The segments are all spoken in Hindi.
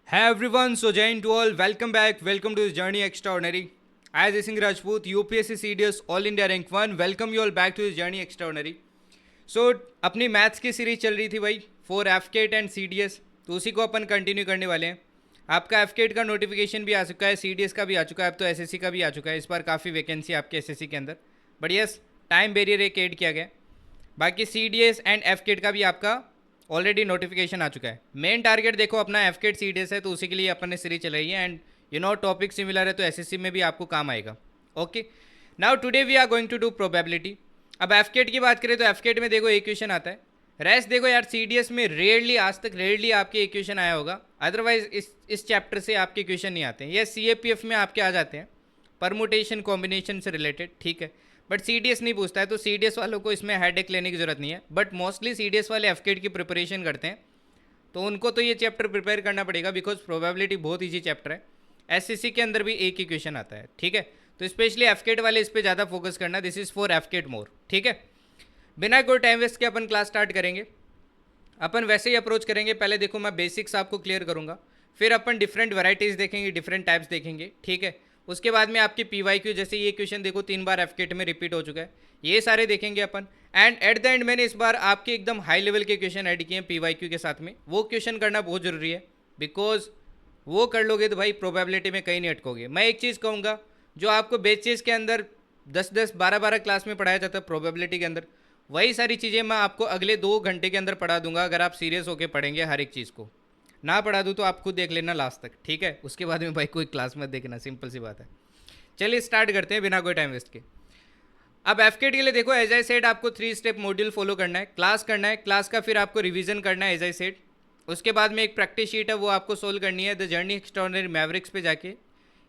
Hey everyone, so Jain to all, welcome back, welcome to this journey extraordinary. As Singh Rajput, UPSC CDS All India Rank 1, welcome you all back to this journey extraordinary. So अपनी मैथ्स की सीरीज चल रही थी भाई फॉर एफकेट एंड सीडीएस, तो उसी को अपन कंटिन्यू करने वाले हैं. आपका एफकेट का नोटिफिकेशन भी आ चुका है, सीडीएस का भी आ चुका है, अब तो एसएससी का भी आ चुका है. इस बार काफ़ी वैकेंसी आपके एसएससी के अंदर, बट यस टाइम बैरियर एक ऐड किया गया. बाकी सीडीएस एंड एफकेट का भी आपका ऑलरेडी नोटिफिकेशन आ चुका है. मेन टारगेट देखो अपना एफकेट सीडीएस है, तो उसी के लिए अपन ने सीरीज चल रही है. And you know topic similar है, तो एसएससी में भी आपको काम आएगा. Okay, now today we are going to do probability. अब एफकेट की बात करें तो एफकेट में देखो इक्वेशन आता है. रेस्ट देखो यार, सीडीएस में रेयरली, आज तक रेयरली आपके इक्वेशन आया होगा. अदरवाइज इस चैप्टर से आपके इक्वेशन नहीं आते हैं. ये सीएपीएफ में आपके आ जाते हैं, परमुटेशन कॉम्बिनेशन से रिलेटेड, ठीक है. बट सीडीएस नहीं पूछता है, तो सीडीएस वालों को इसमें हेडेक लेने की जरूरत नहीं है. बट मोस्टली सीडीएस वाले एफकेट की प्रिपरेशन करते हैं, तो उनको तो ये चैप्टर प्रिपेयर करना पड़ेगा, बिकॉज प्रोबेबिलिटी बहुत ईजी चैप्टर है. एससीसी के अंदर भी एक ही क्वेश्चन आता है, ठीक है. तो स्पेशली एफकेट वाले इस पर ज़्यादा फोकस करना. दिस इज़ फॉर एफकेट मोर, ठीक है. बिना कोई टाइम वेस्ट के अपन क्लास स्टार्ट करेंगे. अपन वैसे ही अप्रोच करेंगे. पहले देखो मैं बेसिक्स आपको क्लियर करूंगा, फिर अपन डिफरेंट वैराइटीज़ देखेंगे, डिफरेंट टाइप्स देखेंगे, ठीक है. उसके बाद में आपकी पीवाईक्यू, जैसे ये क्वेश्चन देखो 3 बार एफकेट में रिपीट हो चुका है, ये सारे देखेंगे अपन. एंड एट द एंड मैंने इस बार आपके एकदम हाई लेवल के क्वेश्चन ऐड किए हैं पीवाईक्यू के साथ में. वो क्वेश्चन करना बहुत ज़रूरी है, बिकॉज वो कर लोगे तो भाई प्रोबेबिलिटी में कहीं नहीं अटकोगे. मैं एक चीज़ कहूँगा, जो आपको बेचेस के अंदर 10-10 12-12 क्लास में पढ़ाया जाता है प्रोबेबिलिटी के अंदर, वही सारी चीज़ें मैं आपको अगले 2 घंटे के अंदर पढ़ा दूंगा, अगर आप सीरियस होकर पढ़ेंगे हर एक चीज़ को. ना पढ़ा दूँ तो आप खुद देख लेना लास्ट तक, ठीक है. उसके बाद में भाई कोई क्लास मत देखना, सिंपल सी बात है. चलिए स्टार्ट करते हैं बिना कोई टाइम वेस्ट के. अब एफकेट के लिए देखो, एज आई सेड आपको 3 स्टेप मॉड्यूल फॉलो करना है. क्लास करना है, क्लास का फिर आपको रिवीजन करना है एज आई सेड. उसके बाद में एक प्रैक्टिस शीट है, वो आपको सोल्व करनी है द जर्नी एक्स्ट्राऑर्डिनरी मैवरिक्स पे जाके.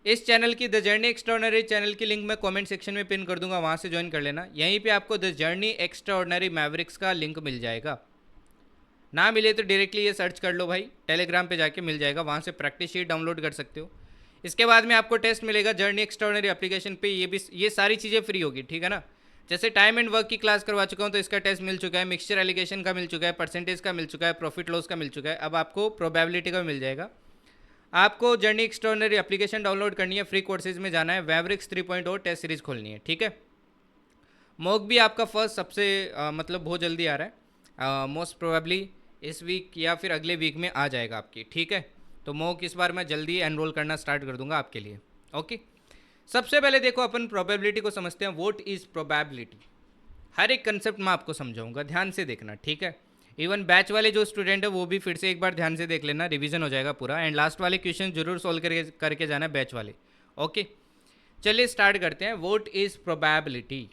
इस चैनल की द जर्नी एक्स्ट्राऑर्डिनरी चैनल की लिंक मैं कमेंट सेक्शन में पिन कर दूंगा, वहाँ से ज्वाइन कर लेना. यहीं पे आपको द जर्नी एक्स्ट्राऑर्डिनरी मैवरिक्स का लिंक मिल जाएगा. ना मिले तो डायरेक्टली ये सर्च कर लो भाई, टेलीग्राम पे जाके मिल जाएगा, वहाँ से प्रैक्टिस शीट डाउनलोड कर सकते हो. इसके बाद में आपको टेस्ट मिलेगा जर्नी एक्स्ट्राऑर्डिनरी एप्लीकेशन पे. ये सारी चीज़ें फ्री होगी, ठीक है ना. जैसे टाइम एंड वर्क की क्लास करवा चुका हूँ, तो इसका टेस्ट मिल चुका है, मिक्सचर एलिगेशन का मिल चुका है, परसेंटेज का मिल चुका है, प्रॉफिट लॉस का मिल चुका है. अब आपको प्रोबेबिलिटी का मिल जाएगा. आपको जर्नी एक्स्ट्राऑर्डिनरी एप्लीकेशन डाउनलोड करनी है, फ्री कोर्सेज में जाना है, वैवरिक्स 3.0 टेस्ट सीरीज खोलनी है, ठीक है. मॉक भी आपका फर्स्ट सबसे मतलब बहुत जल्दी आ रहा है, मोस्ट प्रोबेबली इस वीक या फिर अगले वीक में आ जाएगा आपकी, ठीक है. तो मॉक इस बार मैं जल्दी एनरोल करना स्टार्ट कर दूंगा आपके लिए. ओके, सबसे पहले देखो अपन प्रोबेबिलिटी को समझते हैं. व्हाट इज़ प्रोबेबिलिटी, हर एक कंसेप्ट मैं आपको समझाऊंगा, ध्यान से देखना, ठीक है. इवन बैच वाले जो स्टूडेंट है वो भी फिर से एक बार ध्यान से देख लेना, रिवीजन हो जाएगा पूरा. एंड लास्ट वाले क्वेश्चन जरूर सॉल्व करके जाना बैच वाले. ओके, चलिए स्टार्ट करते हैं. What is probability.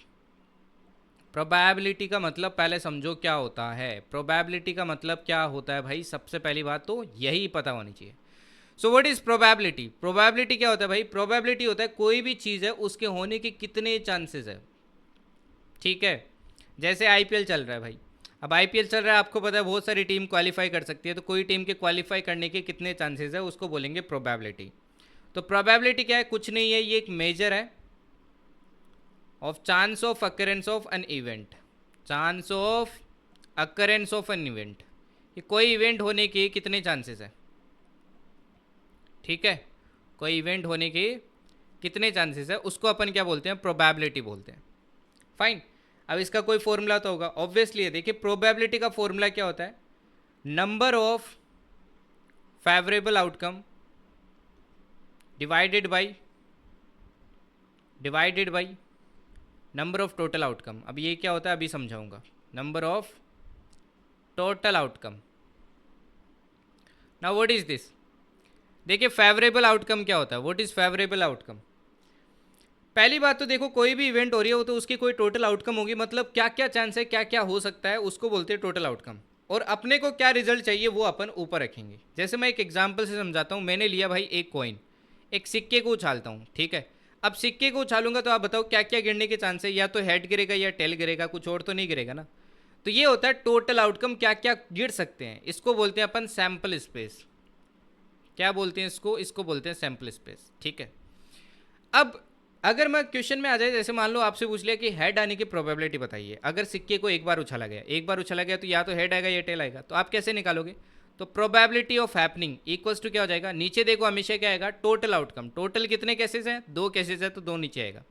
प्रोबेबिलिटी का मतलब पहले समझो क्या होता है. प्रोबेबिलिटी का मतलब क्या होता है भाई, सबसे पहली बात तो यही पता होनी चाहिए. So what is probability. Probability क्या होता है भाई, प्रोबेबिलिटी होता है कोई भी चीज़ है उसके होने के कितने चांसेस है, ठीक है. जैसे आईपीएल चल रहा है भाई, अब आईपीएल चल रहा है, आपको पता है बहुत सारी टीम क्वालिफाई कर सकती है, तो कोई टीम के क्वालिफाई करने के कितने चांसेस है उसको बोलेंगे प्रोबेबिलिटी. तो प्रोबेबिलिटी क्या है, कुछ नहीं है, ये एक मेजर है of chance of occurrence of an event. Chance of occurrence of an event, ये कोई इवेंट होने के कितने चांसेस है, ठीक है. कोई इवेंट होने के कितने चांसेस है उसको अपन क्या बोलते हैं, प्रोबेबिलिटी बोलते हैं. फाइन. अब इसका कोई फॉर्मूला तो होगा ऑब्वियसली. देखिए प्रोबेबिलिटी का फॉर्मूला क्या होता है, number of favourable outcome divided by number of total outcome. अब ये क्या होता है अभी समझाऊंगा. Number of total outcome. Now what is this. देखिए फेवरेबल आउटकम क्या होता है, व्हाट इज फेवरेबल आउटकम. पहली बात तो देखो कोई भी इवेंट हो रही है वो तो उसकी कोई टोटल आउटकम होगी, मतलब क्या क्या चांस है, क्या क्या हो सकता है, उसको बोलते हैं टोटल आउटकम. और अपने को क्या रिजल्ट चाहिए वो अपन ऊपर रखेंगे. जैसे मैं एक एग्जांपल से समझाता हूँ. मैंने लिया भाई एक कॉइन, एक सिक्के को उछालता हूँ, ठीक है. अब सिक्के को उछालूंगा तो आप बताओ क्या क्या गिरने के चांस है, या तो हेड गिरेगा या टेल गिरेगा, कुछ और तो नहीं गिरेगा ना. तो ये होता है टोटल आउटकम, क्या क्या गिर सकते हैं. इसको बोलते हैं अपन सैम्पल स्पेस. क्या बोलते हैं इसको बोलते हैं सैम्पल स्पेस, ठीक है. अब अगर मैं क्वेश्चन में आ जाए, जैसे मान लो आपसे पूछ लिया कि हेड आने की प्रोबेबिलिटी बताइए. अगर सिक्के को एक बार उछाला गया तो या तो हेड आएगा या टेल आएगा, तो आप कैसे निकालोगे. तो probability of happening equals to क्या हो जाएगा, नीचे देखो हमेशा क्या आएगा, टोटल आउटकम। टोटल कितने केसेस हैं, 2 केसेस है तो 2 नीचे आएगा।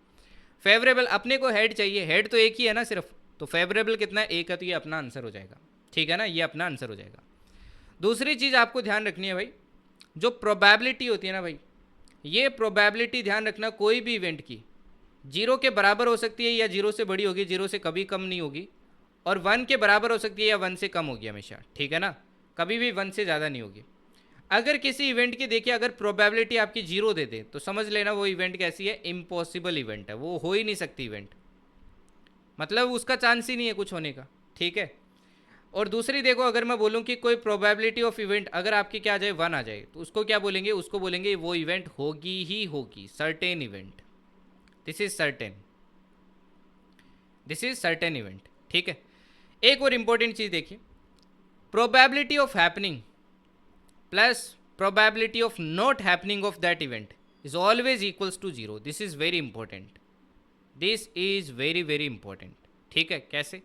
फेवरेबल, अपने को हेड चाहिए, हेड तो एक ही है ना सिर्फ, तो फेवरेबल कितना है, एक है, तो ये अपना आंसर हो जाएगा। ठीक है ना, ये अपना आंसर हो जाएगा। दूसरी चीज़ आपको ध्यान रखनी है भाई, जो प्रोबेबिलिटी होती है ना भाई, ये प्रोबेबिलिटी ध्यान रखना, कोई भी इवेंट की 0 के बराबर हो सकती है या 0 से बड़ी होगी, 0 से कभी कम नहीं होगी, और 1 के बराबर हो सकती है या 1 से कम होगी हमेशा। ठीक है ना, कभी भी 1 से ज़्यादा नहीं होगी। अगर किसी इवेंट की देखिए अगर प्रोबेबिलिटी आपकी 0 दे दे तो समझ लेना वो इवेंट कैसी है, इम्पॉसिबल इवेंट है, वो हो ही नहीं सकती इवेंट, मतलब उसका चांस ही नहीं है कुछ होने का। ठीक है। और दूसरी देखो, अगर मैं बोलूँ कि कोई प्रोबेबिलिटी ऑफ इवेंट अगर आपकी क्या आ जाए, 1 आ जाए, तो उसको क्या बोलेंगे, उसको बोलेंगे वो इवेंट होगी ही होगी, certain event, this is certain, this is certain event. ठीक है। एक और इंपॉर्टेंट चीज़ देखिए, probability of happening plus probability of not happening of that event is always equals to 0. This is very important. This is very very important. ठीक है, कैसे?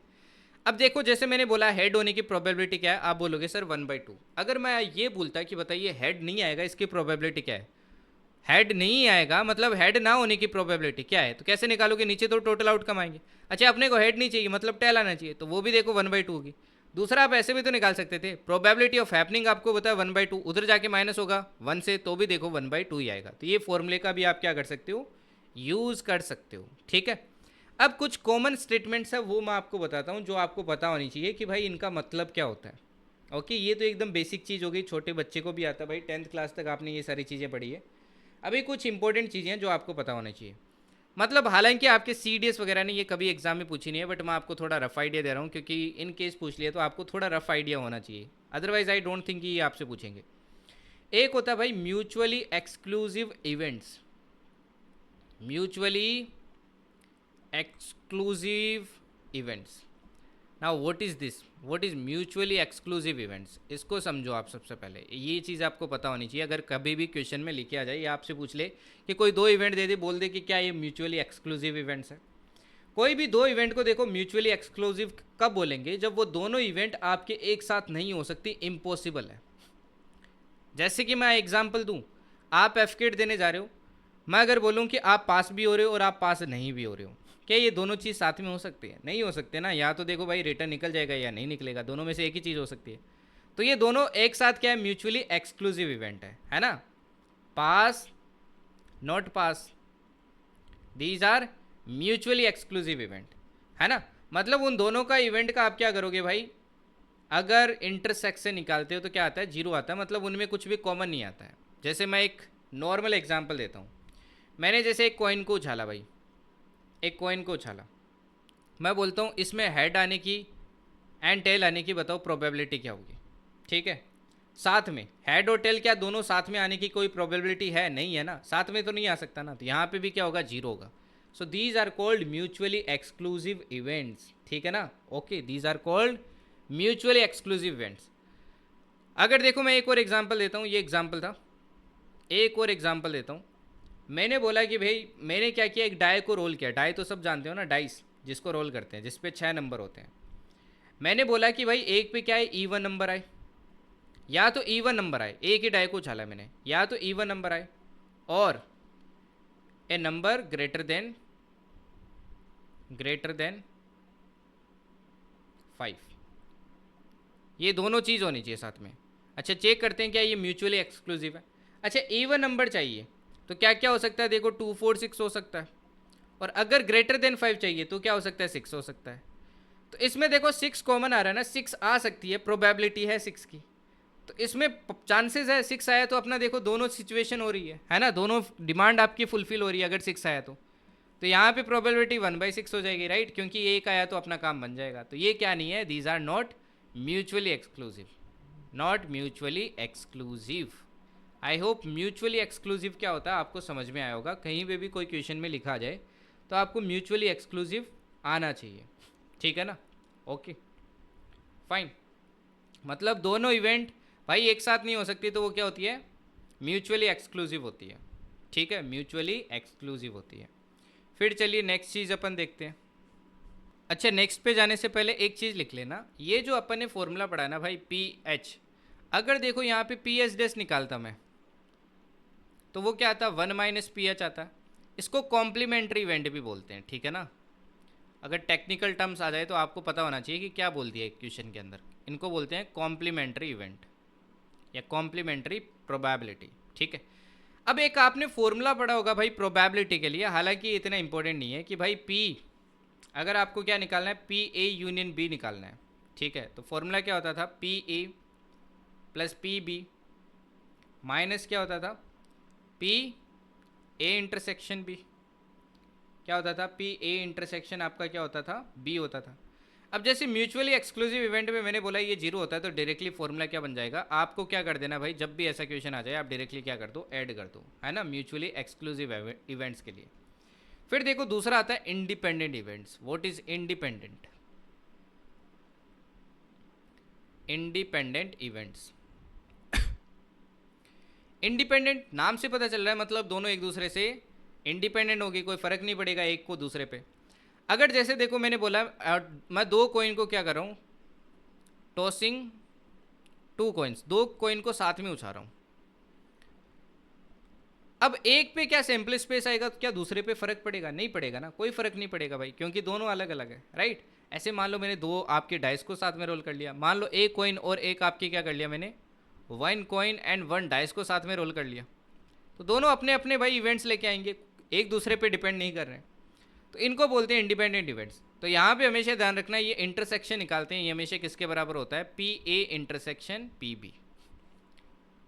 अब देखो, जैसे मैंने बोला हेड होने की प्रोबेबिलिटी क्या है, आप बोलोगे सर 1/2। अगर मैं ये बोलता कि बताइए हेड नहीं आएगा, इसकी प्रोबेबिलिटी क्या है, हेड नहीं आएगा मतलब हेड ना होने की प्रोबेबिलिटी क्या है, तो कैसे निकालोगे, नीचे तो टोटल आउटकम आएंगे। अच्छा, अपने को हेड नहीं चाहिए मतलब टेल आना चाहिए, तो वो भी देखो 1/2 होगी। दूसरा आप ऐसे भी तो निकाल सकते थे, प्रोबेबिलिटी ऑफ हैपनिंग आपको बताया 1/2, उधर जाके माइनस होगा 1 से, तो भी देखो 1/2 ही आएगा। तो ये फॉर्मूले का भी आप क्या कर सकते हो, यूज़ कर सकते हो। ठीक है। अब कुछ कॉमन स्टेटमेंट्स है वो मैं आपको बताता हूँ, जो आपको पता होनी चाहिए कि भाई इनका मतलब क्या होता है। ओके, ये तो एकदम बेसिक चीज़ हो गई, छोटे बच्चे को भी आता है भाई, 10th क्लास तक आपने ये सारी चीज़ें पढ़ी है। अभी कुछ इंपॉर्टेंट चीज़ें हैं जो आपको पता होना चाहिए। मतलब हालांकि आपके CDS वगैरह ने ये कभी एग्जाम में पूछी नहीं है, बट मैं आपको थोड़ा रफ आइडिया दे रहा हूँ, क्योंकि इन केस पूछ लिया तो आपको थोड़ा रफ आइडिया होना चाहिए, अदरवाइज आई डोंट थिंक ये आपसे पूछेंगे। एक होता है भाई mutually exclusive events, mutually exclusive events. Now what is this, what is mutually exclusive events, इसको समझो आप। सबसे पहले ये चीज़ आपको पता होनी चाहिए, अगर कभी भी क्वेश्चन में लिखे आ जाए या आपसे पूछ ले कि कोई 2 इवेंट दे दे, बोल दे कि क्या ये म्यूचुअली एक्सक्लूसिव इवेंट्स है। कोई भी 2 इवेंट को देखो म्यूचुअली एक्सक्लूसिव कब बोलेंगे, जब वो दोनों इवेंट आपके एक साथ नहीं हो सकती, इम्पॉसिबल है। जैसे कि मैं एग्जांपल दूं, आप एफकेट देने जा रहे हो, मैं अगर बोलूं कि आप पास भी हो रहे हो और आप पास नहीं भी हो रहे हो, क्या ये दोनों चीज़ साथ में हो सकती है, नहीं हो सकते ना। या तो देखो भाई रिटर्न निकल जाएगा या नहीं निकलेगा, दोनों में से एक ही चीज़ हो सकती है। तो ये दोनों एक साथ क्या है, म्यूचुअली एक्सक्लूसिव इवेंट है ना। Pass not pass, these are mutually exclusive event, है ना। मतलब उन दोनों का इवेंट का आप क्या करोगे भाई, अगर इंटरसेक्शन निकालते हो तो क्या आता है, 0 आता है, मतलब उनमें कुछ भी कॉमन नहीं आता है। जैसे मैं एक नॉर्मल एग्जांपल देता हूँ, मैंने जैसे एक कॉइन को उछाला भाई, एक कॉइन को उछाला, मैं बोलता हूँ इसमें हेड आने की एंड टेल आने की बताओ प्रोबेबिलिटी क्या होगी। ठीक है, साथ में हेड और टेल क्या दोनों साथ में आने की कोई प्रोबेबिलिटी है, नहीं है ना, साथ में तो नहीं आ सकता ना, तो यहाँ पे भी क्या होगा, 0 होगा। So these are called mutually exclusive events. ठीक है ना, okay, these are called mutually exclusive events. अगर देखो मैं एक और एग्जांपल देता हूँ, ये एग्जांपल था, एक और एग्जांपल देता हूँ। मैंने बोला कि भाई मैंने क्या किया, एक डाई को रोल किया, डाई तो सब जानते हो ना, डाइस जिसको रोल करते हैं, जिस पे 6 नंबर होते हैं। मैंने बोला कि भाई एक पे क्या है, इवन नंबर आए, या तो इवन नंबर आए, एक ही डाई को उछाला मैंने, या तो इवन नंबर आए और ए नंबर ग्रेटर देन 5, ये दोनों चीज़ होनी चाहिए साथ में। अच्छा, चेक करते हैं क्या ये म्यूचुअली एक्सक्लूसिव है। अच्छा, इवन नंबर चाहिए तो क्या क्या हो सकता है, देखो 2 4 6 हो सकता है, और अगर ग्रेटर देन 5 चाहिए तो क्या हो सकता है, 6 हो सकता है। तो इसमें देखो 6 कॉमन आ रहा है ना, 6 आ सकती है, प्रोबेबिलिटी है 6 की, तो इसमें चांसेस है 6 आया तो अपना देखो दोनों सिचुएशन हो रही है ना, दोनों डिमांड आपकी फुलफिल हो रही है। अगर 6 आया तो यहाँ पे प्रोबेबिलिटी 1/6 हो जाएगी, राइट, क्योंकि एक आया तो अपना काम बन जाएगा। तो ये क्या नहीं है, these are not mutually exclusive, not mutually exclusive. I hope mutually exclusive क्या होता है आपको समझ में आया होगा। कहीं पे भी कोई क्वेश्चन में लिखा जाए तो आपको म्यूचुअली एक्सक्लूसिव आना चाहिए। ठीक है ना, ओके फाइन। मतलब दोनों इवेंट भाई एक साथ नहीं हो सकती, तो वो क्या होती है, म्यूचुअली एक्सक्लूसिव होती है। ठीक है, म्यूचुअली एक्सक्लूसिव होती है। फिर चलिए नेक्स्ट चीज़ अपन देखते हैं। अच्छा, नेक्स्ट पे जाने से पहले एक चीज़ लिख लेना, ये जो अपन ने फॉर्मूला पढ़ा ना भाई, PH, अगर देखो यहाँ पे पी एच डैश निकालता मैं, तो वो क्या आता, 1 माइनस पी एच आता। इसको कॉम्प्लीमेंट्री इवेंट भी बोलते हैं, ठीक है ना। अगर टेक्निकल टर्म्स आ जाए तो आपको पता होना चाहिए कि क्या बोल दिया क्वेश्चन के अंदर। इनको बोलते हैं कॉम्प्लीमेंट्री इवेंट या कॉम्प्लीमेंट्री प्रोबेबिलिटी, ठीक है। अब एक आपने फॉर्मूला पढ़ा होगा भाई प्रोबेबिलिटी के लिए, हालांकि इतना इंपॉर्टेंट नहीं है, कि भाई पी, अगर आपको क्या निकालना है, पी ए यूनियन बी निकालना है, ठीक है। तो फॉर्मूला क्या होता था, P A plus P B minus क्या होता था, पी ए इंटरसेक्शन बी, क्या होता था, पी ए इंटरसेक्शन आपका क्या होता था, बी होता था। अब जैसे म्यूचुअली एक्सक्लूसिव इवेंट में मैंने बोला ये जीरो होता है, तो डायरेक्टली फॉर्मूला क्या बन जाएगा, आपको क्या कर देना भाई, जब भी ऐसा क्वेश्चन आ जाए आप डायरेक्टली क्या कर दो, ऐड कर दो, है ना, म्यूचुअली एक्सक्लूसिव इवेंट्स के लिए। फिर देखो दूसरा आता है independent events. What is independent? Independent events, independent नाम से पता चल रहा है, मतलब दोनों एक दूसरे से इंडिपेंडेंट होगी, कोई फर्क नहीं पड़ेगा एक को दूसरे पे। अगर जैसे देखो मैंने बोला मैं दो कॉइन को क्या कर रहा हूँ, टॉसिंग टू कॉइन्स, दो कॉइन को साथ में उछा रहा हूँ। अब एक पे क्या सैंपल स्पेस आएगा, तो क्या दूसरे पे फर्क पड़ेगा, नहीं पड़ेगा ना, कोई फर्क नहीं पड़ेगा भाई, क्योंकि दोनों अलग अलग है, राइट। ऐसे मान लो मैंने दो आपके डाइस को साथ में रोल कर लिया, मान लो एक कॉइन और एक आपकी क्या कर लिया मैंने, 1 कॉइन एंड 1 डाइस को साथ में रोल कर लिया, तो दोनों अपने अपने भाई इवेंट्स लेके आएंगे, एक दूसरे पे डिपेंड नहीं कर रहे हैं, तो इनको बोलते हैं इंडिपेंडेंट इवेंट्स। तो यहाँ पे हमेशा ध्यान रखना, ये इंटरसेक्शन निकालते हैं, ये हमेशा किसके बराबर होता है, P A intersection P B,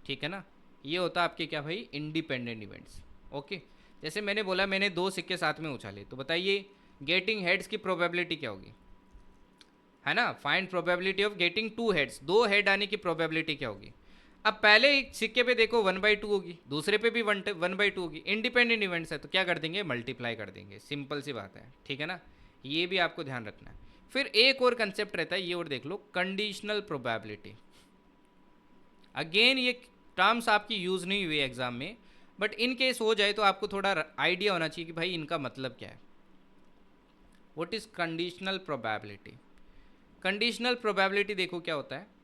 ठीक है ना। ये होता है आपके क्या भाई, इंडिपेंडेंट इवेंट्स, ओके। जैसे मैंने बोला मैंने दो सिक्के साथ में उछाले, तो बताइए गेटिंग हेड्स की प्रोबेबिलिटी क्या होगी, है ना, find probability of getting 2 heads, 2 head आने की प्रोबेबिलिटी क्या होगी। अब पहले एक सिक्के पे देखो 1/2 होगी, दूसरे पे भी 1/2 होगी, इंडिपेंडेंट इवेंट्स है तो क्या कर देंगे, मल्टीप्लाई कर देंगे, सिंपल सी बात है, ठीक है ना। ये भी आपको ध्यान रखना है। फिर एक और कंसेप्ट रहता है, ये और देख लो, कंडीशनल प्रोबेबिलिटी। अगेन ये टर्म्स आपकी यूज़ नहीं हुई एग्जाम में, बट इन केस हो जाए तो आपको थोड़ा आइडिया होना चाहिए कि भाई इनका मतलब क्या है। What is conditional probability? Conditional probability देखो क्या होता है,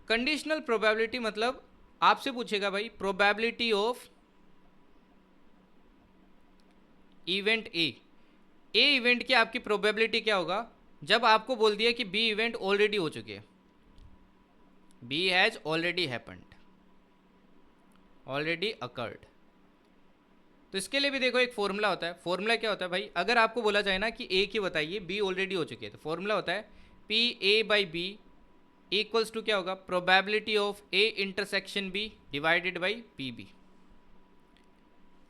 कंडीशनल प्रोबेबिलिटी मतलब आपसे पूछेगा भाई probability of event A, A event की आपकी प्रोबेबिलिटी क्या होगा, जब आपको बोल दिया कि बी इवेंट ऑलरेडी हो चुके हैं, B has already happened, already occurred. तो इसके लिए भी देखो एक फॉर्मूला होता है, फॉर्मूला क्या होता है भाई, अगर आपको बोला जाए ना कि ए की बताइए, बी ऑलरेडी हो चुके हैं, तो फॉर्मूला होता है P A by B equals to क्या होगा, probability of A intersection B divided by P B,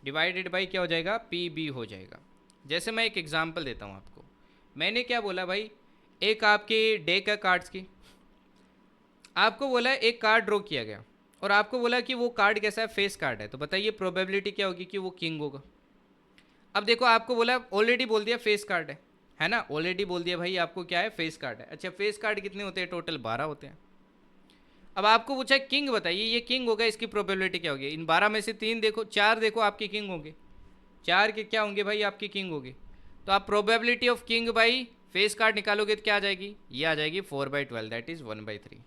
divided by क्या हो जाएगा, पी बी हो जाएगा। जैसे मैं एक एग्जांपल देता हूँ आपको, मैंने क्या बोला भाई, एक आपके डेक है कार्ड्स की, आपको बोला है एक कार्ड ड्रॉ किया गया और आपको बोला कि वो कार्ड कैसा है, फेस कार्ड है, तो बताइए प्रोबेबिलिटी क्या होगी कि वो किंग होगा। अब देखो आपको बोला, ऑलरेडी बोल दिया फेस कार्ड है ना, ऑलरेडी बोल दिया भाई आपको क्या है, फेस कार्ड है। अच्छा फेस कार्ड कितने होते हैं, टोटल 12 होते हैं। अब आपको पूछा किंग बताइए, ये किंग होगा, इसकी प्रोबेबिलिटी क्या होगी, इन 12 में से 3 देखो, 4 देखो आपके किंग होंगे, 4 के क्या होंगे भाई, आपके किंग होंगे। तो आप probability of king by face card निकालोगे तो क्या आ जाएगी, ये आ जाएगी 4/12, दैट इज 1/3।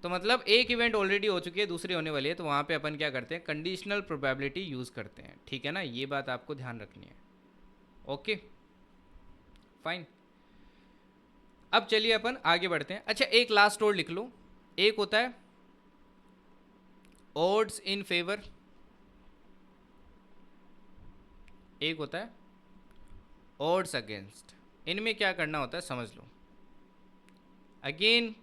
तो मतलब एक इवेंट ऑलरेडी हो चुकी है, दूसरी होने वाली है, तो वहाँ पे अपन क्या करते हैं, कंडीशनल प्रोबेबिलिटी यूज़ करते हैं, ठीक है ना, ये बात आपको ध्यान रखनी है, ओके फाइन। अब चलिए अपन आगे बढ़ते हैं। अच्छा एक लास्ट और लिख लो, एक होता है ऑड्स इन फेवर, एक होता है ऑड्स अगेंस्ट। इनमें क्या करना होता है समझ लो। अगेन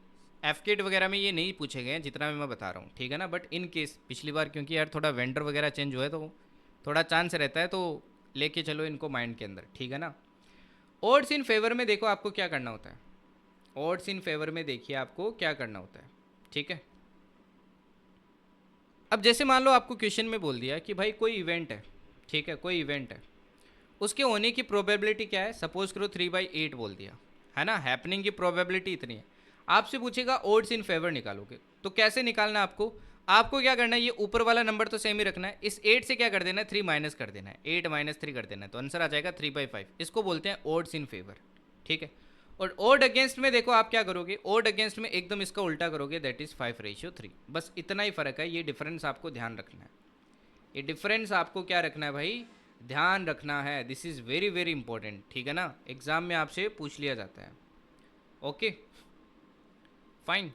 एफकेट वगैरह में ये नहीं पूछे गए हैं जितना मैं बता रहा हूँ, ठीक है ना, बट इन केस पिछली बार क्योंकि यार थोड़ा वेंडर वगैरह चेंज हुआ है तो थोड़ा चांस रहता है, तो लेके चलो इनको माइंड के अंदर, ठीक है ना। ऑड्स इन फेवर में देखो आपको क्या करना होता है, ऑड्स इन फेवर में देखिए आपको क्या करना होता है, ठीक है। अब जैसे मान लो आपको क्वेश्चन में बोल दिया कि भाई कोई इवेंट है, ठीक है, कोई इवेंट है, उसके होने की प्रोबेबिलिटी क्या है, सपोज करो 3/8 बोल दिया, है ना, हैपनिंग की प्रोबेबिलिटी इतनी है। आपसे पूछेगा ऑड्स इन फेवर निकालोगे, तो कैसे निकालना आपको, आपको क्या करना है, ये ऊपर वाला नंबर तो सेम ही रखना है, इस 8 से क्या कर देना है, 3 माइनस कर देना है, 8 - 3 कर देना है, तो आंसर आ जाएगा 3/5। इसको बोलते हैं ऑड्स इन फेवर, ठीक है। और ओड अगेंस्ट में देखो आप क्या करोगे, ओड अगेंस्ट में एकदम इसका उल्टा करोगे, दैट इज 5:3। बस इतना ही फर्क है, ये डिफरेंस आपको ध्यान रखना है, ये डिफरेंस आपको क्या रखना है भाई, ध्यान रखना है। This is very very important, ठीक है ना, एग्जाम में आपसे पूछ लिया जाता है। Okay fine.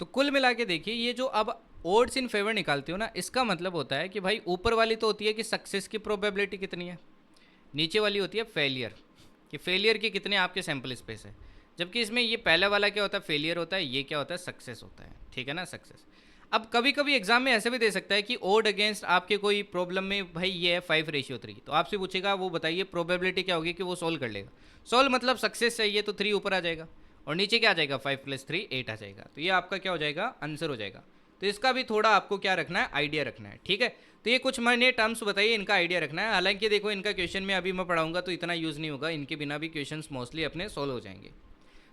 तो कुल मिला के देखिए, ये जो अब ओड्स इन फेवर निकालते हो ना, इसका मतलब होता है कि भाई ऊपर वाली तो होती है कि सक्सेस की प्रोबेबिलिटी कितनी है, नीचे वाली होती है फेलियर, कि फेलियर के कितने आपके सैम्पल स्पेस है। जबकि इसमें ये पहला वाला क्या होता है, फेलियर होता है, ये क्या होता है, सक्सेस होता है, ठीक है ना, सक्सेस। अब कभी कभी एग्जाम में ऐसे भी दे सकता है कि ओड अगेंस्ट आपके कोई प्रॉब्लम में भाई ये है 5:3, तो आपसे पूछेगा वो बताइए प्रोबेबिलिटी क्या होगी कि वो सोल्व कर लेगा। सोल्व मतलब सक्सेस चाहिए तो 3 ऊपर आ जाएगा, और नीचे क्या आ जाएगा, 5+3 8 आ जाएगा। तो ये आपका क्या हो जाएगा, आंसर हो जाएगा। तो इसका भी थोड़ा आपको क्या रखना है, आइडिया रखना है, ठीक है। तो ये कुछ मैंने टर्म्स बताइए, इनका आइडिया रखना है। हालांकि देखो इनका क्वेश्चन में अभी मैं पढ़ाऊंगा तो इतना यूज़ नहीं होगा, इनके बिना भी क्वेश्चंस मोस्टली अपने सोल्व हो जाएंगे।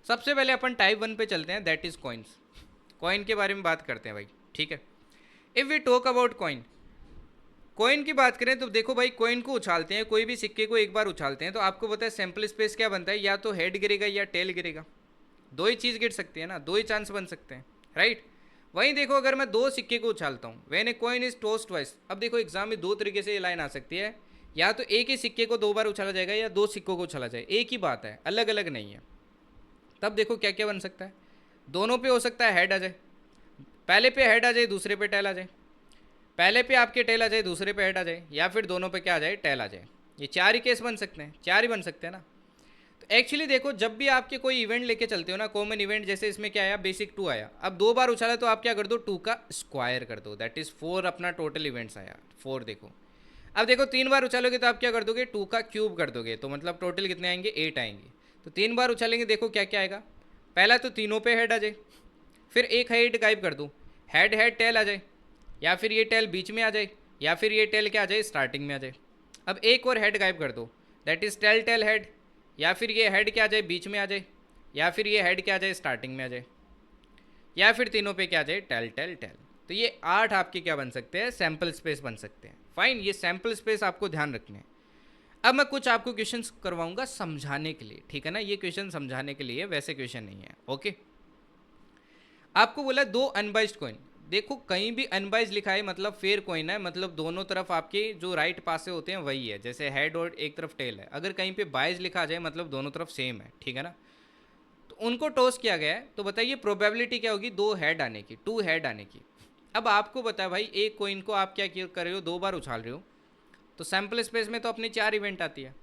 सबसे पहले अपन टाइप 1 पे चलते हैं, दैट इज़ कॉइन्स। कॉइन के बारे में बात करते हैं भाई, ठीक है। If we talk about coin, coin की बात करें तो देखो भाई, कॉइन को उछालते हैं, कोई भी सिक्के को एक बार उछालते हैं तो आपको पता है सैंपल स्पेस क्या बनता है, या तो हेड गिरेगा या टेल गिरेगा। दो ही चीज़ गिर सकती है ना, दो ही चांस बन सकते हैं, राइट। वहीं देखो अगर मैं दो सिक्के को उछालता हूँ, when a coin is tossed twice. अब देखो एग्जाम में दो तरीके से ये लाइन आ सकती है, या तो एक ही सिक्के को दो बार उछाला जाएगा या दो सिक्कों को उछाला जाए, एक ही बात है, अलग अलग नहीं है। तब देखो क्या क्या बन सकता है, दोनों पे हो सकता है हेड आ जाए, पहले पे हेड आ जाए दूसरे पे टेल आ जाए, पहले पे आपके टेल आ जाए दूसरे पे हेड आ जाए, या फिर दोनों पे क्या आ जाए, टेल आ जाए। ये चार ही केस बन सकते हैं, चार ही बन सकते हैं ना। तो एक्चुअली देखो जब भी आपके कोई इवेंट लेके चलते हो ना, कॉमन इवेंट, जैसे इसमें क्या आया, बेसिक 2 आया, अब दो बार उछाला तो आप क्या कर दो, 2 का स्क्वायर कर दो, दैट इज 4 अपना टोटल इवेंट्स आया 4। देखो अब देखो 3 बार उछालोगे तो आप क्या कर दोगे, 2 का क्यूब कर दोगे, तो मतलब टोटल कितने आएंगे, 8 आएंगे। तो 3 बार उछालेंगे, देखो क्या क्या आएगा, पहला तो तीनों पे हेड आ जाए, फिर एक हेड गायब कर दूँ, हेड हेड टेल आ जाए, या फिर ये टेल बीच में आ जाए, या फिर ये टेल क्या आ जाए, स्टार्टिंग में आ जाए। अब एक और हेड गायब कर दो, that is tail tail head, या फिर ये हेड क्या आ जाए, बीच में आ जाए, या फिर ये हेड क्या आ जाए, स्टार्टिंग में आ जाए, या फिर तीनों पे क्या आ जाए, टेल टेल टेल। तो ये 8 आपके क्या बन सकते हैं, सैम्पल स्पेस बन सकते हैं। फाइन, ये सैम्पल स्पेस आपको ध्यान रखने हैं। अब मैं कुछ आपको क्वेश्चंस करवाऊंगा समझाने के लिए, ठीक है ना, ये क्वेश्चन समझाने के लिए, वैसे क्वेश्चन नहीं है। ओके, आपको बोला दो अनबाइज्ड कॉइन, देखो कहीं भी अनबाइज लिखा है मतलब फेयर कॉइन है, मतलब दोनों तरफ आपके जो राइट पासे होते हैं वही है, जैसे हेड और एक तरफ टेल है। अगर कहीं पे बाइज लिखा जाए मतलब दोनों तरफ सेम है, ठीक है ना। तो उनको टॉस किया गया है, तो बताइए प्रोबेबिलिटी क्या होगी, 2 हेड आने की, 2 हेड आने की। अब आपको बता भाई, एक कॉइन को आप क्या कर रहे हो, 2 बार उछाल रहे हो, तो सैम्पल स्पेस में तो अपनी 4 इवेंट आती है,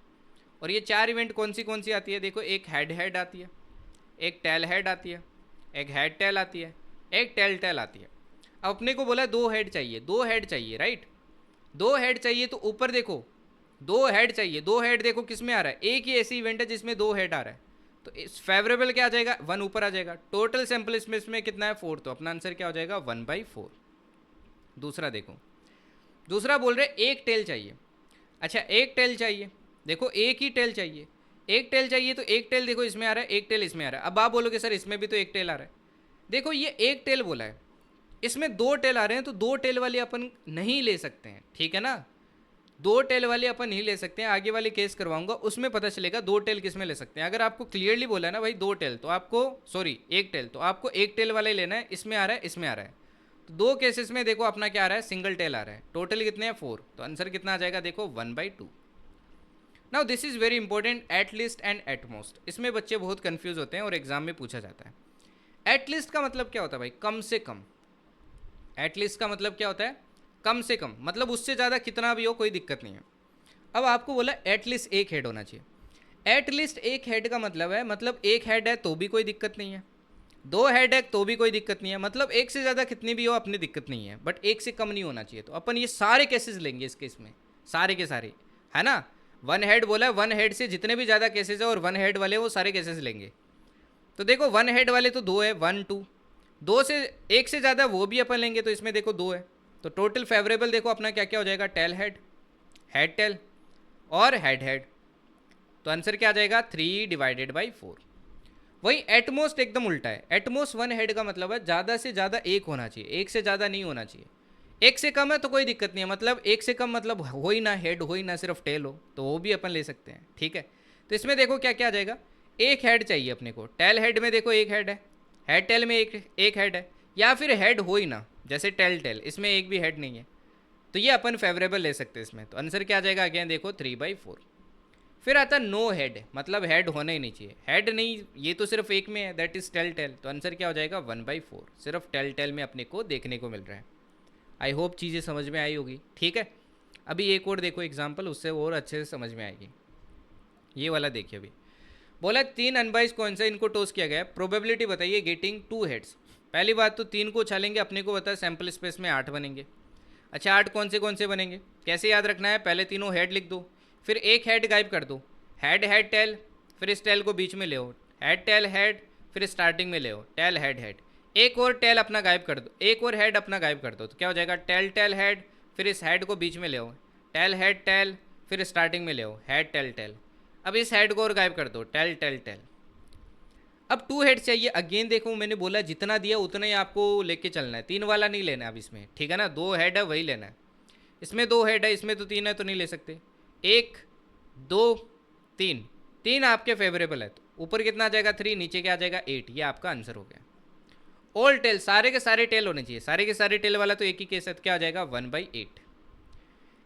और ये 4 इवेंट कौन सी आती है, देखो एक हेड हेड आती है, एक टेल हेड आती है, एक हेड टेल आती है, एक टेल टेल आती है। अब अपने को बोला 2 हेड चाहिए, 2 हेड चाहिए, राइट, 2 हेड चाहिए, तो ऊपर देखो 2 हेड चाहिए, 2 हेड देखो किस में आ रहा है, एक ही ऐसी इवेंट है जिसमें 2 हेड आ रहा है, तो इस फेवरेबल क्या आ जाएगा, 1 ऊपर आ जाएगा। टोटल सैंपल स्पेस में कितना है, 4, तो अपना आंसर क्या हो जाएगा, 1/4। दूसरा देखो, दूसरा बोल रहे एक टेल चाहिए, अच्छा एक टेल चाहिए, देखो एक ही टेल चाहिए, एक टेल चाहिए, तो एक टेल देखो इसमें आ रहा है, एक टेल इसमें आ रहा है। अब आप बोलोगे सर इसमें भी तो एक टेल आ रहा है, देखो ये एक टेल बोला है, इसमें 2 टेल आ रहे हैं, तो 2 टेल वाले अपन नहीं ले सकते हैं, ठीक है ना, 2 टेल वाले अपन नहीं ले सकते हैं। आगे वाले केस करवाऊंगा उसमें पता चलेगा 2 टेल किस में ले सकते हैं। अगर आपको क्लियरली बोला है ना भाई 2 टेल, तो आपको सॉरी एक टेल, तो आपको एक टेल वाले लेना है, इसमें आ रहा है इसमें आ रहा है, तो 2 केसेस में देखो अपना क्या आ रहा है, सिंगल टेल आ रहा है। टोटल कितने हैं, 4, तो आंसर कितना आ जाएगा, देखो 1/2। Now this is very important, at least and at most, इसमें बच्चे बहुत कंफ्यूज होते हैं और एग्जाम में पूछा जाता है। एट लिस्ट का मतलब क्या होता है भाई, कम से कम। एटलीस्ट का मतलब क्या होता है, कम से कम, मतलब उससे ज़्यादा कितना भी हो कोई दिक्कत नहीं है। अब आपको बोला एटलीस्ट एक हेड होना चाहिए, एटलीस्ट एक हेड का मतलब है, मतलब एक हेड है तो भी कोई दिक्कत नहीं है, 2 हेड है तो भी कोई दिक्कत नहीं है, मतलब एक से ज़्यादा कितनी भी हो अपनी दिक्कत नहीं है, बट एक से कम नहीं होना चाहिए। तो अपन ये सारे केसेस लेंगे इस केस में, सारे के सारे, है ना। 1 हेड बोला है, 1 हेड से जितने भी ज़्यादा केसेस है और 1 हेड वाले वो सारे केसेस लेंगे। तो देखो 1 हेड वाले तो 2 है, 1 2, 2 से एक से ज़्यादा वो भी अपन लेंगे, तो इसमें देखो 2 है, तो टोटल फेवरेबल देखो अपना क्या क्या हो जाएगा, टेल हेड, हेड टेल और हेड हेड। तो आंसर क्या आ जाएगा, 3/4। वही एटमोस्ट एकदम उल्टा है, एटमोस्ट 1 हेड का मतलब है ज़्यादा से ज़्यादा एक होना चाहिए, एक से ज़्यादा नहीं होना चाहिए। एक से कम है तो कोई दिक्कत नहीं है, मतलब एक से कम मतलब हो ही ना हेड, हो ही ना सिर्फ टेल हो, तो वो भी अपन ले सकते हैं, ठीक है। तो इसमें देखो क्या क्या आ जाएगा, एक हेड चाहिए अपने को, टेल हेड में देखो एक हेड है, हेड टेल में एक हेड है, या फिर हेड हो ही ना, जैसे टेल टेल इसमें एक भी हेड नहीं है, तो ये अपन फेवरेबल ले सकते हैं इसमें। तो आंसर क्या आ जाएगा अगेन देखो 3/4। फिर आता नो हेड, मतलब हेड होना ही नहीं चाहिए, हेड नहीं, ये तो सिर्फ एक में है, दैट इज टेल टेल, तो आंसर क्या हो जाएगा 1/4, सिर्फ टेल टेल में अपने को देखने को मिल रहा है। आई होप चीज़ें समझ में आई होगी, ठीक है। अभी एक और देखो एग्जाम्पल, उससे और अच्छे से समझ में आएगी। ये वाला देखिए, अभी बोला 3 अनबाइज कौन सा इनको टोस किया गया है, प्रोबेबिलिटी बताइए गेटिंग 2 हेड्स। पहली बात तो 3 को उछालेंगे, अपने को पता है सैम्पल स्पेस में 8 बनेंगे। अच्छा 8 कौन से बनेंगे, कैसे याद रखना है, पहले तीनों हेड लिख दो, फिर एक हेड गायब कर दो, हेड हेड टेल, फिर इस टेल को बीच में ले आओ, हेड टेल हेड, फिर स्टार्टिंग में ले आओ टेल हेड हेड, एक और टेल अपना गायब कर दो, एक और हेड अपना गायब कर दो, तो क्या हो जाएगा टेल टेल हेड, फिर इस हेड को बीच में ले आओ, टेल हेड टेल, फिर स्टार्टिंग में ले आओ हेड टेल टेल, अब इस हेड को और गायब कर दो टेल टेल टेल। अब 2 हेड चाहिए, अगेन देखो मैंने बोला जितना दिया उतना ही आपको लेके चलना है, 3 वाला नहीं लेना है अब इसमें, ठीक है ना, 2 हेड है वही लेना है, इसमें 2 हेड है, इसमें तो 3 है तो नहीं ले सकते, 1 2 3, 3 आपके फेवरेबल है, तो ऊपर कितना आ जाएगा 3, नीचे क्या आ जाएगा 8, ये आपका आंसर हो गया। ऑल टेल, सारे के सारे टेल होने चाहिए, सारे के सारे टेल वाला तो एक ही केस है, तो क्या आ जाएगा 1/8।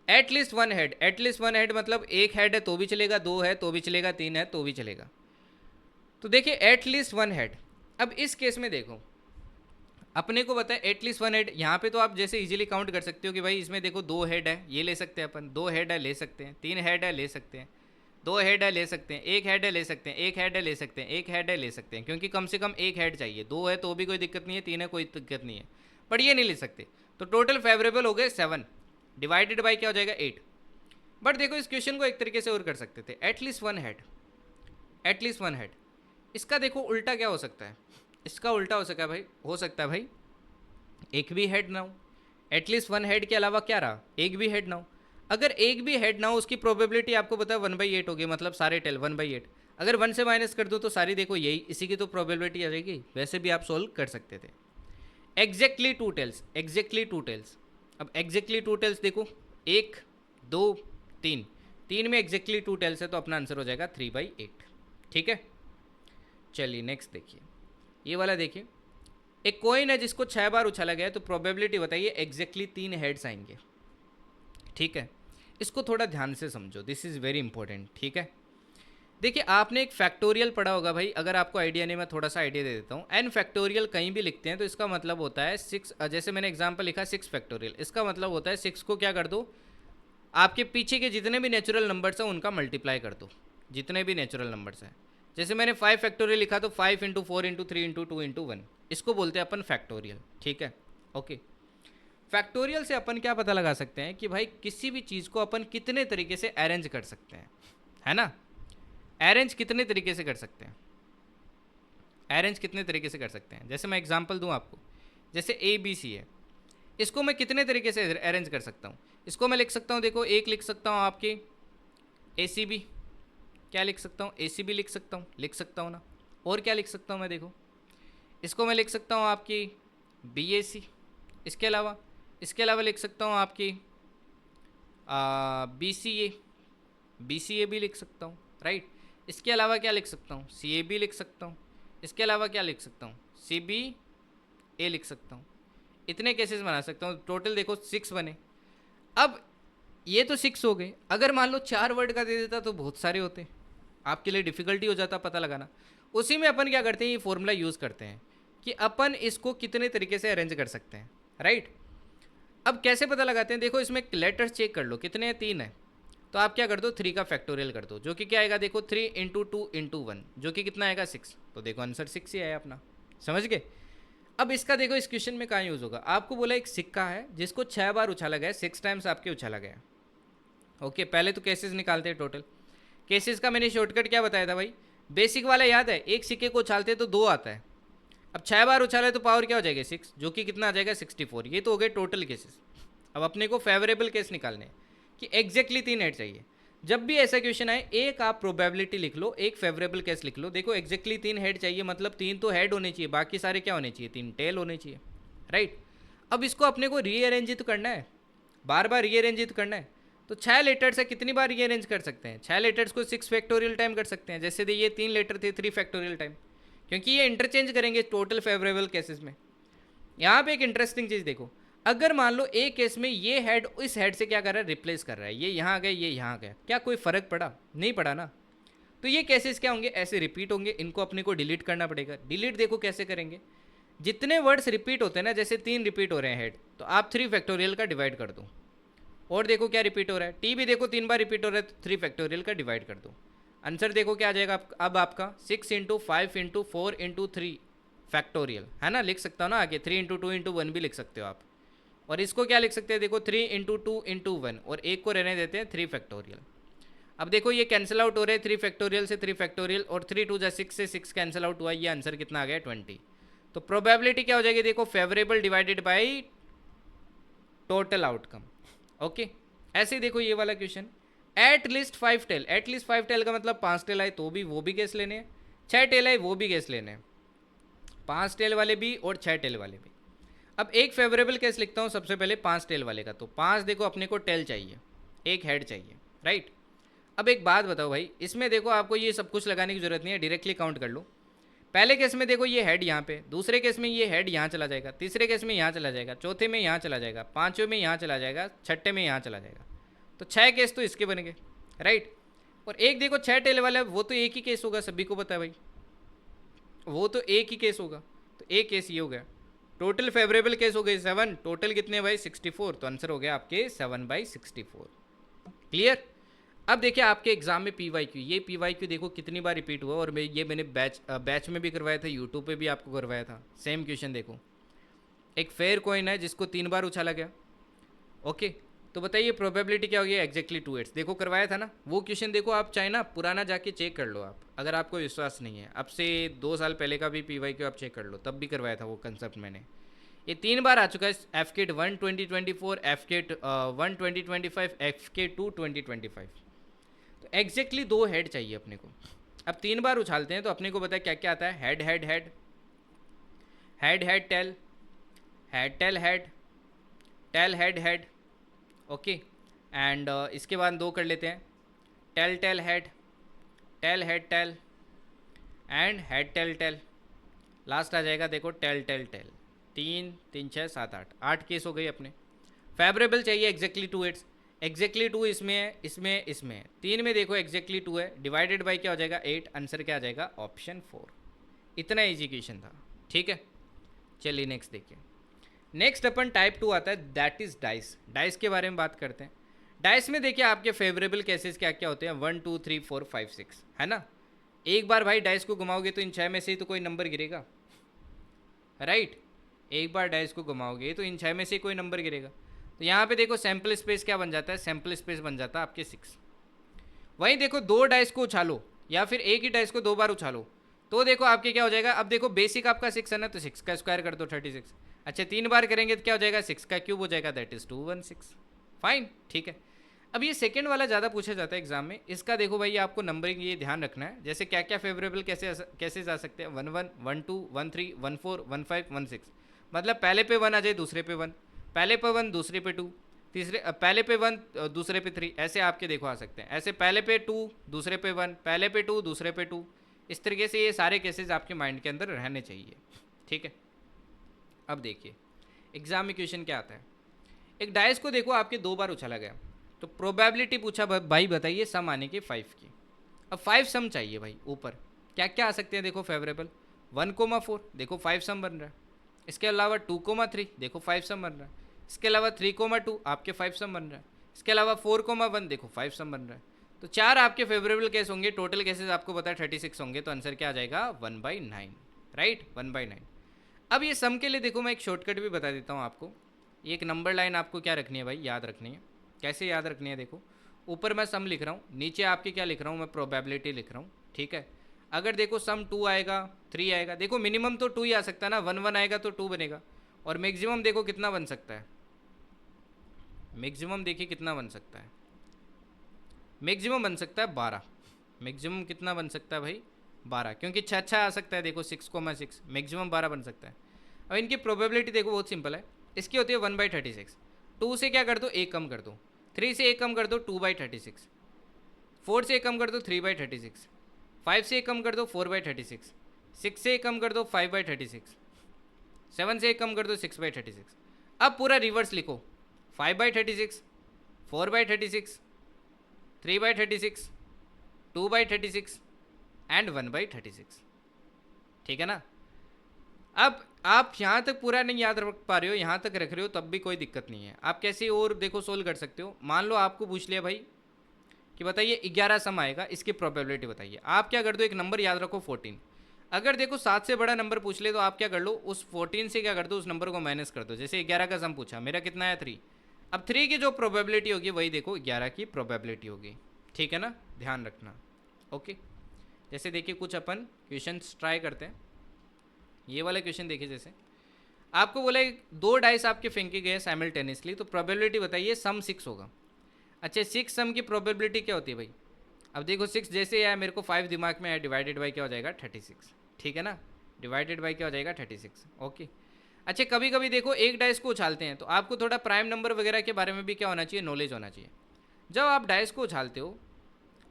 एटलीस्ट 1 हेड, एटलीस्ट 1 हेड मतलब एक हेड है तो भी चलेगा, 2 है तो भी चलेगा, 3 है तो भी चलेगा, तो देखिए एटलीस्ट 1 हेड। अब इस केस में देखो अपने को बताए एटलीस्ट 1 हेड, यहाँ पे तो आप जैसे इजीली काउंट कर सकते हो कि भाई इसमें देखो 2 हेड है, ये ले सकते हैं अपन, 2 हेड है ले सकते हैं, 3 हेड है ले सकते हैं, 2 हेड है ले सकते हैं, एक हेड है ले सकते हैं, एक हेड है ले सकते हैं, एक हेड है ले सकते हैं, क्योंकि कम से कम एक हेड चाहिए, 2 है तो भी कोई दिक्कत नहीं है, 3 है कोई दिक्कत नहीं है, बट ये नहीं ले सकते। तो टोटल फेवरेबल हो गए 7 डिवाइडेड बाई क्या हो जाएगा 8। बट देखो इस क्वेश्चन को एक तरीके से और कर सकते थे, एटलीस्ट 1 हेड, एटलीस्ट 1 हेड, इसका देखो उल्टा क्या हो सकता है, इसका उल्टा हो सकता है भाई एक भी हेड ना हो, एटलीस्ट 1 हेड के अलावा क्या रहा, एक भी हेड ना हो। अगर एक भी हेड ना हो उसकी प्रोबेबिलिटी आपको पता है 1/8 होगी, मतलब सारे टेल 1/8, अगर 1 से माइनस कर दो तो सारी देखो यही इसी की तो प्रोबेबिलिटी आ जाएगी, वैसे भी आप सोल्व कर सकते थे। एग्जैक्टली 2 टेल्स, एग्जैक्टली 2 टेल्स, अब एग्जैक्टली 2 टेल्स देखो 1 2 3, 3 में एग्जैक्टली 2 टेल्स है तो अपना आंसर हो जाएगा 3/8, ठीक है। चलिए नेक्स्ट देखिए, ये वाला देखिए, एक कॉइन है जिसको 6 बार उछाला गया है, तो प्रोबेबिलिटी बताइए एग्जैक्टली 3 हेड्स आएंगे, ठीक है। इसको थोड़ा ध्यान से समझो, दिस इज़ वेरी इंपॉर्टेंट, ठीक है। देखिए आपने एक फैक्टोरियल पढ़ा होगा भाई, अगर आपको आइडिया नहीं मैं थोड़ा सा आइडिया दे देता हूँ। एन फैक्टोरियल कहीं भी लिखते हैं तो इसका मतलब होता है 6, जैसे मैंने एग्जाम्पल लिखा 6 फैक्टोरियल, इसका मतलब होता है 6 को क्या कर दो, आपके पीछे के जितने भी नेचुरल नंबर्स हैं उनका मल्टीप्लाई कर दो, जितने भी नेचुरल नंबर्स हैं। जैसे मैंने 5 फैक्टोरियल लिखा तो 5 × 4 × 3 × 2 × 1, इसको बोलते हैं अपन फैक्टोरियल, ठीक है। ओके, फैक्टोरियल से अपन क्या पता लगा सकते हैं कि भाई किसी भी चीज़ को अपन कितने तरीके से अरेंज कर सकते हैं, है ना, अरेंज कितने तरीके से कर सकते हैं, अरेंज कितने तरीके से कर सकते हैं। जैसे मैं एग्जांपल दूं आपको, जैसे ABC है, इसको मैं कितने तरीके से अरेंज कर सकता हूँ, इसको मैं लिख सकता हूँ, देखो एक लिख सकता हूँ आपके ACB, क्या लिख सकता हूँ ACB लिख सकता हूँ ना, और क्या लिख सकता हूँ मैं, देखो इसको मैं लिख सकता हूँ आपकी BAC, इसके अलावा लिख सकता हूँ आपकी BCA भी लिख सकता हूँ, राइट। इसके अलावा क्या लिख सकता हूँ CAB लिख सकता हूँ, इसके अलावा क्या लिख सकता हूँ CBA लिख सकता हूँ, इतने केसेस बना सकता हूँ, टोटल देखो 6 बने। अब ये तो 6 हो गए, अगर मान लो 4 वर्ड का दे देता तो बहुत सारे होते, आपके लिए डिफ़िकल्टी हो जाता पता लगाना। उसी में अपन क्या करते हैं, ये फॉर्मूला यूज़ करते हैं कि अपन इसको कितने तरीके से अरेंज कर सकते हैं, राइट। अब कैसे पता लगाते हैं, देखो इसमें लेटर्स चेक कर लो, कितने हैं 3 है, तो आप क्या कर दो 3 का फैक्टोरियल कर दो, जो कि क्या आएगा देखो 3 × 2 × 1, जो कि कितना आएगा 6, तो देखो आंसर 6 ही आया अपना, समझ गए। अब इसका देखो इस क्वेश्चन में कहाँ यूज़ होगा, आपको बोला एक सिक्का है जिसको 6 बार उछाला गया, 6 टाइम्स आपके उछाला गया। ओके, पहले तो केसेस निकालते हैं टोटल, केसेस का मैंने शॉर्टकट क्या बताया था भाई, बेसिक वाला याद है, एक सिक्के को उछालते तो 2 आता है, अब 6 बार उछाला तो पावर क्या हो जाएगा 6, जो कि कितना आ जाएगा 64। ये तो हो गए टोटल केसेस। अब अपने को फेवरेबल केस निकालने हैं कि एग्जैक्टली 3 हेड चाहिए। जब भी ऐसा क्वेश्चन आए, एक आप प्रोबेबिलिटी लिख लो, एक फेवरेबल केस लिख लो। देखो एग्जैक्टली 3 हेड चाहिए मतलब 3 तो हेड होने चाहिए, बाकी सारे क्या होने चाहिए, 3 टेल होने चाहिए, राइट। अब इसको अपने को रीअरेंजित करना है, बार बार रीअरेंजित करना है, तो 6 लेटर्स है, कितनी बार ये अरेंज कर सकते हैं? 6 लेटर्स को 6 फैक्टोरियल टाइम कर सकते हैं। जैसे ये 3 लेटर थे, 3 फैक्टोरियल टाइम, क्योंकि ये इंटरचेंज करेंगे टोटल फेवरेबल केसेस में। यहाँ पे एक इंटरेस्टिंग चीज़ देखो, अगर मान लो एक केस में ये हेड इस हेड से क्या कर रहा है, रिप्लेस कर रहा है, ये यहाँ गए ये यहाँ गए, क्या कोई फ़र्क पड़ा? नहीं पड़ा ना। तो ये केसेस क्या होंगे, ऐसे रिपीट होंगे, इनको अपने को डिलीट करना पड़ेगा। डिलीट देखो कैसे करेंगे, जितने वर्ड्स रिपीट होते हैं ना, जैसे 3 रिपीट हो रहे हैं हेड, तो आप 3 फैक्टोरियल का डिवाइड कर दो। और देखो क्या रिपीट हो रहा है, टी भी देखो 3 बार रिपीट हो रहा है, तो 3 फैक्टोरियल का डिवाइड कर दो। आंसर देखो क्या आ जाएगा अब आपका 6 इंटू 5 इंटू 4 इंटू 3 फैक्टोरियल, है ना। लिख सकता हूँ ना आगे, 3 इंटू 2 इंटू 1 भी लिख सकते हो आप। और इसको क्या लिख सकते हैं, देखो 3 इंटू 2 इंटू 1, और एक को रहने देते हैं 3 फैक्टोरियल। अब देखो ये कैंसिल आउट हो रहे हैं, 3 फैक्टोरियल से 3 फैक्टोरियल, और 3 टू जा 6 से 6 कैंसिल आउट हुआ, ये आंसर कितना आ गया 20। तो प्रोबेबिलिटी क्या हो जाएगी, देखो favourable divided by total outcome. Okay, ऐसे ही देखो ये वाला question, at least 5 tail. At least 5 tail का मतलब 5 टेल आए तो भी वो भी केस लेने हैं, 6 टेल आए वो भी केस लेने हैं, 5 टेल वाले भी और 6 टेल वाले भी। अब एक फेवरेबल केस लिखता हूँ सबसे पहले 5 टेल वाले का। तो 5 देखो अपने को टेल चाहिए, एक हेड चाहिए, राइट। अब एक बात बताओ भाई, इसमें देखो आपको ये सब कुछ लगाने की जरूरत नहीं है, डायरेक्टली काउंट कर लो। पहले केस में देखो ये हेड यहाँ पे, दूसरे केस में ये हेड यहाँ चला जाएगा, तीसरे केस में यहाँ चला जाएगा, चौथे में यहाँ चला जाएगा, पाँचवें में यहाँ चला जाएगा, छठे में यहाँ चला जाएगा। तो 6 केस तो इसके बन गए, राइट। और एक देखो 6 टेल वाला, वो तो एक ही केस होगा, सभी को पता है भाई, वो तो एक ही केस होगा। तो एक केस ये हो गया, टोटल फेवरेबल केस हो गए 7, टोटल कितने भाई 64। तो आंसर हो गया आपके 7/64। क्लियर। अब देखिए आपके एग्जाम में PYQ, ये PYQ देखो कितनी बार रिपीट हुआ, और मैंने बैच में भी करवाया था, यूट्यूब पे भी आपको करवाया था। सेम क्वेश्चन देखो, एक फेयर कॉइन है जिसको 3 बार उछाला गया, ओके। तो बताइए प्रोबेबिलिटी क्या होगी, एग्जैक्टली 2/8। देखो करवाया था ना वो क्वेश्चन, देखो आप चाहे ना पुराना जाके चेक कर लो आप, अगर आपको विश्वास नहीं है, अब से 2 साल पहले का भी PYQ आप चेक कर लो, तब भी करवाया था वो कंसेप्ट मैंने। ये 3 बार आ चुका है, FCAT 1 2024, FCAT 1 2025, FCAT 2 2025। तो एग्जैक्टली 2 हेड चाहिए अपने को। अब 3 बार उछालते हैं तो अपने को पता है क्या क्या आता है, head head head, head head tail, head tail head, tail head head, okay. And इसके बाद 2 कर लेते हैं, tail tail head, tail head tail, and head tail tail. Last आ जाएगा देखो टेल टेल टेल। 3 3 6 7 8 केस हो गई अपने। फेवरेबल चाहिए एग्जैक्टली 2/8, एग्जैक्टली 2 इसमें है, इसमें इसमें है, 3 में देखो एग्जैक्टली 2 है, डिवाइडेड बाई क्या हो जाएगा 8, आंसर क्या आ जाएगा ऑप्शन 4। इतना इजी क्वेश्चन था, ठीक है। चलिए नेक्स्ट देखिए। नेक्स्ट अपन टाइप 2 आता है, दैट इज डाइस। डाइस के बारे में बात करते हैं। डाइस में देखिए आपके फेवरेबल केसेस क्या क्या होते हैं, 1 2 3 4 5 6, है ना। एक बार भाई डाइस को घुमाओगे तो इन 6 में से ही तो कोई नंबर गिरेगा, राइट। एक बार डाइस को घुमाओगे तो इन 6 में से कोई नंबर गिरेगा। तो यहाँ पे देखो सैम्पल स्पेस क्या बन जाता है, सैम्पल स्पेस बन जाता है आपके 6। वहीं देखो 2 डाइस को उछालो या फिर एक ही डाइस को 2 बार उछालो, तो देखो आपके क्या हो जाएगा। अब देखो बेसिक आपका 6 है ना, तो 6 का स्क्वायर कर दो 36। अच्छा 3 बार करेंगे तो क्या हो जाएगा, 6 का क्यूब हो जाएगा, दैट इज 216। फाइन, ठीक है। अब ये सेकंड वाला ज़्यादा पूछा जाता है एग्जाम में, इसका देखो भाई आपको नंबरिंग ये ध्यान रखना है, जैसे क्या क्या फेवरेबल कैसे जा सकते हैं, 1 1 1 2 1 3 1 4 1 5 1 6। मतलब पहले पे 1 आ जाए, दूसरे पे 1, पहले पे 1 दूसरे पे 2, तीसरे पहले पे 1 दूसरे पे 3, ऐसे आपके देखो आ सकते हैं। ऐसे पहले पे 2 दूसरे पे 1, पहले पे 2 दूसरे पे 2, इस तरीके से ये सारे केसेस आपके माइंड के अंदर रहने चाहिए, ठीक है। अब देखिए एग्जाम में क्वेश्चन क्या आता है, एक डाइस को देखो आपके 2 बार उछाला गया, तो प्रोबेबिलिटी पूछा भाई बताइए सम आने के 5 की। अब 5 सम चाहिए भाई, ऊपर क्या क्या आ सकते हैं देखो फेवरेबल, 1,4 देखो 5 सम बन रहा है, इसके अलावा 2,3 देखो 5 सम बन रहा है, इसके अलावा 3,2 आपके 5 सम बन रहा है, इसके अलावा 4,1 देखो 5 सम बन रहा है। तो 4 आपके फेवरेबल केस होंगे, टोटल केसेस आपको पता है 36 होंगे, तो आंसर क्या आ जाएगा 1/9, राइट 1/9। अब ये सम के लिए देखो मैं एक शॉर्टकट भी बता देता हूँ आपको। ये एक नंबर लाइन आपको क्या रखनी है भाई, याद रखनी है। कैसे याद रखनी है, देखो ऊपर मैं सम लिख रहा हूँ, नीचे आपके क्या लिख रहा हूँ मैं, प्रोबेबिलिटी लिख रहा हूँ, ठीक है। अगर देखो सम 2 आएगा 3 आएगा, देखो मिनिमम तो 2 ही आ सकता है ना, 1 1 आएगा तो 2 बनेगा, और मैक्सिमम देखो कितना बन सकता है, मैक्सिमम देखिए कितना बन सकता है, मैक्सिमम बन सकता है 12। मैक्सिमम कितना बन सकता है भाई 12, क्योंकि 6 आ सकता है, देखो 6,6 मैक्सिमम 12 बन सकता है। अब इनकी प्रोबेबिलिटी देखो बहुत सिंपल है, इसकी होती है 1/36। 2 से क्या कर दो, 1 कम कर दो, 3 से 1 कम कर दो 2/36, 4 से 1 कम कर दो 3/36, 5 से 1 कम कर दो 4/36, 6 से 1 कम कर दो 5/36, 7 से 1 कम कर दो 6/36। अब पूरा रिवर्स लिखो, 5/36, 4/36, 3/36, 2/36 एंड 1/36। ठीक है ना। अब आप यहाँ तक पूरा नहीं याद रख पा रहे हो, यहाँ तक रख रहे हो, तब भी कोई दिक्कत नहीं है। आप कैसे और देखो सोल्व कर सकते हो। मान लो आपको पूछ लिया भाई कि बताइए 11 सम आएगा, इसकी प्रोबेबिलिटी बताइए। आप क्या कर दो, एक नंबर याद रखो 14। अगर देखो 7 से बड़ा नंबर पूछ ले तो आप क्या कर लो, उस 14 से क्या कर दो, उस नंबर को माइनस कर दो। जैसे 11 का सम पूछा, मेरा कितना है 3। अब 3 की जो प्रोबेबिलिटी होगी वही देखो 11 की प्रोबेबिलिटी होगी। ठीक है ना, ध्यान रखना। ओके, जैसे देखिए कुछ अपन क्वेश्चन ट्राई करते हैं। ये वाला क्वेश्चन देखिए, जैसे आपको बोला 2 डाइस आपके फेंके गए साइमल्टेनियसली, तो प्रोबेबिलिटी बताइए सम 6 होगा। अच्छा, 6 सम की प्रोबेबिलिटी क्या होती है भाई। अब देखो 6 जैसे आया मेरे को 5 दिमाग में आया, डिवाइडेड बाई क्या हो जाएगा 36। ठीक है ना, डिवाइडेड बाई क्या हो जाएगा 36। ओके। अच्छा, कभी कभी देखो एक डाइस को उछालते हैं तो आपको थोड़ा प्राइम नंबर वगैरह के बारे में भी क्या होना चाहिए, नॉलेज होना चाहिए। जब आप डाइस को उछालते हो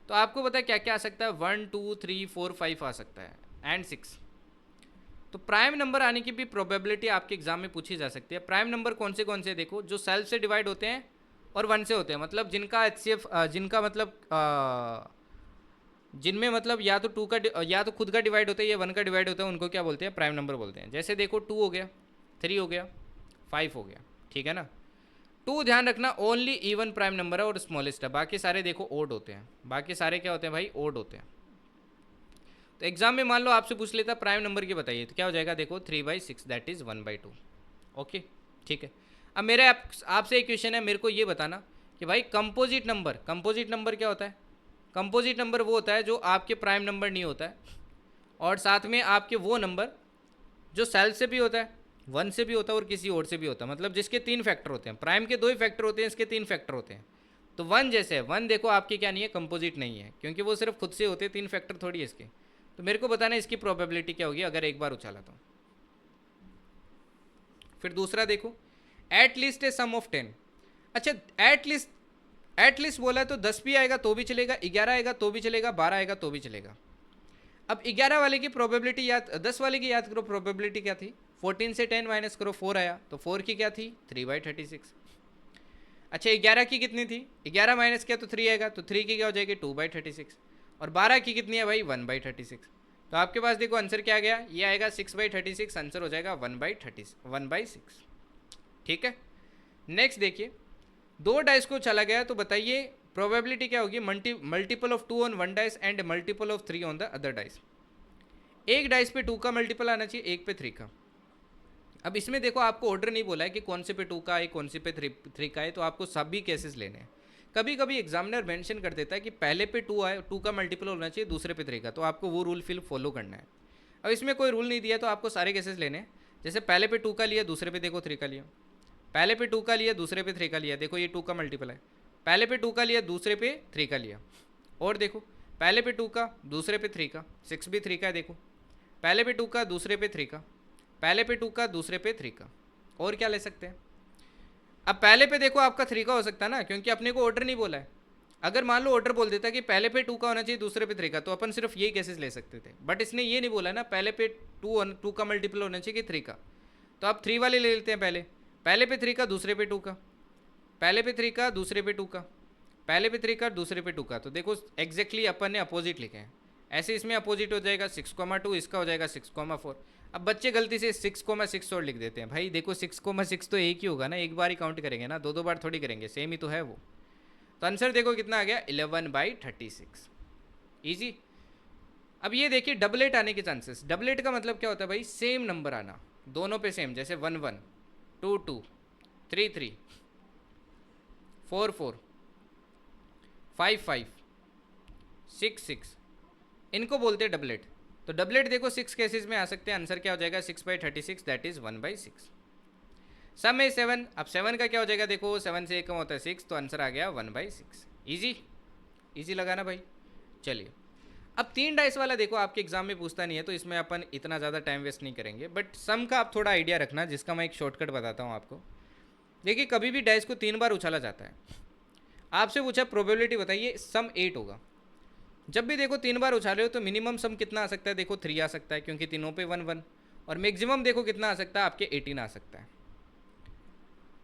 तो आपको पता है क्या क्या आ सकता है, 1 2 3 4 5 आ सकता है एंड 6। तो प्राइम नंबर आने की भी प्रोबेबिलिटी आपके एग्जाम में पूछी जा सकती है। प्राइम नंबर कौन से देखो, जो सेल्फ से डिवाइड होते हैं और 1 से होते हैं, मतलब जिनका HCF जिनका मतलब जिनमें मतलब या तो 2 का या तो खुद का डिवाइड होता है या 1 का डिवाइड होता है, उनको क्या बोलते हैं, प्राइम नंबर बोलते हैं। जैसे देखो 2 हो गया, 3 हो गया, 5 हो गया। ठीक है ना। 2 ध्यान रखना ओनली इवन प्राइम नंबर है और स्मॉलेस्ट है, बाकी सारे देखो ओड होते हैं। बाकी सारे क्या होते हैं भाई, ओड होते हैं। तो एग्जाम में मान लो आपसे पूछ लेता प्राइम नंबर की बताइए, तो क्या हो जाएगा, देखो 3/6 दैट इज 1/2। ओके, ठीक है। अब मेरे आपसे एक क्वेश्चन है, मेरे को ये बताना कि भाई कंपोजिट नंबर क्या होता है। कंपोजिट नंबर वो होता है जो आपके प्राइम नंबर नहीं होता है, और साथ में आपके वो नंबर जो सेल्फ से भी होता है, 1 से भी होता है और किसी और से भी होता है, मतलब जिसके 3 फैक्टर होते हैं। प्राइम के 2 ही फैक्टर होते हैं, इसके 3 फैक्टर होते हैं। तो 1 जैसे है, 1 देखो आपके क्या नहीं है, कंपोजिट नहीं है, क्योंकि वो सिर्फ खुद से होते हैं, 3 फैक्टर थोड़ी है इसके। तो मेरे को बताना इसकी प्रोबेबिलिटी क्या होगी अगर एक बार उछाला तो। फिर दूसरा देखो, at least a sum of 10। अच्छा, एट लीस्ट बोला तो 10 भी आएगा तो भी चलेगा, 11 आएगा तो भी चलेगा, 12 आएगा तो भी चलेगा। अब 11 वाले की प्रोबेबिलिटी याद, 10 वाले की याद करो, प्रोबेबिलिटी क्या थी, 14 से 10 माइनस करो, 4 आया, तो 4 की क्या थी, 3/36। अच्छा, 11 की कितनी थी, 11 माइनस किया तो 3 आएगा, तो 3 की क्या हो जाएगी, 2/36। और 12 की कितनी है भाई, 1/36। तो आपके पास देखो आंसर क्या आ गया, ये आएगा 6/36, आंसर हो जाएगा 1/6। ठीक है। नेक्स्ट देखिए, 2 डाइस को चला गया, तो बताइए प्रोबेबिलिटी क्या होगी, multiple of 2 on 1 dice and multiple of 3 on the other dice. एक डाइस पे 2 का मल्टीपल आना चाहिए, एक पे 3 का। अब इसमें देखो आपको ऑर्डर नहीं बोला है कि कौन से पे 2 का है, कौन से पे 3 का है, तो आपको सभी केसेस लेने हैं। कभी कभी एग्जामिनर मेंशन कर देता है कि पहले पे 2 आए, 2 का मल्टीपल होना चाहिए, दूसरे पे 3 का, तो आपको वो रूल फिर फॉलो करना है। अब इसमें कोई रूल नहीं दिया तो आपको सारे केसेस लेने हैं। जैसे पहले पे 2 का लिया, दूसरे पे देखो 3 का लिया, पहले पे 2 का लिया, दूसरे पे 3 का लिया, देखो ये 2 का मल्टीपल है। पहले पे 2 का लिया, दूसरे पे 3 का लिया, और देखो पहले पे 2 का, दूसरे पे 3 का, 6 भी 3 का है, देखो पहले पे 2 का, दूसरे पे 3 का, पहले पे 2 का, दूसरे पे 3 का, और क्या ले सकते हैं। अब पहले पे देखो आपका 3 का हो सकता है ना, क्योंकि अपने को ऑर्डर नहीं बोला है। अगर मान लो ऑर्डर बोल देता कि पहले पे 2 का होना चाहिए, दूसरे पे 3 का, तो अपन सिर्फ यही केसेस ले सकते थे। बट इसने ये नहीं बोला ना, पहले पे 2 का मल्टीपल होना चाहिए कि 3 का, तो आप 3 वाले ले लेते हैं। पहले पे 3 का, दूसरे पे 2 का, पहले पे 3 का, दूसरे पे 2 का, पहले पे 3 का, दूसरे पे 2 का। तो देखो एग्जैक्टली अपन ने अपोजिट लिखे हैं, ऐसे इसमें अपोजिट हो जाएगा 6,2, इसका हो जाएगा 6,4। अब बच्चे गलती से 6,6 और लिख देते हैं। भाई देखो 6,6 तो एक ही होगा ना, एक बार ही काउंट करेंगे ना, 2 बार थोड़ी करेंगे, सेम ही तो है वो। तो आंसर देखो कितना आ गया, 11/36। ईजी। अब ये देखिए डबलेट आने के चांसेस। डबलेट का मतलब क्या होता है भाई, सेम नंबर आना, दोनों पे सेम, जैसे 1 1, 2 2, 3 3, 4 4, 5 5, 6 6, इनको बोलते हैं डबलेट। तो डबलेट देखो 6 केसेस में आ सकते हैं। आंसर क्या हो जाएगा, 6/36 दैट इज 1/6। सम है 7। अब 7 का क्या हो जाएगा, देखो 7 से 1 कम होता है 6, तो आंसर आ गया 1/6। इजी, इजी लगा ना भाई। चलिए, अब 3 डाइस वाला देखो आपके एग्जाम में पूछता नहीं है, तो इसमें अपन इतना ज़्यादा टाइम वेस्ट नहीं करेंगे। बट सम का आप थोड़ा आइडिया रखना, जिसका मैं एक शॉर्टकट बताता हूँ आपको। देखिए कभी भी डाइस को 3 बार उछाला जाता है। आपसे पूछा प्रोबेबिलिटी बताइए, सम 8 होगा। जब भी देखो 3 बार उछाले हो तो मिनिमम सम कितना आ सकता है, देखो 3 आ सकता है क्योंकि तीनों पे 1 1, और मैक्सिमम देखो कितना आ सकता है, आपके 18 आ सकता है।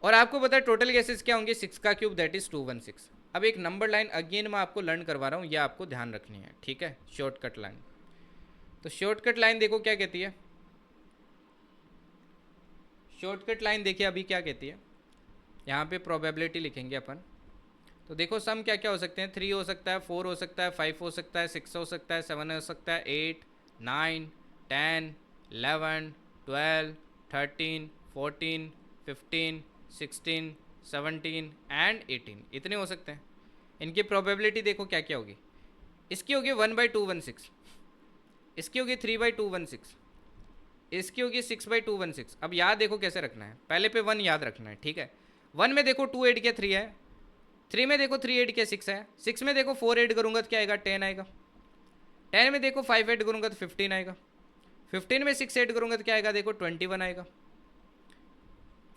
और आपको पता है टोटल गैसेस क्या होंगे, 6 का क्यूब दैट इज 216। अब एक नंबर लाइन अगेन मैं आपको लर्न करवा रहा हूँ, यह आपको ध्यान रखनी है, ठीक है, शॉर्टकट लाइन। तो शॉर्टकट लाइन देखो क्या कहती है, शॉर्टकट लाइन देखिए अभी क्या कहती है, यहाँ पे प्रोबेबिलिटी लिखेंगे अपन। तो देखो सम क्या क्या हो सकते हैं, 3 हो सकता है, 4 हो सकता है, 5 हो सकता है, 6 हो सकता है, 7 हो सकता है, 8 9 10 11 12 13 14 15 16 17 एंड 18, इतने हो सकते हैं। इनकी प्रोबेबिलिटी देखो क्या क्या होगी, इसकी होगी 1/216, इसकी होगी 3/216, इसकी होगी 6/216। अब याद देखो कैसे रखना है, पहले पे 1 याद रखना है, ठीक है। 1 में देखो 2 ऐड किया 3 है, 3 में देखो 3 ऐड किया 6 है, 6 में देखो 4 ऐड करूंगा तो क्या आएगा, 10 आएगा, 10 में देखो 5 ऐड करूंगा तो 15 आएगा, 15 में 6 ऐड करूंगा तो क्या आएगा, देखो 21 आएगा।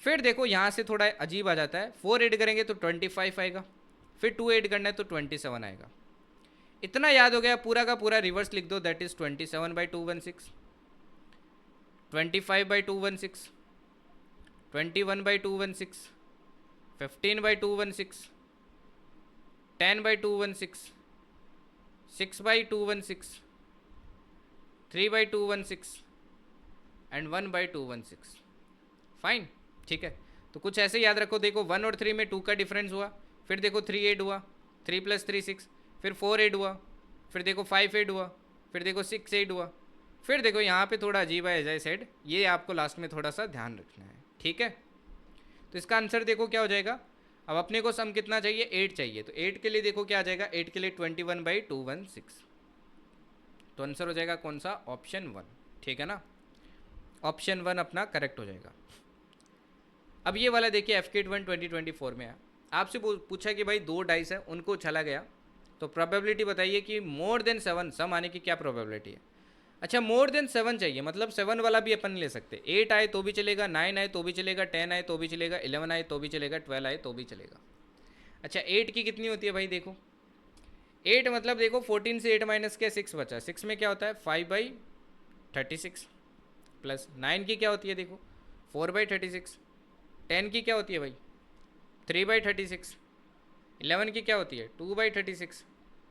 फिर देखो यहाँ से थोड़ा अजीब आ जाता है, 4 ऐड करेंगे तो 25 आएगा, फिर 2 ऐड करना है तो 27 आएगा। इतना याद हो गया, पूरा का पूरा रिवर्स लिख दो, दैट इज 27/216, 25/216, 21/216, 15/216, 10/216, 6/216, 3/216 एंड 1/216। फाइन, ठीक है। तो कुछ ऐसे याद रखो, देखो 1 और 3 में 2 का डिफरेंस हुआ, फिर देखो 3 ऐड हुआ, 3 + 3 6, फिर 4 ऐड हुआ, फिर देखो 5 ऐड हुआ, फिर देखो 6 ऐड हुआ, फिर देखो यहाँ पे थोड़ा अजीब है एज आई सेड, ये आपको लास्ट में थोड़ा सा ध्यान रखना है, ठीक है। तो इसका आंसर देखो क्या हो जाएगा, अब अपने को सम कितना चाहिए, 8 चाहिए, तो 8 के लिए देखो क्या आ जाएगा, 8 के लिए 21/216, तो आंसर हो जाएगा कौन सा, ऑप्शन 1, ठीक है ना, ऑप्शन 1 अपना करेक्ट हो जाएगा। अब ये वाला देखिए FK1 2024 में है, आपसे पूछा कि भाई 2 डाइस है उनको उछाला गया, तो प्रोबेबिलिटी बताइए कि मोर देन 7 सम आने की क्या प्रोबेबिलिटी है। अच्छा मोर देन 7 चाहिए, मतलब 7 वाला भी अपन ले सकते, 8 आए तो भी चलेगा, 9 आए तो भी चलेगा, 10 आए तो भी चलेगा, 11 आए तो भी चलेगा, 12 आए तो भी चलेगा। अच्छा 8 की कितनी होती है भाई, देखो 8 मतलब देखो 14 से 8 माइनस किया 6 बचा, 6 में क्या होता है 5/36, प्लस 9 की क्या होती है, देखो 4/36, 10 की क्या होती है भाई 3/36, 11 की क्या होती है 2/36,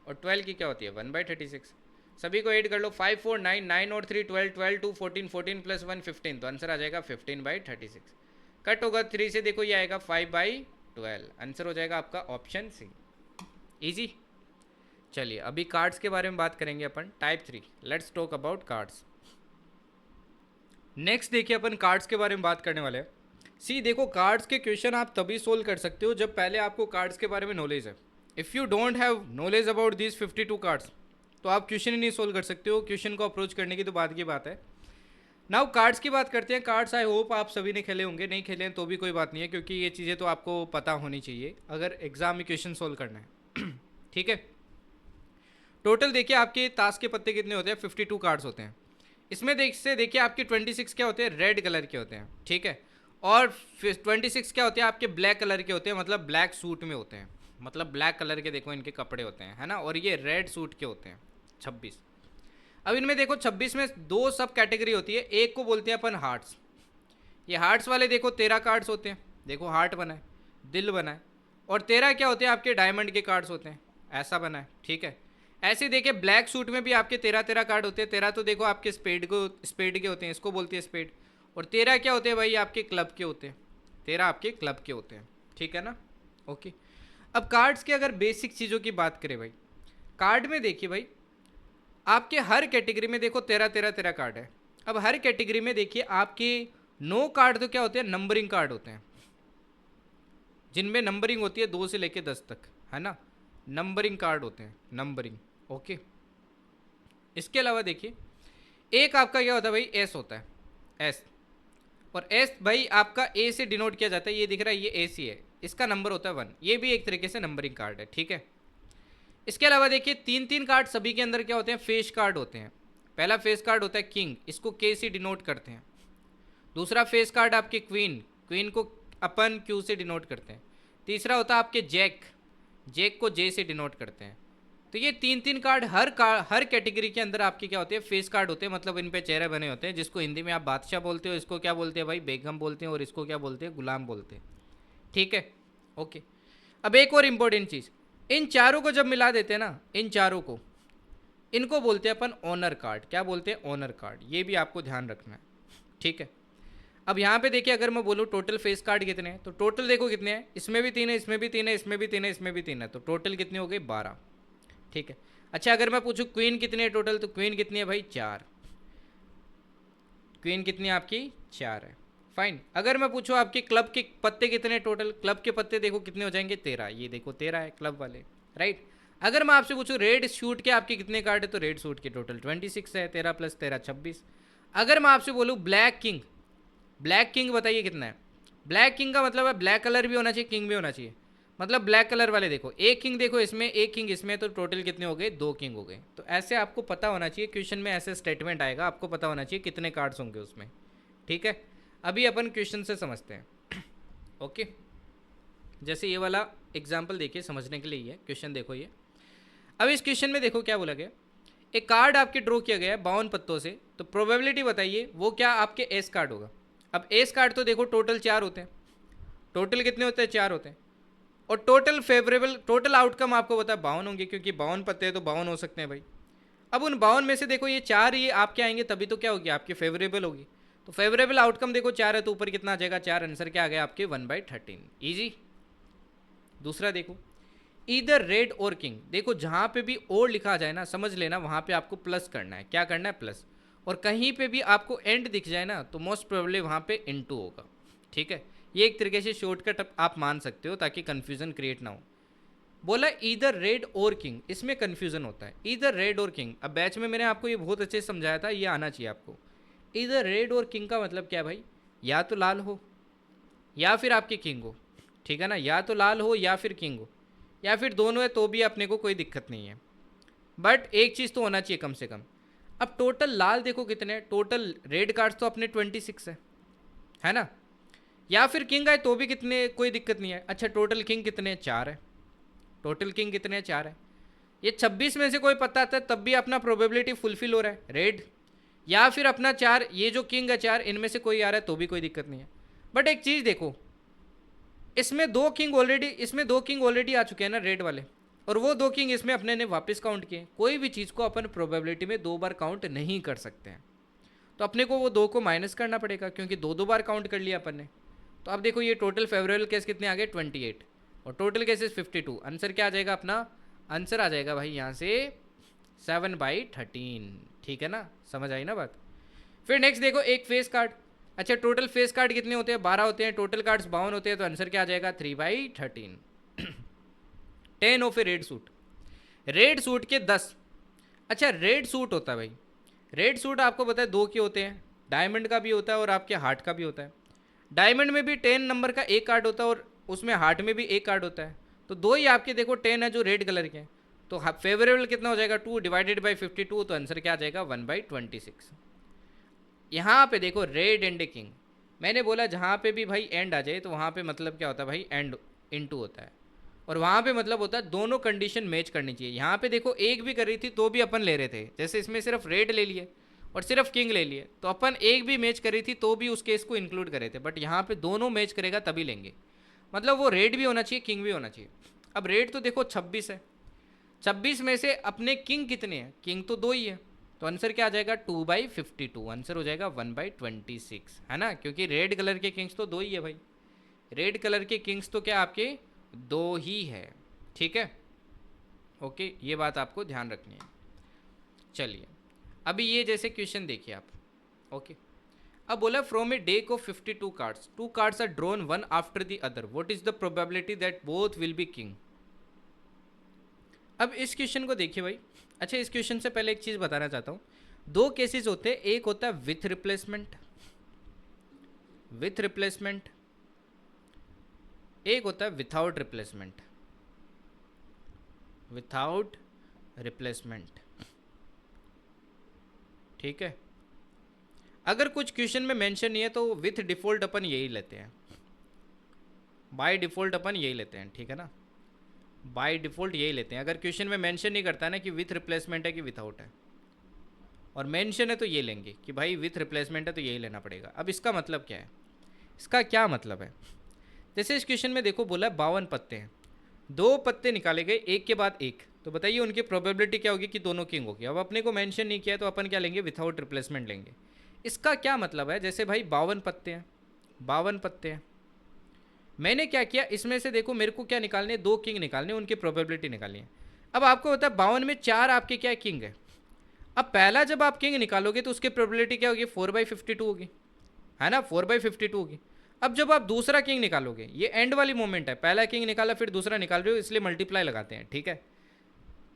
और 12 की क्या होती है 1/36। सभी को ऐड कर लो, 5 4 9, 9 और 3 12, 12 2 14, 14 + 1 15, तो आंसर आ जाएगा 15/36। कट होगा 3 से, देखो ये आएगा 5/12, आंसर हो जाएगा आपका ऑप्शन सी, इजी। चलिए अभी कार्ड्स के बारे में बात करेंगे अपन, type 3, let's talk about cards. Next देखिए अपन कार्ड्स के बारे में बात करने वाले हैं। सी देखो कार्ड्स के क्वेश्चन आप तभी सोल्व कर सकते हो जब पहले आपको कार्ड्स के बारे में नॉलेज है। If you don't have knowledge about this 52 cards तो आप क्वेश्चन ही नहीं सोल्व कर सकते हो, क्वेश्चन को अप्रोच करने की तो बात की बात है। नाउ कार्ड्स की बात करते हैं। कार्ड्स आई होप आप सभी ने खेले होंगे, नहीं खेले हैं तो भी कोई बात नहीं है, क्योंकि ये चीज़ें तो आपको पता होनी चाहिए अगर एग्जाम में क्वेश्चन सोल्व करना है। ठीक है, टोटल देखिए आपके ताश के पत्ते कितने होते हैं, 52 कार्ड्स होते हैं। इसमें देखिए आपके 26 क्या होते हैं, रेड कलर के होते हैं, ठीक है, और 26 क्या होते हैं आपके ब्लैक कलर के होते हैं, मतलब ब्लैक सूट में होते हैं, मतलब ब्लैक कलर के देखो इनके कपड़े होते हैं, है ना, और ये रेड सूट के होते हैं 26। अब इनमें देखो 26 में 2 सब कैटेगरी होती है, एक को बोलते हैं अपन हार्ट्स। ये हार्ट्स वाले देखो 13 कार्ड्स होते हैं, देखो हार्ट बना है, दिल बना है, और 13 क्या होते हैं आपके डायमंड के कार्ड्स होते हैं, ऐसा बना है, ठीक है। ऐसे देखिए ब्लैक सूट में भी आपके 13 कार्ड होते हैं, 13 तो देखो आपके स्पेड के होते हैं, इसको बोलते हैं स्पेड, और 13 क्या होते हैं भाई आपके क्लब के होते हैं, 13 आपके क्लब के होते हैं, ठीक है ना, ओके। अब कार्ड्स के अगर बेसिक चीज़ों की बात करें भाई, कार्ड में देखिए भाई आपके हर कैटेगरी में देखो 13 कार्ड है। अब हर कैटेगरी में देखिए आपके 9 कार्ड तो क्या होते हैं, नंबरिंग कार्ड होते हैं, जिनमें नंबरिंग होती है 2 से लेके 10 तक, है ना, नंबरिंग कार्ड होते हैं, नंबरिंग, ओके। इसके अलावा देखिए एक आपका क्या होता है भाई, एस होता है, एस, और एस भाई आपका ए से डिनोट किया जाता है, ये दिख रहा है ये ए सी है, इसका नंबर होता है 1, ये भी एक तरीके से नंबरिंग कार्ड है, ठीक है। इसके अलावा देखिए 3 कार्ड सभी के अंदर क्या होते हैं, फेस कार्ड होते हैं। पहला फेस कार्ड होता है किंग, इसको के से डिनोट करते हैं। दूसरा फेस कार्ड आपके क्वीन, क्वीन को अपन क्यू से डिनोट करते हैं। तीसरा होता है आपके जैक, जैक को जे से डिनोट करते हैं। तो ये तीन तीन कार्ड हर कैटेगरी के अंदर आपके क्या होते हैं, फेस कार्ड होते हैं, मतलब इन पे चेहरे बने होते हैं, जिसको हिंदी में आप बादशाह बोलते हो, इसको क्या बोलते हैं भाई, बेगम बोलते हैं, और इसको क्या बोलते हैं, गुलाम बोलते हैं। ठीक है, ओके। अब एक और इम्पोर्टेंट चीज़, इन चारों को जब मिला देते हैं ना, इन चारों को, इनको बोलते हैं अपन ऑनर कार्ड। क्या बोलते हैं, ऑनर कार्ड। ये भी आपको ध्यान रखना है, ठीक है। अब यहाँ पे देखिए, अगर मैं बोलूँ टोटल फेस कार्ड कितने हैं, तो टोटल देखो कितने हैं, इसमें भी 3 है, इसमें भी 3 है, इसमें भी 3 है, इसमें भी 3 है, तो टोटल कितने हो गए, 12। ठीक है। अच्छा, अगर मैं पूछूं क्वीन कितनी है टोटल, तो क्वीन कितनी है भाई, 4। क्वीन कितनी है आपकी, 4 है। फाइन। अगर मैं पूछूं आपके क्लब के पत्ते कितने हैं टोटल, क्लब के पत्ते देखो कितने हो जाएंगे, 13। ये देखो 13 है क्लब वाले, राइट। अगर मैं आपसे पूछूं रेड सूट के आपके कितने कार्ड है, तो रेड सूट के टोटल 26 है, 13 + 13 26। अगर मैं आपसे बोलूँ ब्लैक किंग, ब्लैक किंग बताइए कितना है। ब्लैक किंग का मतलब है ब्लैक कलर भी होना चाहिए, किंग भी होना चाहिए, मतलब ब्लैक कलर वाले देखो, एक किंग देखो इसमें, एक किंग इसमें, तो टोटल कितने हो गए, 2 किंग हो गए। तो ऐसे आपको पता होना चाहिए, क्वेश्चन में ऐसे स्टेटमेंट आएगा, आपको पता होना चाहिए कितने कार्ड्स होंगे उसमें। ठीक है, अभी अपन क्वेश्चन से समझते हैं। ओके, जैसे ये वाला एग्जाम्पल देखिए, समझने के लिए ही है क्वेश्चन, देखो ये। अब इस क्वेश्चन में देखो क्या बोला गया, एक कार्ड आपके ड्रॉ किया गया है 52 पत्तों से, तो प्रोबेबिलिटी बताइए वो क्या आपके एस कार्ड होगा। अब एस कार्ड तो देखो टोटल 4 होते हैं, टोटल कितने होते हैं, 4 होते हैं, और टोटल फेवरेबल, टोटल आउटकम आपको पता है 52 होंगे, क्योंकि 52 पत्ते हैं तो 52 हो सकते हैं भाई। अब उन 52 में से देखो ये 4 ये आपके आएंगे, तभी तो क्या होगी, आपके फेवरेबल होगी। तो फेवरेबल आउटकम देखो 4 है, तो ऊपर कितना आ जाएगा, 4। आंसर क्या आ गया आपके, 1/13। ईजी। दूसरा देखो, इधर रेड और किंग, देखो जहां पे भी और लिखा जाए ना, समझ लेना वहां पे आपको प्लस करना है। क्या करना है, प्लस। और कहीं पे भी आपको एंड दिख जाए ना, तो मोस्ट प्रोबेबली वहां पे इनटू होगा। ठीक है, ये एक तरीके से शॉर्टकट आप मान सकते हो, ताकि कंफ्यूजन क्रिएट ना हो। बोला इधर रेड और किंग, इसमें कंफ्यूजन होता है, इधर रेड और किंग। अब बैच में मैंने आपको ये बहुत अच्छे से समझाया था, ये आना चाहिए आपको। इधर रेड और किंग का मतलब क्या भाई, या तो लाल हो या फिर आपकी किंग हो, ठीक है ना, या तो लाल हो या फिर किंग हो, या फिर दोनों है तो भी अपने को कोई दिक्कत नहीं है, बट एक चीज़ तो होना चाहिए कम से कम। अब टोटल लाल देखो कितने, टोटल रेड कार्ड्स तो अपने 26 है ना, या फिर किंग आए तो भी कितने, कोई दिक्कत नहीं है। अच्छा, टोटल किंग कितने, 4 है, टोटल किंग कितने, 4 है। ये 26 में से कोई पता आता है तब भी अपना प्रोबेबिलिटी फुलफिल हो रहा है, रेड, या फिर अपना 4, ये जो किंग है 4, इनमें से कोई आ रहा है तो भी कोई दिक्कत नहीं है। बट एक चीज़ देखो, इसमें दो किंग ऑलरेडी आ चुके हैं ना रेड वाले, और वो 2 किंग इसमें अपने ने वापस काउंट किए। कोई भी चीज़ को अपन प्रोबेबिलिटी में 2 बार काउंट नहीं कर सकते हैं, तो अपने को वो 2 को माइनस करना पड़ेगा, क्योंकि 2 बार काउंट कर लिया अपन ने। तो अब देखो ये टोटल फेवरेबल केस कितने आ गए, 28, और टोटल केसेस 52। आंसर क्या आ जाएगा अपना, आंसर आ जाएगा भाई यहाँ से 7/13। ठीक है ना, समझ आई ना बात। फिर नेक्स्ट देखो, एक फेस कार्ड। अच्छा, टोटल फेस कार्ड कितने होते हैं, 12 होते हैं, टोटल कार्ड्स 52 होते हैं, तो आंसर क्या आ जाएगा, 3/13। 10 of A red suit, red suit के 10। अच्छा, रेड सूट होता है भाई, रेड सूट आपको पता है 2 के होते हैं, डायमंड का भी होता है और आपके हार्ट का भी होता है। डायमंड में भी 10 नंबर का एक कार्ड होता है, और उसमें हार्ट में भी एक कार्ड होता है, तो 2 ही आपके देखो 10 है जो रेड कलर के हैं। तो फेवरेबल कितना हो जाएगा, 2 डिवाइडेड बाई 52, तो आंसर क्या आ जाएगा, 1/26। यहाँ पे देखो रेड एंड किंग, मैंने बोला जहाँ पे भी भाई एंड आ जाए, तो वहाँ पे मतलब क्या होता है भाई, एंड इनटू होता है, और वहाँ पे मतलब होता है दोनों कंडीशन मैच करनी चाहिए। यहाँ पे देखो एक भी कर रही थी तो भी अपन ले रहे थे, जैसे इसमें सिर्फ रेड ले लिए और सिर्फ किंग ले लिए, तो अपन एक भी मैच करी थी तो भी उस केस को इंक्लूड करे थे, बट यहाँ पे दोनों मैच करेगा तभी लेंगे, मतलब वो रेड भी होना चाहिए, किंग भी होना चाहिए। अब रेड तो देखो 26 है, 26 में से अपने किंग कितने हैं, किंग तो 2 ही है, तो आंसर क्या आ जाएगा, 2/52। आंसर हो जाएगा 1/26, है ना, क्योंकि रेड कलर के किंग्स तो 2 ही है भाई, रेड कलर के किंग्स तो क्या आपके 2 ही है। ठीक है, ओके, ये बात आपको ध्यान रखनी है। चलिए, अभी ये जैसे क्वेश्चन देखिए आप, ओके। अब बोला from a deck of 52 cards, 2 cards are drawn one after the other, what is the probability that both will be king. अब इस क्वेश्चन को देखिए भाई। अच्छा, इस क्वेश्चन से पहले एक चीज़ बताना चाहता हूँ, 2 केसेस होते हैं, एक होता है विथ रिप्लेसमेंट, विथ रिप्लेसमेंट, एक होता है विथाउट रिप्लेसमेंट, विथाउट रिप्लेसमेंट। ठीक है, अगर कुछ क्वेश्चन में मेंशन नहीं है तो विथ डिफॉल्ट अपन यही लेते हैं, बाय डिफॉल्ट अपन यही लेते हैं, ठीक है ना। बाय डिफ़ॉल्ट यही लेते हैं। अगर क्वेश्चन में मेंशन नहीं करता है ना कि विथ रिप्लेसमेंट है कि विथआउट है, और मेंशन है तो ये लेंगे कि भाई विथ रिप्लेसमेंट है तो यही लेना पड़ेगा। अब इसका मतलब क्या है, इसका क्या मतलब है, जैसे इस क्वेश्चन में देखो बोला 52 पत्ते हैं, 2 पत्ते निकाले गए एक के बाद एक, तो बताइए उनकी प्रोबेबिलिटी क्या होगी कि दोनों किंग होगी। अब अपने को मेंशन नहीं किया है तो अपन क्या लेंगे, विथआउट रिप्लेसमेंट लेंगे। इसका क्या मतलब है, जैसे भाई 52 पत्ते हैं, 52 पत्ते हैं, मैंने क्या किया, इसमें से देखो मेरे को क्या निकालने, 2 किंग निकालने, उनकी प्रोबेबिलिटी निकालनी है। अब आपको पता है 52 में 4 आपके क्या किंग है। अब पहला जब आप किंग निकालोगे तो उसकी प्रोबेबिलिटी क्या होगी, 4/52 होगी, है ना, 4/52 होगी। अब जब आप दूसरा किंग निकालोगे, ये एंड वाली मोमेंट है, पहला किंग निकाला फिर दूसरा निकाल रहे हो, इसलिए मल्टीप्लाई लगाते हैं, ठीक है।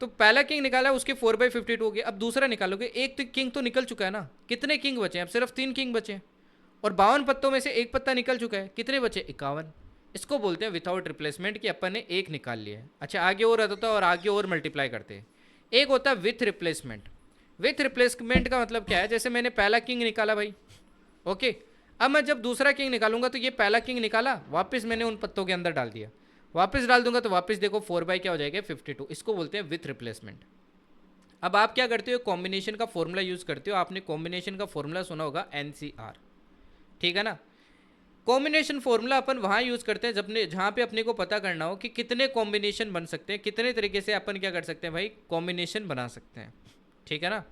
तो पहला किंग निकाला उसके 4/52 होगी। अब दूसरा निकालोगे, एक तो किंग तो निकल चुका है ना, कितने किंग बचे हैं, अब सिर्फ 3 किंग बचे हैं, और 52 पत्तों में से एक पत्ता निकल चुका है, कितने बचे, 51। इसको बोलते हैं विथआउट रिप्लेसमेंट, कि अपन ने एक निकाल लिया है। अच्छा आगे और आता है और आगे और मल्टीप्लाई करते हैं। एक होता है विथ रिप्लेसमेंट। विथ रिप्लेसमेंट का मतलब क्या है, जैसे मैंने पहला किंग निकाला भाई, ओके, अब मैं जब दूसरा किंग निकालूंगा तो ये पहला किंग निकाला, वापस मैंने उन पत्तों के अंदर डाल दिया, वापस डाल दूंगा तो वापस देखो 4 क्या हो जाएगा, 52। इसको बोलते हैं विथ रिप्लेसमेंट। अब आप क्या करते हो, कॉम्बिनेशन का फॉर्मूला यूज़ करते हो। आपने कॉम्बिनेशन का फॉर्मूला सुना होगा, NCR, ठीक है ना। कॉम्बिनेशन फॉर्मूला अपन वहाँ यूज़ करते हैं जब जहाँ पे अपने को पता करना हो कि कितने कॉम्बिनेशन बन सकते हैं, कितने तरीके से अपन क्या कर सकते हैं भाई, कॉम्बिनेशन बना सकते हैं, ठीक है ना।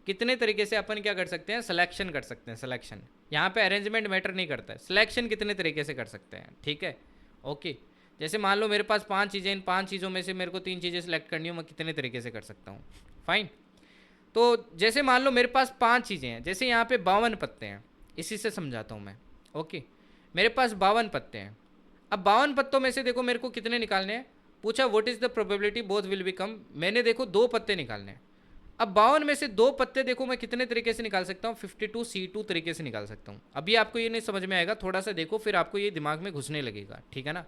कितने तरीके से अपन क्या कर सकते हैं, सिलेक्शन कर सकते हैं, सिलेक्शन। यहाँ पे अरेंजमेंट मैटर नहीं करता है, सिलेक्शन कितने तरीके से कर सकते हैं, ठीक है, ओके। जैसे मान लो मेरे पास 5 चीज़ें, इन 5 चीज़ों में से मेरे को 3 चीज़ें सेलेक्ट करनी हो, मैं कितने तरीके से कर सकता हूँ, फाइन। तो जैसे मान लो मेरे पास 5 चीज़ें हैं, जैसे यहाँ पे 52 पत्ते हैं, इसी से समझाता हूँ मैं, ओके। मेरे पास 52 पत्ते हैं। अब 52 पत्तों में से देखो मेरे को कितने निकालने हैं, पूछा what is the probability both will become, मैंने देखो 2 पत्ते निकालने हैं। अब 52 में से 2 पत्ते देखो मैं कितने तरीके से निकाल सकता हूँ, 52C2 तरीके से निकाल सकता हूँ। अभी आपको ये नहीं समझ में आएगा, थोड़ा सा देखो फिर आपको ये दिमाग में घुसने लगेगा, ठीक है ना।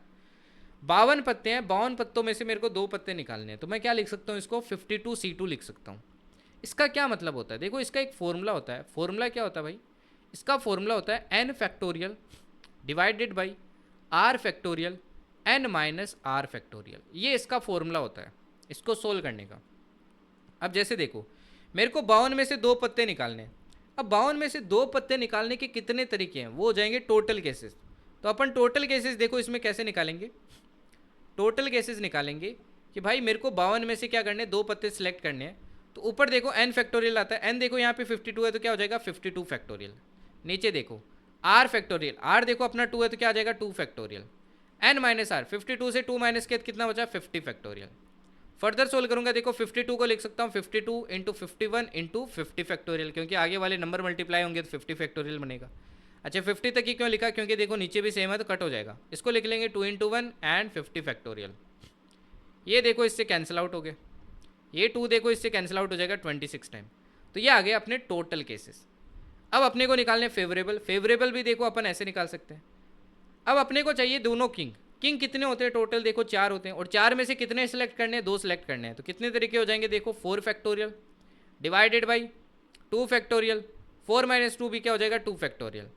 52 पत्ते हैं, 52 पत्तों में से मेरे को 2 पत्ते निकालने हैं, तो मैं क्या लिख सकता हूँ, इसको 52C2 लिख सकता हूँ। इसका क्या मतलब होता है, देखो इसका एक फॉर्मूला होता है। फॉर्मूला क्या होता है भाई, इसका फॉर्मूला होता है n factorial divided by r factorial n minus r factorial. ये इसका फॉर्मूला होता है इसको सोल्व करने का। अब जैसे देखो मेरे को 52 में से 2 पत्ते निकालने हैं। अब 52 में से 2 पत्ते निकालने के कितने तरीके हैं, वो हो जाएंगे टोटल केसेस। तो अपन टोटल केसेस देखो इसमें कैसे निकालेंगे, टोटल केसेस निकालेंगे कि भाई मेरे को 52 में से क्या करने हैं, 2 पत्ते सिलेक्ट करने हैं। तो ऊपर देखो n फैक्टोरियल आता है, n देखो यहाँ पे 52 है तो क्या हो जाएगा 52 फैक्टोरियल। नीचे देखो r फैक्टोरियल, r देखो अपना 2 है तो क्या आ जाएगा 2 फैक्टोरियल। n माइनस आर, 52 से 2 माइनस किया कितना बचा 50 फैक्टोरियल। फर्दर सोल्व करूंगा, देखो 52 को लिख सकता हूँ 52 इंटू 51 इंटू 50 फैक्टोरियल, क्योंकि आगे वाले नंबर मल्टीप्लाई होंगे तो 50 फैक्टोरियल बनेगा। अच्छा 50 तक ही क्यों लिखा, क्योंकि देखो नीचे भी सेम है तो कट हो जाएगा। इसको लिख लेंगे 2 इंटू 1 एंड 50 फैक्टोरियल। ये देखो इससे कैंसिल आउट हो गए, ये 2 देखो इससे कैंसिल आउट हो जाएगा 26 टाइम। तो ये आ गए अपने टोटल केसेस। अब अपने को निकालने फेवरेबल, फेवरेबल भी देखो अपन ऐसे निकाल सकते हैं। अब अपने को चाहिए दोनों किंग, किंग कितने होते हैं टोटल, देखो 4 होते हैं, और 4 में से कितने सेलेक्ट करने हैं, 2 सेलेक्ट करने हैं। तो कितने तरीके हो जाएंगे, देखो 4 factorial divided by 2 factorial, 4 minus 2 भी क्या हो जाएगा 2 फैक्टोरियल।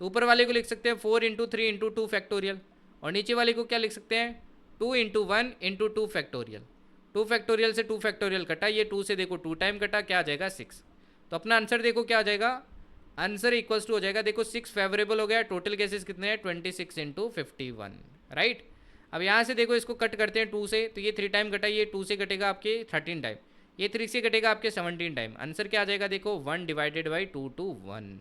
तो ऊपर वाले को लिख सकते हैं 4 इंटू 3 इंटू 2 फैक्टोरियल, और नीचे वाले को क्या लिख सकते हैं 2 इंटू 1 इंटू 2 फैक्टोरियल। 2 फैक्टोरियल से 2 फैक्टोरियल कटा, ये 2 से देखो 2 टाइम कटा, क्या आ जाएगा 6। तो अपना आंसर देखो क्या आ जाएगा, आंसर इक्वल्स टू हो जाएगा, देखो 6 फेवरेबल हो गया। टोटल केसेस कितने हैं 26 इंटू 51, राइट। अब यहाँ से देखो इसको कट करते हैं 2 से, तो ये 3 टाइम कटा, ये 2 से कटेगा आपके 13 टाइम, ये 3 से कटेगा आपके 17 टाइम। आंसर क्या आ जाएगा देखो 1 डिवाइडेड बाई 2 टू 1।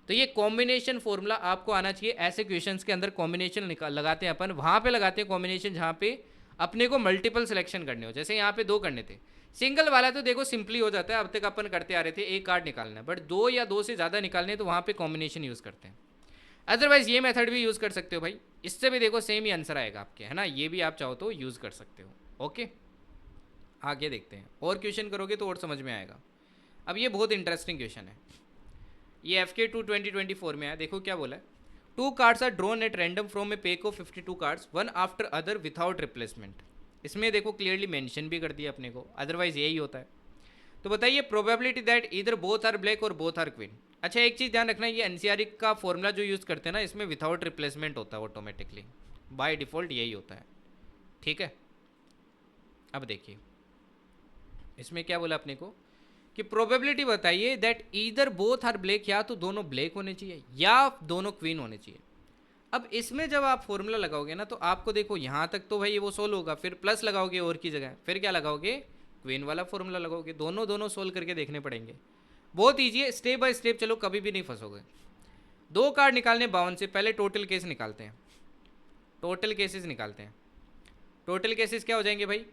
तो ये कॉम्बिनेशन फॉर्मूला आपको आना चाहिए। ऐसे क्वेश्चंस के अंदर कॉम्बिनेशन लगाते हैं अपन, वहाँ पे लगाते हैं कॉम्बिनेशन जहाँ पे अपने को मल्टीपल सिलेक्शन करने हो। जैसे यहाँ पे 2 करने थे, सिंगल वाला तो देखो सिंपली हो जाता है, अब तक अपन करते आ रहे थे, एक कार्ड निकालना है। बट 2 या 2 से ज़्यादा निकालने तो वहाँ पे कॉम्बिनेशन यूज़ करते हैं। अदरवाइज ये मेथड भी यूज़ कर सकते हो भाई, इससे भी देखो सेम ही आंसर आएगा आपके, है ना। ये भी आप चाहो तो यूज़ कर सकते हो। ओके आगे देखते हैं, और क्वेश्चन करोगे तो और समझ में आएगा। अब ये बहुत इंटरेस्टिंग क्वेश्चन है, ये FK2 2024 में है। देखो क्या बोला है, 2 cards are drawn at random from a pack of 52 cards, one after other without replacement. इसमें देखो क्लियरली मेंशन भी कर दिया अपने को, अदरवाइज यही होता है। तो बताइए प्रोबेबिलिटी दैट इधर बोथ आर ब्लैक और बोथ आर क्वीन। अच्छा एक चीज़ ध्यान रखना, ये NCR का फॉर्मूला जो यूज़ करते हैं ना, इसमें विदाउट रिप्लेसमेंट होता है ऑटोमेटिकली, बाय डिफ़ॉल्ट यही होता है, ठीक है। अब देखिए इसमें क्या बोला अपने को कि प्रोबेबिलिटी बताइए that either both are black, या तो दोनों ब्लैक होने चाहिए या दोनों क्वीन होने चाहिए। अब इसमें जब आप फॉर्मूला लगाओगे ना तो आपको देखो यहाँ तक तो भाई वो सोल्व होगा, फिर प्लस लगाओगे और की जगह, फिर क्या लगाओगे, क्वीन वाला फॉर्मूला लगाओगे। दोनों दोनों सोल्व करके देखने पड़ेंगे। बहुत ईजी है, स्टेप बाय स्टेप चलो, कभी भी नहीं फंसोगे। दो कार्ड निकालने 52 से पहले टोटल केस निकालते हैं। टोटल केसेस निकालते हैं। टोटल केसेस क्या हो जाएंगे भाई,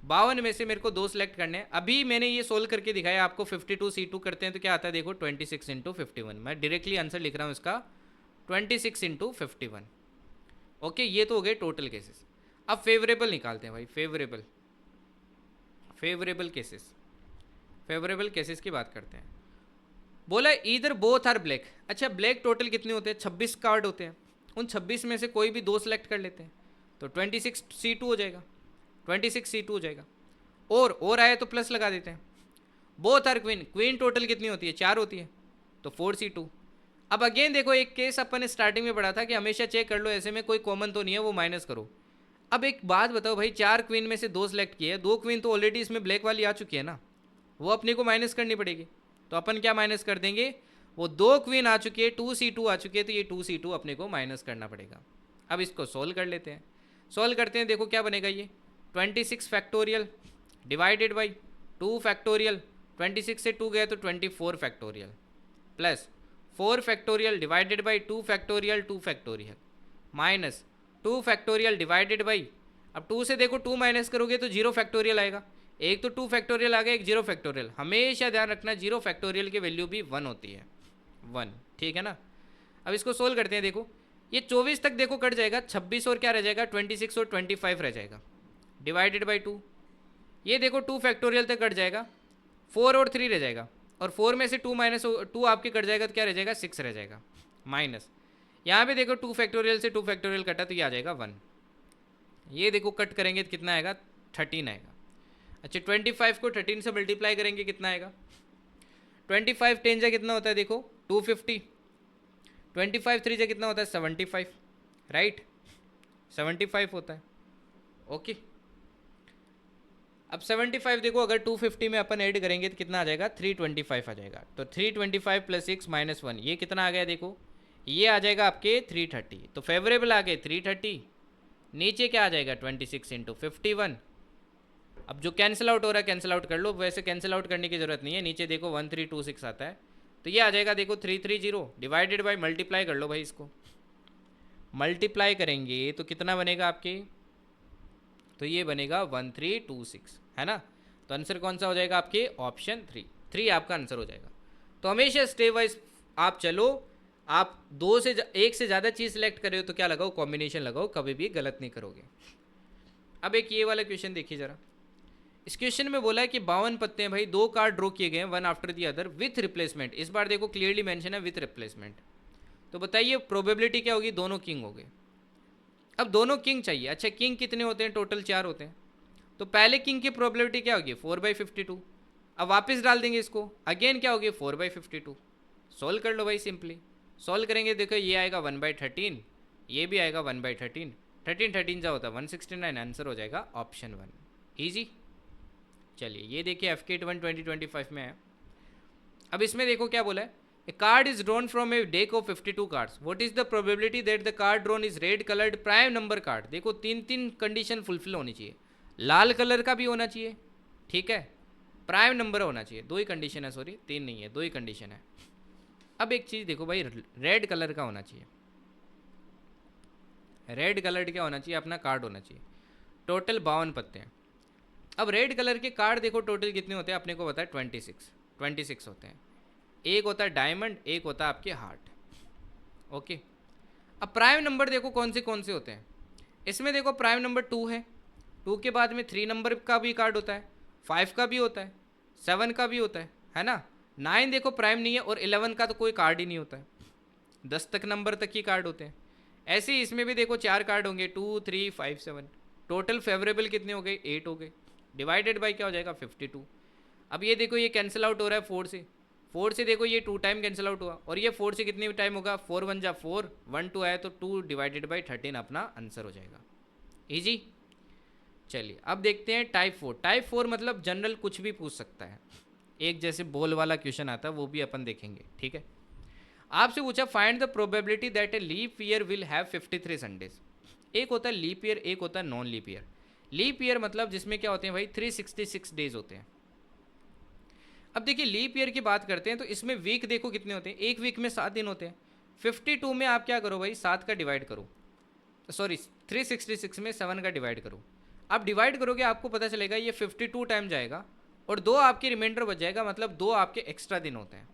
52 में से मेरे को दो सिलेक्ट करने हैं। अभी मैंने ये सोल्व करके दिखाया आपको। 52 C2 करते हैं तो क्या आता है देखो, 26 इंटू 51। मैं डायरेक्टली आंसर लिख रहा हूँ इसका, 26 इंटू 51। ओके, ये तो हो गए टोटल केसेस। अब फेवरेबल निकालते हैं भाई, फेवरेबल केसेस। फेवरेबल केसेस की बात करते हैं। बोला ईदर बोथ आर ब्लैक। अच्छा, ब्लैक टोटल कितने होते हैं, 26 कार्ड होते हैं। उन 26 में से कोई भी दो सेलेक्ट कर लेते हैं तो 26C2 हो जाएगा, 26C2 हो जाएगा। और आया तो प्लस लगा देते हैं। Both are queen, queen total कितनी होती है, 4 होती है, तो 4C2। अब अगेन देखो, एक केस अपन ने स्टार्टिंग में पढ़ा था कि हमेशा चेक कर लो ऐसे में कोई कॉमन तो नहीं है, वो माइनस करो। अब एक बात बताओ भाई, 4 क्वीन में से दो सेलेक्ट किए, दो क्वीन तो ऑलरेडी इसमें ब्लैक वाली आ चुकी है ना, वो अपने को माइनस करनी पड़ेगी। तो अपन क्या माइनस कर देंगे, वो दो क्वीन आ चुकी है, 2C2 आ चुकी है, तो ये 2C2 अपने को माइनस करना पड़ेगा। अब इसको सोल्व कर लेते हैं। सोल्व करते हैं, देखो क्या बनेगा ये, 26 फैक्टोरियल डिवाइडेड बाई 2 फैक्टोरियल, 26 से 2 गए तो 24 factorial, plus 4 factorial divided by 2 factorial, 2 factorial, minus 2 factorial divided by, अब 2 से देखो 2 माइनस करोगे तो 0 फैक्टोरियल आएगा। एक तो 2 फैक्टोरियल आ गया, एक 0 फैक्टोरियल। हमेशा ध्यान रखना 0 फैक्टोरियल की वैल्यू भी 1 होती है, 1, ठीक है ना। अब इसको सोल्व करते हैं। देखो ये 24 तक देखो कट जाएगा, 26 और क्या रह जाएगा, 26 और 25 रह जाएगा, डिवाइडेड बाई 2। ये देखो 2 फैक्टोरियल तक कट जाएगा, 4 और 3 रह जाएगा, और 4 में से 2 माइनस 2 आपके कट जाएगा तो क्या रह जाएगा, 6 रह जाएगा, माइनस। यहाँ पे देखो 2 फैक्टोरियल से 2 फैक्टोरियल कटा तो ये आ जाएगा 1। ये देखो कट करेंगे तो कितना आएगा, 13 आएगा। अच्छा, 25 को 13 से मल्टीप्लाई करेंगे कितना आएगा, 25 10 जा कितना होता है देखो, 250, 25 3 जा कितना होता है, 75, राइट, 75 होता है। ओके, अब 75 देखो अगर 250 में अपन ऐड करेंगे तो कितना आ जाएगा, 325 आ जाएगा। तो 325 प्लस 6 माइनस 1, ये कितना आ गया देखो, ये आ जाएगा आपके 330। तो फेवरेबल आ गए 330, नीचे क्या आ जाएगा, 26 इंटू 51। अब जो कैंसिल आउट हो रहा है कैंसिल आउट कर लो, वैसे कैंसिल आउट करने की जरूरत नहीं है। नीचे देखो 1326 आता है, तो ये आ जाएगा देखो 330 डिवाइडेड बाई, मल्टीप्लाई कर लो भाई, इसको मल्टीप्लाई करेंगे तो कितना बनेगा आपके, तो ये बनेगा 1326, है ना। तो आंसर कौन सा हो जाएगा आपके, ऑप्शन 3 आपका आंसर हो जाएगा। तो हमेशा स्टेप वाइज आप चलो। आप एक से ज़्यादा चीज़ सेलेक्ट कर रहे हो तो क्या लगाओ, कॉम्बिनेशन लगाओ, कभी भी गलत नहीं करोगे। अब एक ये वाला क्वेश्चन देखिए ज़रा। इस क्वेश्चन में बोला है कि 52 पत्ते हैं भाई, दो कार्ड ड्रॉ किए गए हैं, one after the other with replacement. इस बार देखो क्लियरली मेंशन है विथ रिप्लेसमेंट। तो बताइए प्रोबेबिलिटी क्या होगी, दोनों किंग हो गए। अब दोनों किंग चाहिए। अच्छा, किंग कितने होते हैं, टोटल 4 होते हैं। तो पहले किंग की प्रोबेबिलिटी क्या होगी, 4/52। अब वापस डाल देंगे इसको, अगेन क्या होगी, 4/52। सोल्व कर लो भाई, सिंपली सोल्व करेंगे। देखो ये आएगा 1/13, ये भी आएगा 1/13, 13 13 जा होता है 169, आंसर हो जाएगा ऑप्शन 1। ईजी। चलिए ये देखिए FK 2025 में है। अब इसमें देखो क्या बोला है, a card is drawn from a deck of 52 cards, what is the probability that the card drawn is red coloured prime number card. देखो 3 कंडीशन फुलफिल होनी चाहिए, लाल कलर का भी होना चाहिए, ठीक है, प्राइम नंबर होना चाहिए। 2 ही कंडीशन है, सॉरी 3 नहीं है, 2 ही कंडीशन है। अब एक चीज़ देखो भाई, रेड कलर का होना चाहिए, रेड कलर क्या होना चाहिए, अपना कार्ड होना चाहिए। टोटल 52 पत्ते हैं। अब रेड कलर के कार्ड देखो टोटल कितने होते हैं, अपने को पता है 26 होते हैं। एक होता है डायमंड, एक होता है आपके हार्ट। ओके, अब प्राइम नंबर देखो कौन से होते हैं। इसमें देखो प्राइम नंबर 2 है, 2 के बाद में 3 नंबर का भी कार्ड होता है, 5 का भी होता है, 7 का भी होता है ना। 9 देखो प्राइम नहीं है, और 11 का तो कोई कार्ड ही नहीं होता है, 10 तक नंबर तक ही कार्ड होते हैं। ऐसे ही इसमें भी देखो 4 कार्ड होंगे, 2 3 5 7। टोटल फेवरेबल कितने हो गए, 8 हो गए, डिवाइडेड बाई क्या हो जाएगा, 52। अब ये देखो ये कैंसिल आउट हो रहा है 4 से देखो ये 2 टाइम कैंसिल आउट हुआ, और ये 4 से कितने टाइम होगा, 4 1 जा 4, 1 2 आया तो 2 डिवाइडेड बाई 13 अपना आंसर हो जाएगा। इजी। चलिए अब देखते हैं टाइप 4। टाइप 4 मतलब जनरल कुछ भी पूछ सकता है, एक जैसे बोल वाला क्वेश्चन आता है वो भी अपन देखेंगे, ठीक है। आपसे पूछा find the probability that a leap year will have 53 Sundays. एक होता है लीप ईयर, एक होता है non leap year. Leap year मतलब जिसमें क्या होते हैं भाई 366 डेज होते हैं। अब देखिए लीप ईयर की बात करते हैं तो इसमें वीक देखो कितने होते हैं, एक वीक में 7 दिन होते हैं। 52 में आप क्या करो भाई 7 का डिवाइड करो, सॉरी 366 में 7 का डिवाइड करो। आप डिवाइड करोगे आपको पता चलेगा ये 52 टाइम जाएगा और 2 आपके रिमाइंडर बच जाएगा, मतलब 2 आपके एक्स्ट्रा दिन होते हैं।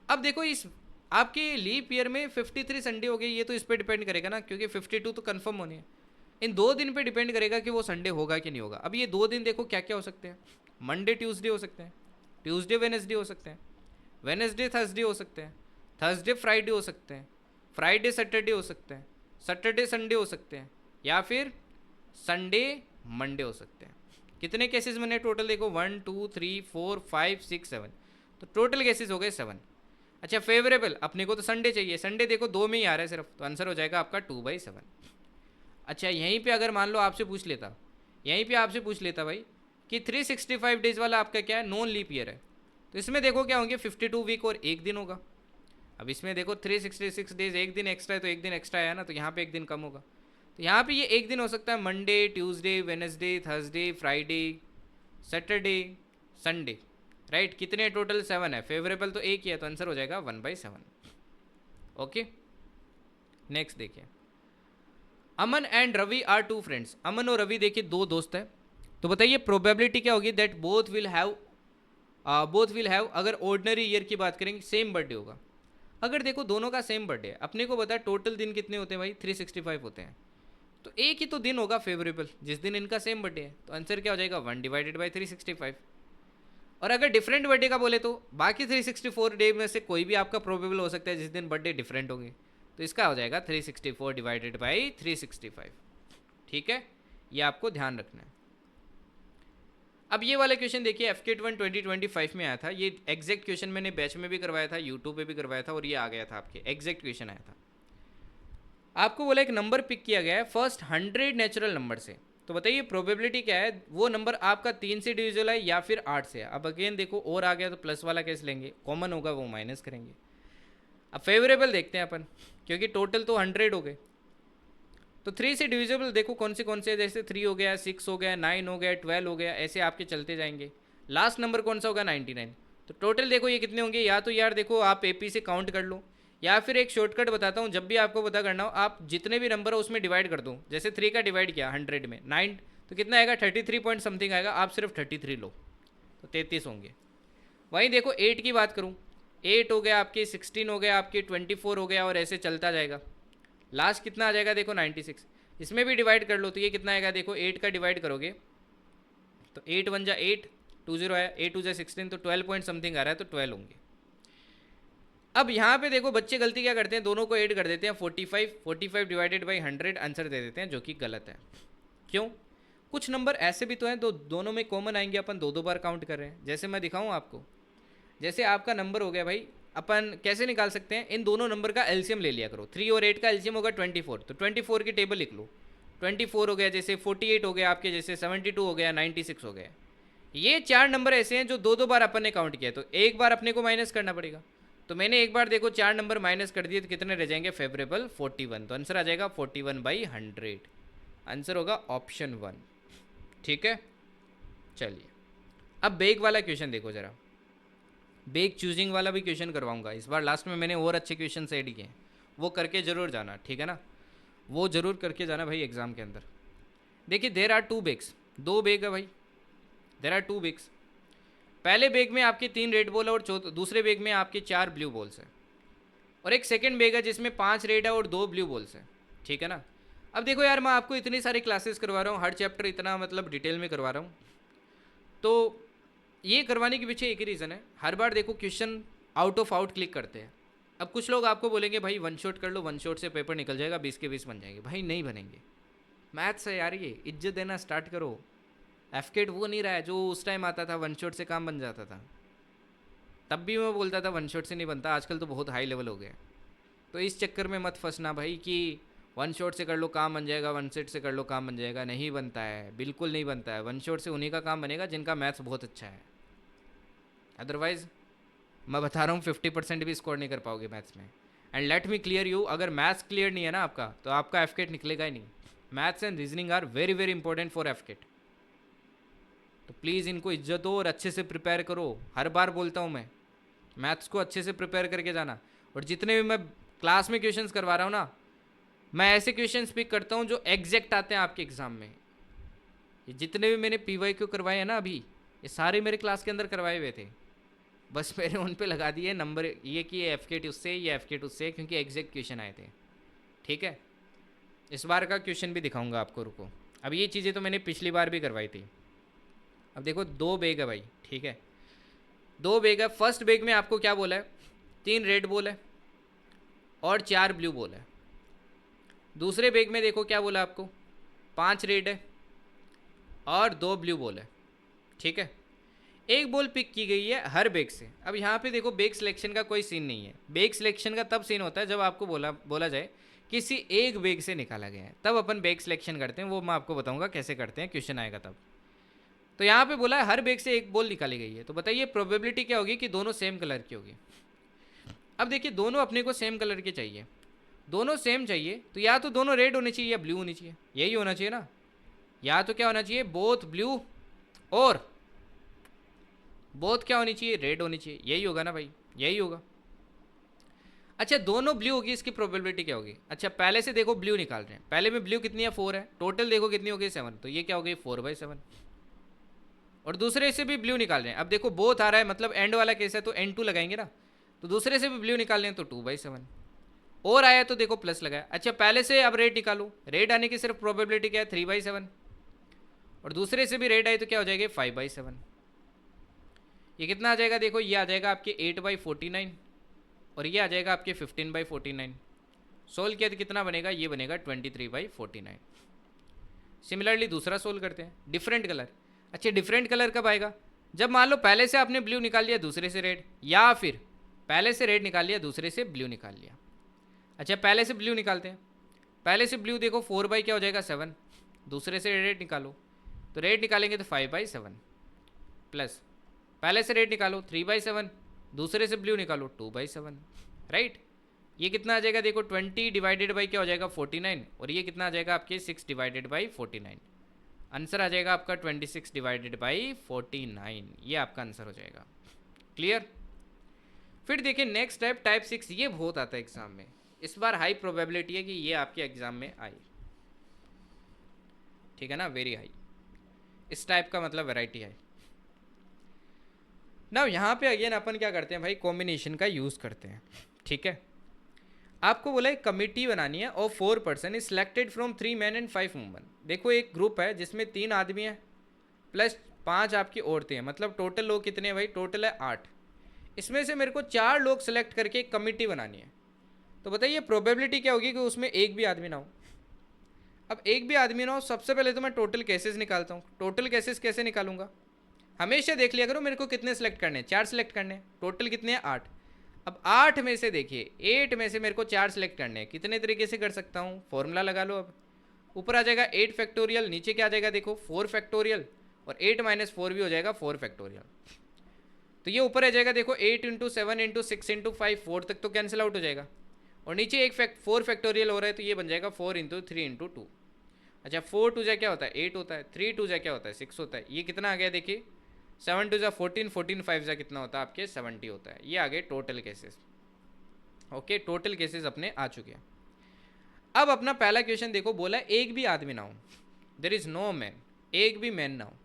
अब देखो इस आपके लीप ईयर में 53 संडे हो गए, ये तो इस पर डिपेंड करेगा ना, क्योंकि 52 तो कंफर्म होने हैं। इन 2 दिन पे डिपेंड करेगा कि वो संडे होगा कि नहीं होगा। अब ये 2 दिन देखो क्या क्या हो सकते हैं, मंडे ट्यूसडे हो सकते हैं, ट्यूसडे वेनेसडे हो सकते हैं, वेनेसडे थर्सडे हो सकते हैं, थर्सडे फ्राइडे हो सकते हैं, फ्राइडे सैटरडे हो सकते हैं, सैटरडे संडे हो सकते हैं, या फिर संडे मंडे हो सकते हैं। कितने केसेस मैंने टोटल देखो 1 2 3 4 5 6 7, तो टोटल केसेस हो गए 7। अच्छा फेवरेबल अपने को तो संडे चाहिए, संडे देखो 2 में ही आ रहा है सिर्फ, तो आंसर हो जाएगा आपका 2/7। अच्छा यहीं पे अगर मान लो आपसे पूछ लेता, यहीं पे आपसे पूछ लेता भाई कि 365 डेज वाला आपका क्या है, नॉन लीप ईयर है, तो इसमें देखो क्या होंगे 52 वीक और एक दिन होगा। अब इसमें देखो 366 डेज, एक दिन एक्स्ट्रा है तो एक दिन एक्स्ट्रा आया ना, तो यहाँ पे एक दिन कम होगा। तो यहाँ पे ये एक दिन हो सकता है Monday Tuesday Wednesday Thursday Friday Saturday Sunday, right. कितने टोटल 7 है, फेवरेबल तो एक ही है, तो आंसर हो जाएगा 1/7। ओके नेक्स्ट देखिए, अमन एंड रवि आर 2 फ्रेंड्स। अमन और रवि देखिए 2 दोस्त हैं, तो बताइए प्रोबेबिलिटी क्या होगी दैट बोथ विल हैव अगर ऑर्डिनरी ईयर की बात करेंगे सेम बर्थडे होगा। अगर देखो दोनों का सेम बर्थडे है, अपने को बता टोटल दिन कितने होते हैं भाई 365 होते हैं, तो एक ही तो दिन होगा फेवरेबल जिस दिन इनका सेम बर्थडे है, तो आंसर क्या हो जाएगा 1/365। और अगर डिफरेंट बर्थडे का बोले तो बाकी 364 डे में से कोई भी आपका प्रोबेबल हो सकता है जिस दिन बर्थडे डिफरेंट होंगे, तो इसका हो जाएगा 364/365। ठीक है, ये आपको ध्यान रखना है। अब ये वाला क्वेश्चन देखिए FK1 2025 में आया था, ये एग्जैक्ट क्वेश्चन मैंने बैच में भी करवाया था, यूट्यूब पे भी करवाया था, और ये आ गया था आपके एग्जैक्ट क्वेश्चन आया था। आपको बोला एक नंबर पिक किया गया है फर्स्ट 100 नेचुरल नंबर से, तो बताइए प्रोबेबिलिटी क्या है वो नंबर आपका 3 से डिविजिबल है या फिर 8 से है। अब अगेन देखो और आ गया तो प्लस वाला कैसे लेंगे, कॉमन होगा वो माइनस करेंगे। अब फेवरेबल देखते हैं अपन, क्योंकि टोटल तो 100 हो गए, तो 3 से डिविजिबल देखो कौन से जैसे 3 हो गया 6 हो गया 9 हो गया 12 हो गया, ऐसे आपके चलते जाएंगे। लास्ट नंबर कौन सा होगा 99, तो टोटल देखो ये कितने होंगे, या तो यार देखो आप AP से काउंट कर लो, या फिर एक शॉर्टकट बताता हूँ, जब भी आपको पता करना हो आप जितने भी नंबर हो उसमें डिवाइड कर दो। जैसे 3 का डिवाइड किया 100 में 9, तो कितना आएगा 33 पॉइंट समथिंग आएगा, आप सिर्फ 33 लो तो 33 होंगे। वहीं देखो 8 की बात करूँ, 8 हो गया आपके, 16 हो गया आपके, 24 हो गया, और ऐसे चलता जाएगा। लास्ट कितना आ जाएगा देखो 96, इसमें भी डिवाइड कर लो तो ये कितना आएगा देखो 8 का डिवाइड करोगे तो 8 1 जा 8, 2 0 आया, 8 2 जा 16, तो 12 पॉइंट समथिंग आ रहा है, तो 12 होंगे। अब यहाँ पे देखो बच्चे गलती क्या करते हैं, दोनों को ऐड कर देते हैं 45 डिवाइडेड बाई 100 आंसर दे देते हैं, जो कि गलत है। क्यों, कुछ नंबर ऐसे भी तो हैं दोनों में कॉमन आएंगे, अपन 2 बार काउंट कर रहे हैं। जैसे मैं दिखाऊँ आपको, जैसे आपका नंबर हो गया भाई, अपन कैसे निकाल सकते हैं, इन दोनों नंबर का एलसीएम ले लिया करो। 3 और 8 का एलसीएम होगा 24, तो 24 की टेबल लिख लो। 24 हो गया, जैसे 48 हो गया आपके, जैसे 72 हो गया, 96 हो गया। ये 4 नंबर ऐसे हैं जो 2 बार अपन ने काउंट किया, तो एक बार अपने को माइनस करना पड़ेगा। तो मैंने एक बार देखो 4 नंबर माइनस कर दिए, तो कितने रह जाएंगे फेवरेबल 41, तो आंसर आ जाएगा 41/100। आंसर होगा ऑप्शन 1। ठीक है, चलिए अब बेग वाला क्वेश्चन देखो जरा, बेग चूजिंग वाला भी क्वेश्चन करवाऊंगा इस बार। लास्ट में मैंने और अच्छे क्वेश्चन ऐड किए, वो करके जरूर जाना, ठीक है ना, वो जरूर करके जाना भाई एग्जाम के अंदर। देखिए देर आर 2 बेग्स, 2 बेग है भाई, देर आर 2 बेग्स। पहले बेग में आपके 3 रेड बॉल है और दूसरे बेग में आपके 4 ब्लू बॉल्स है, और एक सेकंड बेग है जिसमें 5 रेड है और 2 ब्लू बॉल्स है, ठीक है ना। अब देखो यार मैं आपको इतनी सारी क्लासेस करवा रहा हूँ, हर चैप्टर इतना मतलब डिटेल में करवा रहा हूँ, तो ये करवाने के पीछे एक ही रीज़न है, हर बार देखो question out of out click करते हैं। अब कुछ लोग आपको बोलेंगे भाई 1 शॉट कर लो, 1 शॉट से पेपर निकल जाएगा, 20 के 20 बन जाएंगे, भाई नहीं बनेंगे। मैथ्स है यार, ये इज्जत देना स्टार्ट करो। FK वो नहीं रहा है जो उस टाइम आता था 1 शॉट से काम बन जाता था, तब भी मैं बोलता था 1 शॉट से नहीं बनता, आजकल तो बहुत हाई लेवल हो गया। तो इस चक्कर में मत फंसना भाई कि वन शॉट से कर लो काम बन जाएगा, वन सेट से कर लो काम बन जाएगा, नहीं बनता है, बिल्कुल नहीं बनता है। वन शॉट से उन्हीं का काम बनेगा जिनका मैथ्स बहुत अच्छा है, अदरवाइज मैं बता रहा हूँ 50% भी स्कोर नहीं कर पाओगे मैथ्स में। And let me clear you, अगर मैथ्स क्लियर नहीं है ना आपका तो आपका एफकेट निकलेगा ही नहीं। Maths and reasoning are very very important for AFCAT. तो प्लीज़ इनको इज्जत दो और अच्छे से प्रिपेयर करो। हर बार बोलता हूँ मैं, मैथ्स को अच्छे से प्रिपेयर करके जाना। और जितने भी मैं क्लास में क्वेश्चंस करवा रहा हूँ ना, मैं ऐसे क्वेश्चंस पिक करता हूँ जो एग्जैक्ट आते हैं आपके एग्जाम में। ये जितने भी मैंने PYQ करवाए हैं ना अभी, ये सारे मेरे क्लास के अंदर करवाए हुए थे, बस मैंने उन पे लगा दिए नंबर ये कि ये एफकेट उससे, ये एफकेट उससे, क्योंकि एग्जैक्ट क्वेश्चन आए थे। ठीक है, इस बार का क्वेश्चन भी दिखाऊंगा आपको, रुको। अब ये चीज़ें तो मैंने पिछली बार भी करवाई थी। अब देखो 2 बैग है भाई, ठीक है, 2 बैग है। फर्स्ट बैग में आपको क्या बोला है, 3 रेड बॉल है और 4 ब्लू बॉल है। दूसरे बैग में देखो क्या बोला आपको, 5 रेड है और 2 ब्लू बॉल है। ठीक है, एक बॉल पिक की गई है हर बैग से। अब यहाँ पे देखो बैग सिलेक्शन का कोई सीन नहीं है। बैग सिलेक्शन का तब सीन होता है जब आपको बोला जाए किसी एक बैग से निकाला गया है, तब अपन बैग सिलेक्शन करते हैं। वो मैं आपको बताऊंगा कैसे करते हैं, क्वेश्चन आएगा तब। तो यहाँ पे बोला है हर बैग से एक बॉल निकाली गई है, तो बताइए प्रोबेबिलिटी क्या होगी कि दोनों सेम कलर की होगी। अब देखिए दोनों अपने को सेम कलर के चाहिए, दोनों सेम चाहिए, तो या तो दोनों रेड होने चाहिए या ब्लू होनी चाहिए, यही होना चाहिए ना। या तो क्या होना चाहिए, बोथ ब्लू और बोथ क्या होनी चाहिए, रेड होनी चाहिए, यही होगा ना भाई, यही होगा। अच्छा दोनों ब्लू होगी, इसकी प्रोबेबिलिटी क्या होगी। अच्छा पहले से देखो ब्लू निकाल रहे हैं, पहले में ब्लू कितनी है 4 है, टोटल देखो कितनी होगी 7, तो ये क्या हो गई 4/7। और दूसरे से भी ब्लू निकाल रहे हैं, अब देखो बोथ आ रहा है, मतलब एंड वाला केस है तो N2 लगाएंगे ना, तो दूसरे से भी ब्लू निकाल रहे हैं तो 2/7। और आया तो देखो प्लस लगाया। अच्छा पहले से अब रेड निकालो, रेड आने की सिर्फ प्रोबेबिलिटी क्या है 3/7, और दूसरे से भी रेड आए तो क्या हो जाएगा 5/7। ये कितना आ जाएगा देखो, ये आ जाएगा आपके 8/49 और ये आ जाएगा आपके 15/49। सोल्व किया तो कितना बनेगा, ये बनेगा 23/49। सिमिलरली दूसरा सोल्व करते हैं, डिफरेंट कलर। अच्छा डिफरेंट कलर कब आएगा, जब मान लो पहले से आपने ब्लू निकाल लिया दूसरे से रेड, या फिर पहले से रेड निकाल लिया दूसरे से ब्लू निकाल लिया। अच्छा पहले से ब्लू निकालते हैं, पहले से ब्लू देखो 4 क्या हो जाएगा 7, दूसरे से रेड निकालो, तो रेड निकालेंगे तो 5/7, प्लस पहले से रेड निकालो 3/7, दूसरे से ब्लू निकालो 2/7, राइट। ये कितना आ जाएगा देखो 20 डिवाइडेड बाई क्या हो जाएगा 49, और ये कितना आ जाएगा आपके 6 डिवाइडेड बाई 49। आंसर आ जाएगा आपका 26 डिवाइडेड बाई 49, ये आपका आंसर हो जाएगा। क्लियर। फिर देखिए नेक्स्ट टाइप 6, ये बहुत आता है एग्जाम में, इस बार हाई प्रोबेबिलिटी है कि ये आपके एग्जाम में आए, ठीक है ना, वेरी हाई। इस टाइप का मतलब वैरायटी है ना। यहाँ पे अगेन अपन क्या करते हैं भाई, कॉम्बिनेशन का यूज़ करते हैं। ठीक है, आपको बोला एक कमिटी बनानी है और 4 person is selected from 3 men and 5 women। देखो एक ग्रुप है जिसमें 3 आदमी हैं प्लस 5 आपकी औरतें हैं, मतलब टोटल लोग कितने हैं भाई, टोटल है 8। इसमें से मेरे को 4 लोग सेलेक्ट करके एक कमिटी बनानी है, तो बताइए प्रोबेबिलिटी क्या होगी कि उसमें एक भी आदमी ना हो। अब एक भी आदमी ना हो, सबसे पहले तो मैं टोटल केसेस निकालता हूँ। टोटल केसेस कैसे निकालूंगा, हमेशा देख लिया करो मेरे को कितने सेलेक्ट करने हैं, 4 सेलेक्ट करने हैं, टोटल कितने हैं 8। अब 8 में से देखिए 8 में से मेरे को 4 सेलेक्ट करने हैं, कितने तरीके से कर सकता हूँ, फॉर्मूला लगा लो। अब ऊपर आ जाएगा 8 फैक्टोरियल, नीचे क्या आ जाएगा देखो 4 फैक्टोरियल, और 8 - 4 भी हो जाएगा 4 फैक्टोरियल। तो ये ऊपर आ जाएगा देखो 8 × 7 × 6 × 5, 4 तक तो कैंसिल आउट हो जाएगा, और नीचे एक 4 फैक्टोरियल हो रहा है, तो ये बन जाएगा 4 × 3 × 2। अच्छा 4 2 जा क्या होता है 8 होता है, 3 2 जा क्या होता है 6 होता है। ये कितना आ गया देखिए 7 2 जा 14, 14 5 जा कितना होता है आपके 70 होता है। ये आ गए total cases. Okay total cases अपने आ चुके हैं। अब अपना पहला क्वेश्चन देखो, बोला एक भी आदमी ना हो, देर इज नो मैन, एक भी मैन ना हो।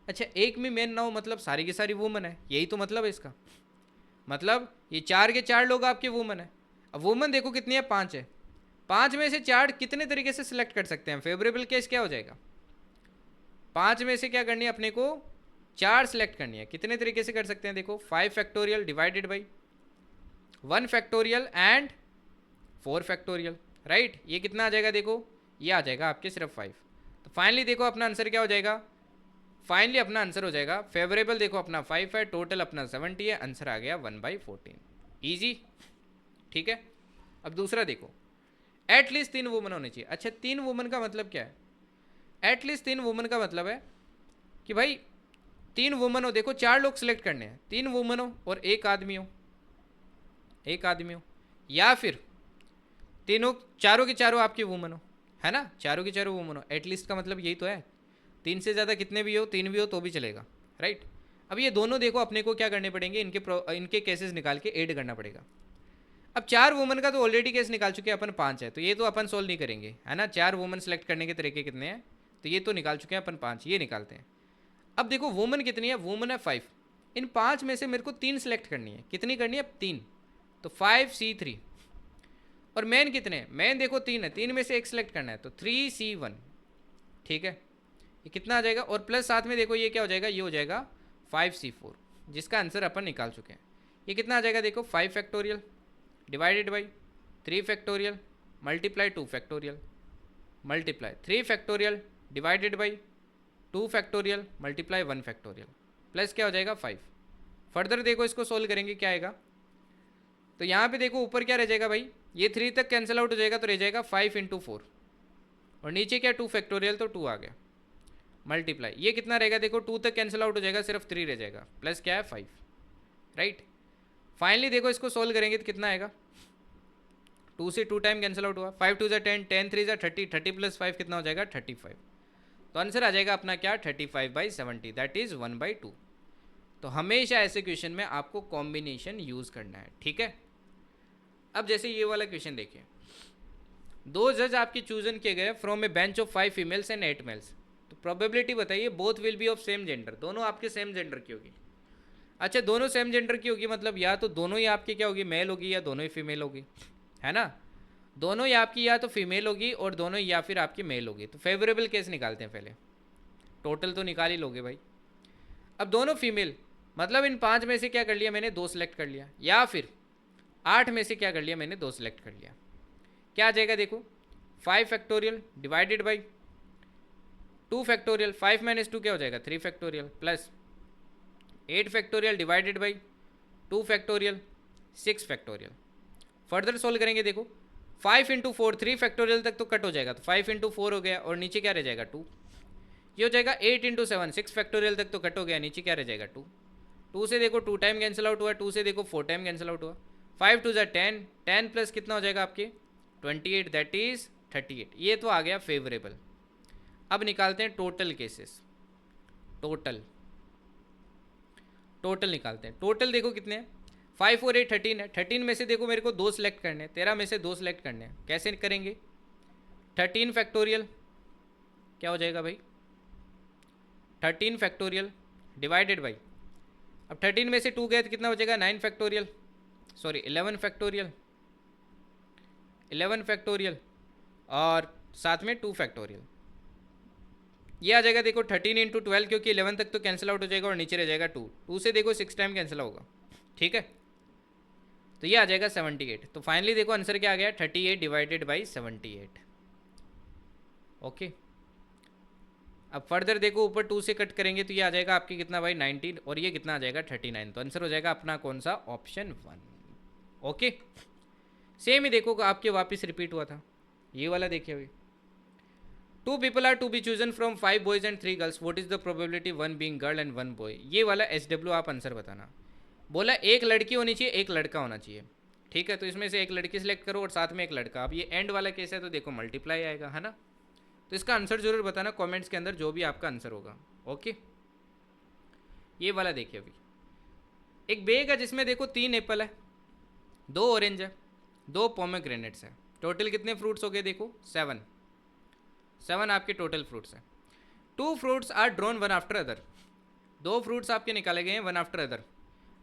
अच्छा एक भी मैन ना हो मतलब सारी की सारी वुमन है, यही तो मतलब है इसका, मतलब ये 4 के 4 लोग आपके वुमन है। अब वुमन देखो कितनी है 5 है, 5 में से 4 कितने तरीके से सिलेक्ट कर सकते हैं, फेवरेबल केस क्या हो जाएगा, 5 में से क्या करनी है अपने को 4 सिलेक्ट करनी है। कितने तरीके से कर सकते हैं देखो, 5 factorial divided by 1 factorial and 4 factorial, right. ये कितना आ जाएगा देखो, ये आ जाएगा आपके सिर्फ 5। तो फाइनली देखो अपना आंसर क्या हो जाएगा, फाइनली अपना आंसर हो जाएगा फेवरेबल देखो अपना 5 है, टोटल अपना 70 है, आंसर आ गया 1/14। ईजी, ठीक है। अब दूसरा देखो, एटलीस्ट 3 वुमन होनी चाहिए। अच्छा 3 वुमन का मतलब क्या है? एटलीस्ट 3 वुमन का मतलब है कि भाई 3 वुमन हो, देखो 4 लोग सिलेक्ट करने हैं, 3 वुमन हो और एक आदमी हो, एक आदमी हो, या फिर तीनों चारों के चारों आपकी वुमन हो, है ना, चारों की चारों वुमन हो। एटलीस्ट का मतलब यही तो है, 3 से ज़्यादा कितने भी हो, 3 भी हो तो भी चलेगा, राइट। अब ये दोनों देखो अपने को क्या करने पड़ेंगे, इनके केसेस निकाल के ऐड करना पड़ेगा। अब 4 वुमन का तो ऑलरेडी केस निकाल चुके हैं अपन, 5 है तो ये तो अपन सोल्व नहीं करेंगे, है ना। 4 वुमन सेलेक्ट करने के तरीके कितने हैं, तो ये तो निकाल चुके हैं अपन, 5 ये निकालते हैं। अब देखो वुमन कितनी है, वुमन है 5, इन 5 में से मेरे को 3 सेलेक्ट करनी है, कितनी करनी है, 3, तो 5C3। और मैन कितने हैं, मैन देखो 3 है, 3 में से एक सेलेक्ट करना है, तो 3C1, ठीक है। ये कितना आ जाएगा, और प्लस साथ में देखो ये क्या हो जाएगा, ये हो जाएगा 5C4, जिसका आंसर अपन निकाल चुके हैं। ये कितना आ जाएगा देखो, 5 factorial divided by 3 factorial multiply 2 factorial multiply 3 factorial divided by 2 factorial multiply 1 factorial, plus क्या हो जाएगा 5। फर्दर देखो इसको सोल्व करेंगे क्या आएगा, तो यहाँ पे देखो ऊपर क्या रह जाएगा भाई, ये 3 तक कैंसिल आउट हो जाएगा तो रह जाएगा 5 × 4, और नीचे क्या 2 फैक्टोरियल तो 2 आ गया, मल्टीप्लाई ये कितना रहेगा देखो, 2 तक कैंसिल आउट हो जाएगा, सिर्फ 3 रह जाएगा, प्लस क्या है 5, राइट। फाइनली देखो इसको सोल्व करेंगे तो कितना आएगा, 2 से 2 टाइम कैंसिल आउट हुआ, 5 2 10, 10 3 30, 30 + 5 कितना हो जाएगा 35, तो आंसर आ जाएगा अपना क्या 35/70, दैट इज 1/2। तो हमेशा ऐसे क्वेश्चन में आपको कॉम्बिनेशन यूज करना है, ठीक है। अब जैसे ये वाला क्वेश्चन देखिए, 2 जज आपके चूजन किए गए from a bench of 5 females and 8 males, तो प्रोबेबिलिटी बताइए, both will be of same gender, दोनों आपके सेम जेंडर की होगी। अच्छा दोनों सेम जेंडर की होगी मतलब या तो दोनों ही आपकी क्या होगी, मेल होगी, या दोनों ही फीमेल होगी, है ना। दोनों ही आपकी या तो फीमेल होगी और दोनों या फिर आपकी मेल होगी। तो फेवरेबल केस निकालते हैं पहले, टोटल तो निकाल ही लोगे भाई। अब दोनों फीमेल मतलब इन 5 में से क्या कर लिया मैंने, 2 सेलेक्ट कर लिया, या फिर 8 में से क्या कर लिया मैंने, 2 सेलेक्ट कर लिया। क्या आ जाएगा देखो, 5 फैक्टोरियल डिवाइडेड बाई 2 फैक्टोरियल, 5 - 2 क्या हो जाएगा 3 factorial, plus 8 factorial divided by 2 factorial 6 factorial. Further solve करेंगे देखो, 5 × 4 3 फैक्टोरियल तक तो कट हो जाएगा, तो 5 × 4 हो गया, और नीचे क्या रह जाएगा 2, ये हो जाएगा 8 × 7 6 फैक्टोरियल तक तो कट हो गया, नीचे क्या रह जाएगा 2, 2 से देखो 2 टाइम कैंसिल आउट हुआ, 2 से देखो 4 टाइम कैंसिल आउट हुआ, 5 2 10, 10 प्लस कितना हो जाएगा आपके 28, दैट इज 38। ये तो आ गया फेवरेबल। अब निकालते हैं टोटल केसेस, टोटल निकालते हैं। टोटल देखो कितने हैं, 5 और 8 13 है, 13 में से देखो मेरे को 2 सेलेक्ट करने हैं, 13 में से 2 सेलेक्ट करने हैं, कैसे करेंगे, 13 फैक्टोरियल क्या हो जाएगा भाई, 13 फैक्टोरियल डिवाइडेड बाई, अब 13 में से 2 गए तो कितना हो जाएगा 9 फैक्टोरियल, सॉरी 11 फैक्टोरियल, 11 फैक्टोरियल और साथ में 2 फैक्टोरियल। ये आ जाएगा देखो 13 × 12, क्योंकि 11 तक तो कैंसिल आउट हो जाएगा और नीचे रह जाएगा 2, 2 से देखो 6 टाइम कैंसिल होगा, ठीक है। तो ये आ जाएगा 78। तो फाइनली देखो आंसर क्या आ गया, 38 डिवाइडेड बाई 78, ओके। अब फर्दर देखो ऊपर 2 से कट करेंगे तो ये आ जाएगा आपकी कितना भाई 19, और ये कितना आ जाएगा 39, तो आंसर हो जाएगा अपना कौन सा, ऑप्शन 1, ओके। सेम ही देखो आपके वापस रिपीट हुआ था, ये वाला देखिए अभी, 2 people are to be chosen from 5 boys and 3 girls, what is the probability 1 being girl and 1 boy। ये वाला SW आप आंसर बताना, बोला एक लड़की होनी चाहिए एक लड़का होना चाहिए, ठीक है। तो इसमें से एक लड़की सेलेक्ट करो और साथ में एक लड़का। अब ये एंड वाला केस है तो देखो मल्टीप्लाई आएगा, है ना। तो इसका आंसर जरूर बताना कमेंट्स के अंदर, जो भी आपका आंसर होगा, ओके। ये वाला देखिए अभी, एक बैग है जिसमें देखो 3 एप्पल है, 2 ऑरेंज है, 2 पोमेग्रेनेट्स है, टोटल कितने फ्रूट्स हो गए देखो 7 आपके टोटल फ्रूट्स हैं। 2 fruits are drawn one after other, 2 fruits आपके निकाले गए हैं वन आफ्टर अदर।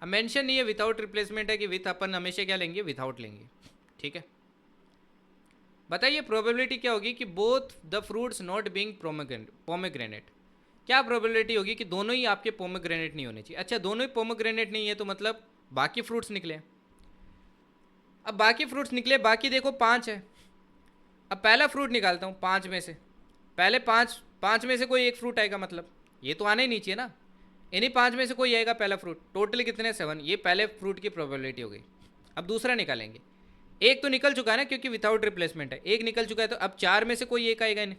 अब मेंशन नहीं है, विदाउट रिप्लेसमेंट है कि विथ, अपन हमेशा क्या लेंगे विदाउट लेंगे, ठीक है। बताइए प्रोबेबिलिटी क्या होगी कि both the fruits not being pomegranate, क्या प्रोबेबिलिटी होगी कि दोनों ही आपके पोमेग्रेनेट नहीं होने चाहिए। अच्छा दोनों ही पोमेग्रेनेट नहीं है तो मतलब बाकी फ्रूट्स निकले, अब बाकी फ्रूट्स निकले, बाकी देखो 5 है। अब पहला फ्रूट निकालता हूँ 5 में से, पहले 5 में से कोई एक फ्रूट आएगा, मतलब ये तो आना ही नहीं चाहिए ना, इन्हीं 5 में से कोई आएगा पहला फ्रूट, टोटल कितने 7, ये पहले फ्रूट की प्रोबेबिलिटी हो गई। अब दूसरा निकालेंगे, एक तो निकल चुका है ना, क्योंकि विदाउट रिप्लेसमेंट है, एक निकल चुका है, तो अब 4 में से कोई एक आएगा नहीं,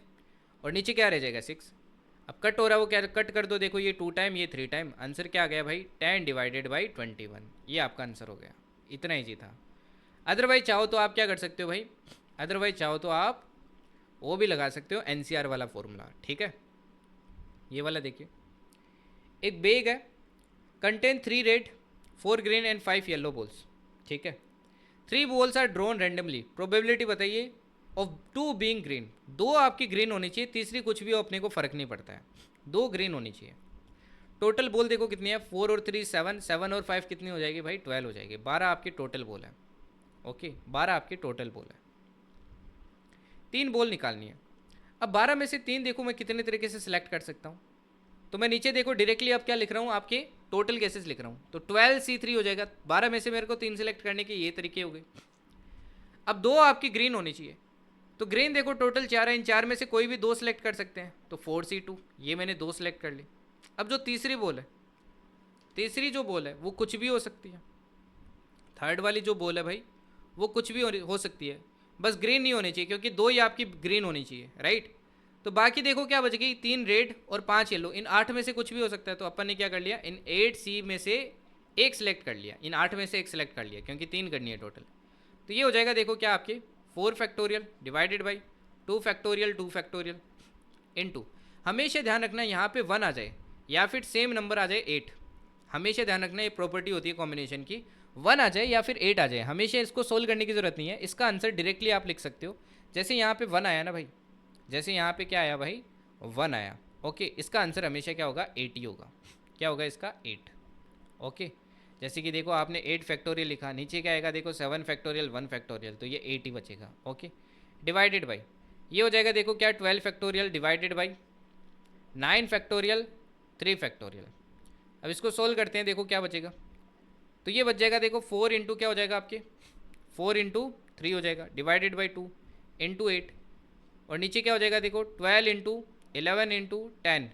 और नीचे क्या रह जाएगा 6। अब कट हो रहा है वो क्या, कट कर दो, देखो ये 2 टाइम ये 3 टाइम, आंसर क्या आ गया भाई 10 डिवाइडेड बाई 21, ये आपका आंसर हो गया। इतना ईजी था। अदरवाइज चाहो तो आप क्या कर सकते हो भाई, अदरवाइज चाहो तो आप वो भी लगा सकते हो NCR वाला फॉर्मूला, ठीक है। ये वाला देखिए, एक बैग है, contain 3 red 4 green and 5 yellow balls, ठीक है। 3 balls are drawn randomly, probability बताइए ऑफ 2 बीइंग ग्रीन, 2 आपकी ग्रीन होनी चाहिए, तीसरी कुछ भी हो अपने को फ़र्क नहीं पड़ता है, 2 ग्रीन होनी चाहिए। टोटल बॉल देखो कितनी है, 4 और 3 7, 7 और 5 कितनी हो जाएगी भाई 12 हो जाएगी, 12 आपकी टोटल बॉल है। ओके 12 आपकी टोटल बॉल है, 3 बॉल निकालनी है। अब 12 में से 3 देखो मैं कितने तरीके से सिलेक्ट कर सकता हूँ, तो मैं नीचे देखो डायरेक्टली अब क्या लिख रहा हूँ, आपके टोटल केसेस लिख रहा हूँ, तो 12C3 हो जाएगा। 12 में से मेरे को 3 सिलेक्ट करने के ये तरीके हो गए। अब 2 आपकी ग्रीन होनी चाहिए, तो ग्रीन देखो टोटल 4 है, इन 4 में से कोई भी 2 सिलेक्ट कर सकते हैं, तो 4C2 ये मैंने 2 सिलेक्ट कर ली। अब जो तीसरी बॉल है, तीसरी जो बॉल है वो कुछ भी हो सकती है, थर्ड वाली जो बॉल है भाई वो कुछ भी हो सकती है, बस ग्रीन नहीं होनी चाहिए, क्योंकि 2 ही आपकी ग्रीन होनी चाहिए, राइट। तो बाकी देखो क्या बच गई, 3 रेड और 5 येलो, इन 8 में से कुछ भी हो सकता है, तो अपन ने क्या कर लिया, इन 8C में से एक सिलेक्ट कर लिया, इन 8 में से एक सिलेक्ट कर लिया, क्योंकि 3 करनी है टोटल। तो ये हो जाएगा देखो क्या आपके 4 factorial divided by 2 factorial 2 factorial into, हमेशा ध्यान रखना यहाँ पे 1 आ जाए या फिर सेम नंबर आ जाए 8, हमेशा ध्यान रखना ये प्रॉपर्टी होती है कॉम्बिनेशन की, 1 आ जाए या फिर 8 आ जाए, हमेशा इसको सोल्व करने की ज़रूरत नहीं है, इसका आंसर डायरेक्टली आप लिख सकते हो। जैसे यहाँ पे 1 आया ना भाई, जैसे यहाँ पे क्या आया भाई 1 आया, ओके, इसका आंसर हमेशा क्या होगा 8 ही होगा, क्या होगा इसका 8, ओके। जैसे कि देखो आपने 8 फैक्टोरियल लिखा, नीचे क्या आएगा देखो 7 फैक्टोरियल 1 फैक्टोरियल, तो ये 8 ही बचेगा, ओके। डिवाइडेड बाई ये हो जाएगा देखो क्या 12 factorial divided by 9 factorial 3 factorial. अब इसको सोल्व करते हैं, देखो क्या बचेगा, तो ये बच जाएगा देखो 4 इंटू क्या हो जाएगा आपके 4 इंटू 3 हो जाएगा, डिवाइडेड बाई 2 इंटू 8, और नीचे क्या हो जाएगा देखो 12 इंटू 11 इंटू 10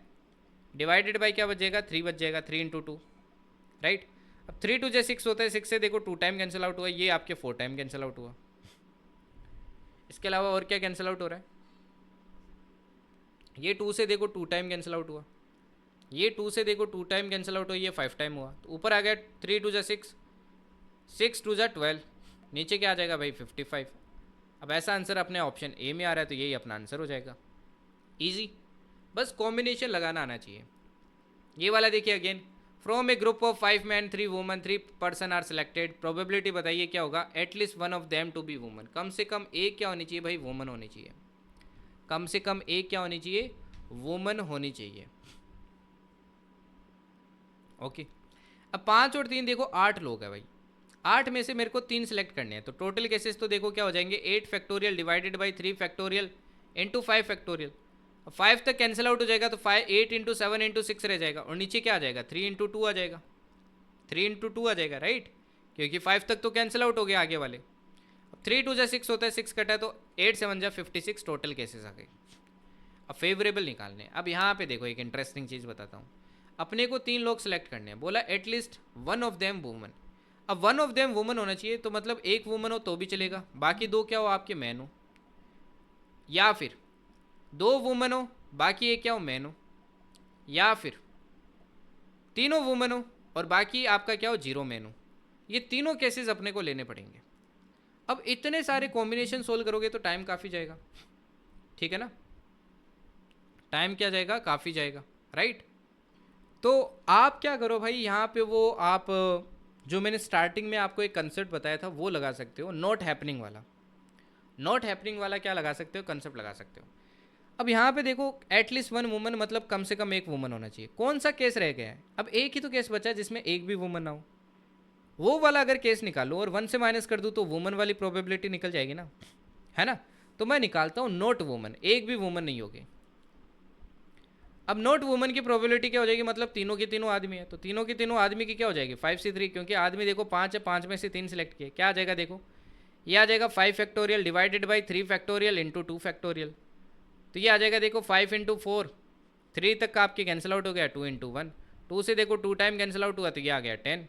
डिवाइडेड बाई क्या बच जाएगा 3 बच जाएगा, 3 इंटू 2, राइट। अब 3 2 से 6 होता है, 6 से देखो 2 टाइम कैंसिल आउट हुआ, ये आपके 4 टाइम कैंसिल आउट हुआ। इसके अलावा और क्या कैंसिल आउट हो रहा है, ये 2 से देखो 2 टाइम कैंसिल आउट हुआ, ये 2 से देखो 2 टाइम कैंसिल आउट हुआ, ये 5 टाइम हुआ, तो ऊपर आ गया 3 2 6, 6 2 12, नीचे क्या आ जाएगा भाई 55। अब ऐसा आंसर अपने ऑप्शन ए में आ रहा है, तो यही अपना आंसर हो जाएगा, इजी, बस कॉम्बिनेशन लगाना आना चाहिए। ये वाला देखिए again, from a group of 5 man 3 woman 3 person are selected, probability बताइए क्या होगा, at least one of them to be woman, कम से कम एक क्या होनी चाहिए भाई वुमन होनी चाहिए, कम से कम एक क्या होनी चाहिए वुमन होनी चाहिए, ओके। अब 5 और 3 देखो 8 लोग हैं भाई, 8 में से मेरे को 3 सिलेक्ट करने हैं, तो टोटल केसेस तो देखो क्या हो जाएंगे 8 factorial divided by 3 factorial into 5 factorial, 5 तक कैंसिल आउट हो जाएगा, तो 8 इंटू 7 इंटू 6 रह जाएगा, और नीचे क्या आ जाएगा 3 इंटू 2 आ जाएगा, 3 इंटू 2 आ जाएगा, राइट, क्योंकि 5 तक तो कैंसिल आउट हो गया आगे वाले। अब 3 2 6 होता है, 6 कटा है, तो 8 7 56 टोटल केसेस आ गए। अब फेवरेबल निकालने, अब यहाँ पे देखो एक इंटरेस्टिंग चीज़ बताता हूँ, अपने को 3 लोग सेलेक्ट करने हैं, बोला at least one of them woman. अब वन ऑफ देम वुमन होना चाहिए, तो मतलब एक वुमन हो तो भी चलेगा, बाकी 2 क्या हो आपके मैन हो, या फिर 2 वुमन हो बाकी एक क्या हो मैन हो, या फिर तीनों वुमन हो और बाकी आपका क्या हो 0 मैन हो। ये तीनों केसेस अपने को लेने पड़ेंगे। अब इतने सारे कॉम्बिनेशन सोल्व करोगे तो टाइम काफ़ी जाएगा, ठीक है ना, टाइम क्या जाएगा काफ़ी जाएगा, राइट। तो आप क्या करो भाई, यहाँ पे वो आप जो मैंने स्टार्टिंग में आपको एक कंसेप्ट बताया था वो लगा सकते हो, नॉट हैपनिंग वाला, नॉट हैपनिंग वाला क्या लगा सकते हो कंसेप्ट लगा सकते हो। अब यहाँ पे देखो एटलीस्ट वन वुमन, मतलब कम से कम एक वुमन होना चाहिए, कौन सा केस रह गया है, अब एक ही तो केस बचा है जिसमें एक भी वुमन ना हो, वो वाला अगर केस निकालो और 1 से माइनस कर दूँ तो वुमन वाली प्रोबेबिलिटी निकल जाएगी ना, है ना। तो मैं निकालता हूँ नॉट वुमन, एक भी वुमन नहीं होगी। अब नॉट वुमन की प्रोबेबिलिटी क्या हो जाएगी, मतलब तीनों के तीनों आदमी है, तो तीनों के तीनों आदमी की क्या हो जाएगी 5C3, क्योंकि आदमी देखो 5 है, 5 में से 3 सिलेक्ट किए, क्या आ जाएगा देखो ये आ जाएगा 5 factorial divided by 3 factorial into 2 factorial, तो ये आ जाएगा देखो 5 इंटू 4, 3 तक का आपके कैंसिल आउट हो गया, 2 इंटू 1, 2 से देखो 2 टाइम कैंसिल आउट हुआ, तो ये आ गया 10,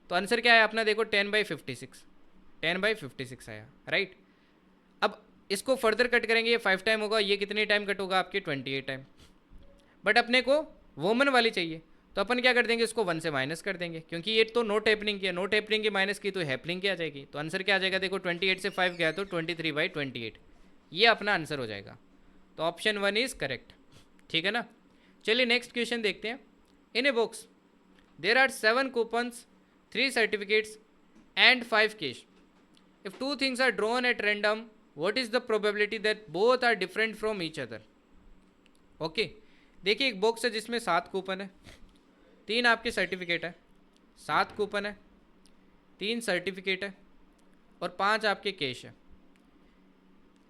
तो आंसर क्या है अपना देखो 10/56, 10/56 आया, राइट। अब इसको फर्दर कट करेंगे, ये 5 टाइम होगा, ये कितने टाइम कट होगा आपके 28 टाइम। बट अपने को वोमन वाली चाहिए, तो अपन क्या कर देंगे, इसको 1 से माइनस कर देंगे, क्योंकि ये तो नोट हैपनिंग की है, नोट हैपनिंग की माइनस की तो हैपनिंग की आ जाएगी। तो आंसर क्या आ जाएगा देखो, 28 से 5 गया तो 23/28, ये अपना आंसर हो जाएगा। तो ऑप्शन 1 इज करेक्ट, ठीक है ना। चलिए नेक्स्ट क्वेश्चन देखते हैं। In a box there are 7 coupons, 3 certificates and 5 cash. If 2 things are drawn at random, what is the probability that both are different from each other? Okay, देखिए एक बॉक्स है जिसमें 7 कूपन है, 3 आपके सर्टिफिकेट है, 7 कूपन है, 3 सर्टिफिकेट है और 5 आपके कैश है।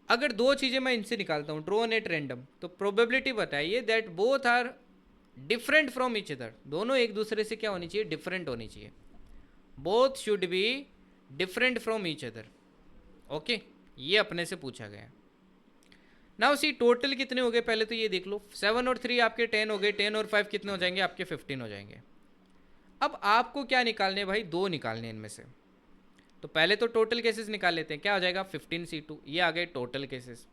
अगर 2 चीज़ें मैं इनसे निकालता हूँ ड्रॉन एट रैंडम, तो प्रोबेबिलिटी बताइए that both are different from each other, दोनों एक दूसरे से क्या होनी चाहिए, डिफरेंट होनी चाहिए। Both should be different from each other. Okay, ये अपने से पूछा गया। नाउ सी टोटल कितने हो गए, पहले तो ये देख लो, 7 और 3 आपके 10 हो गए, 10 और 5 कितने हो जाएंगे आपके 15 हो जाएंगे। अब आपको क्या निकालने भाई, 2 निकालने इनमें से। तो पहले तो टोटल केसेस निकाल लेते हैं, क्या हो जाएगा 15C2, ये आ गए टोटल केसेस।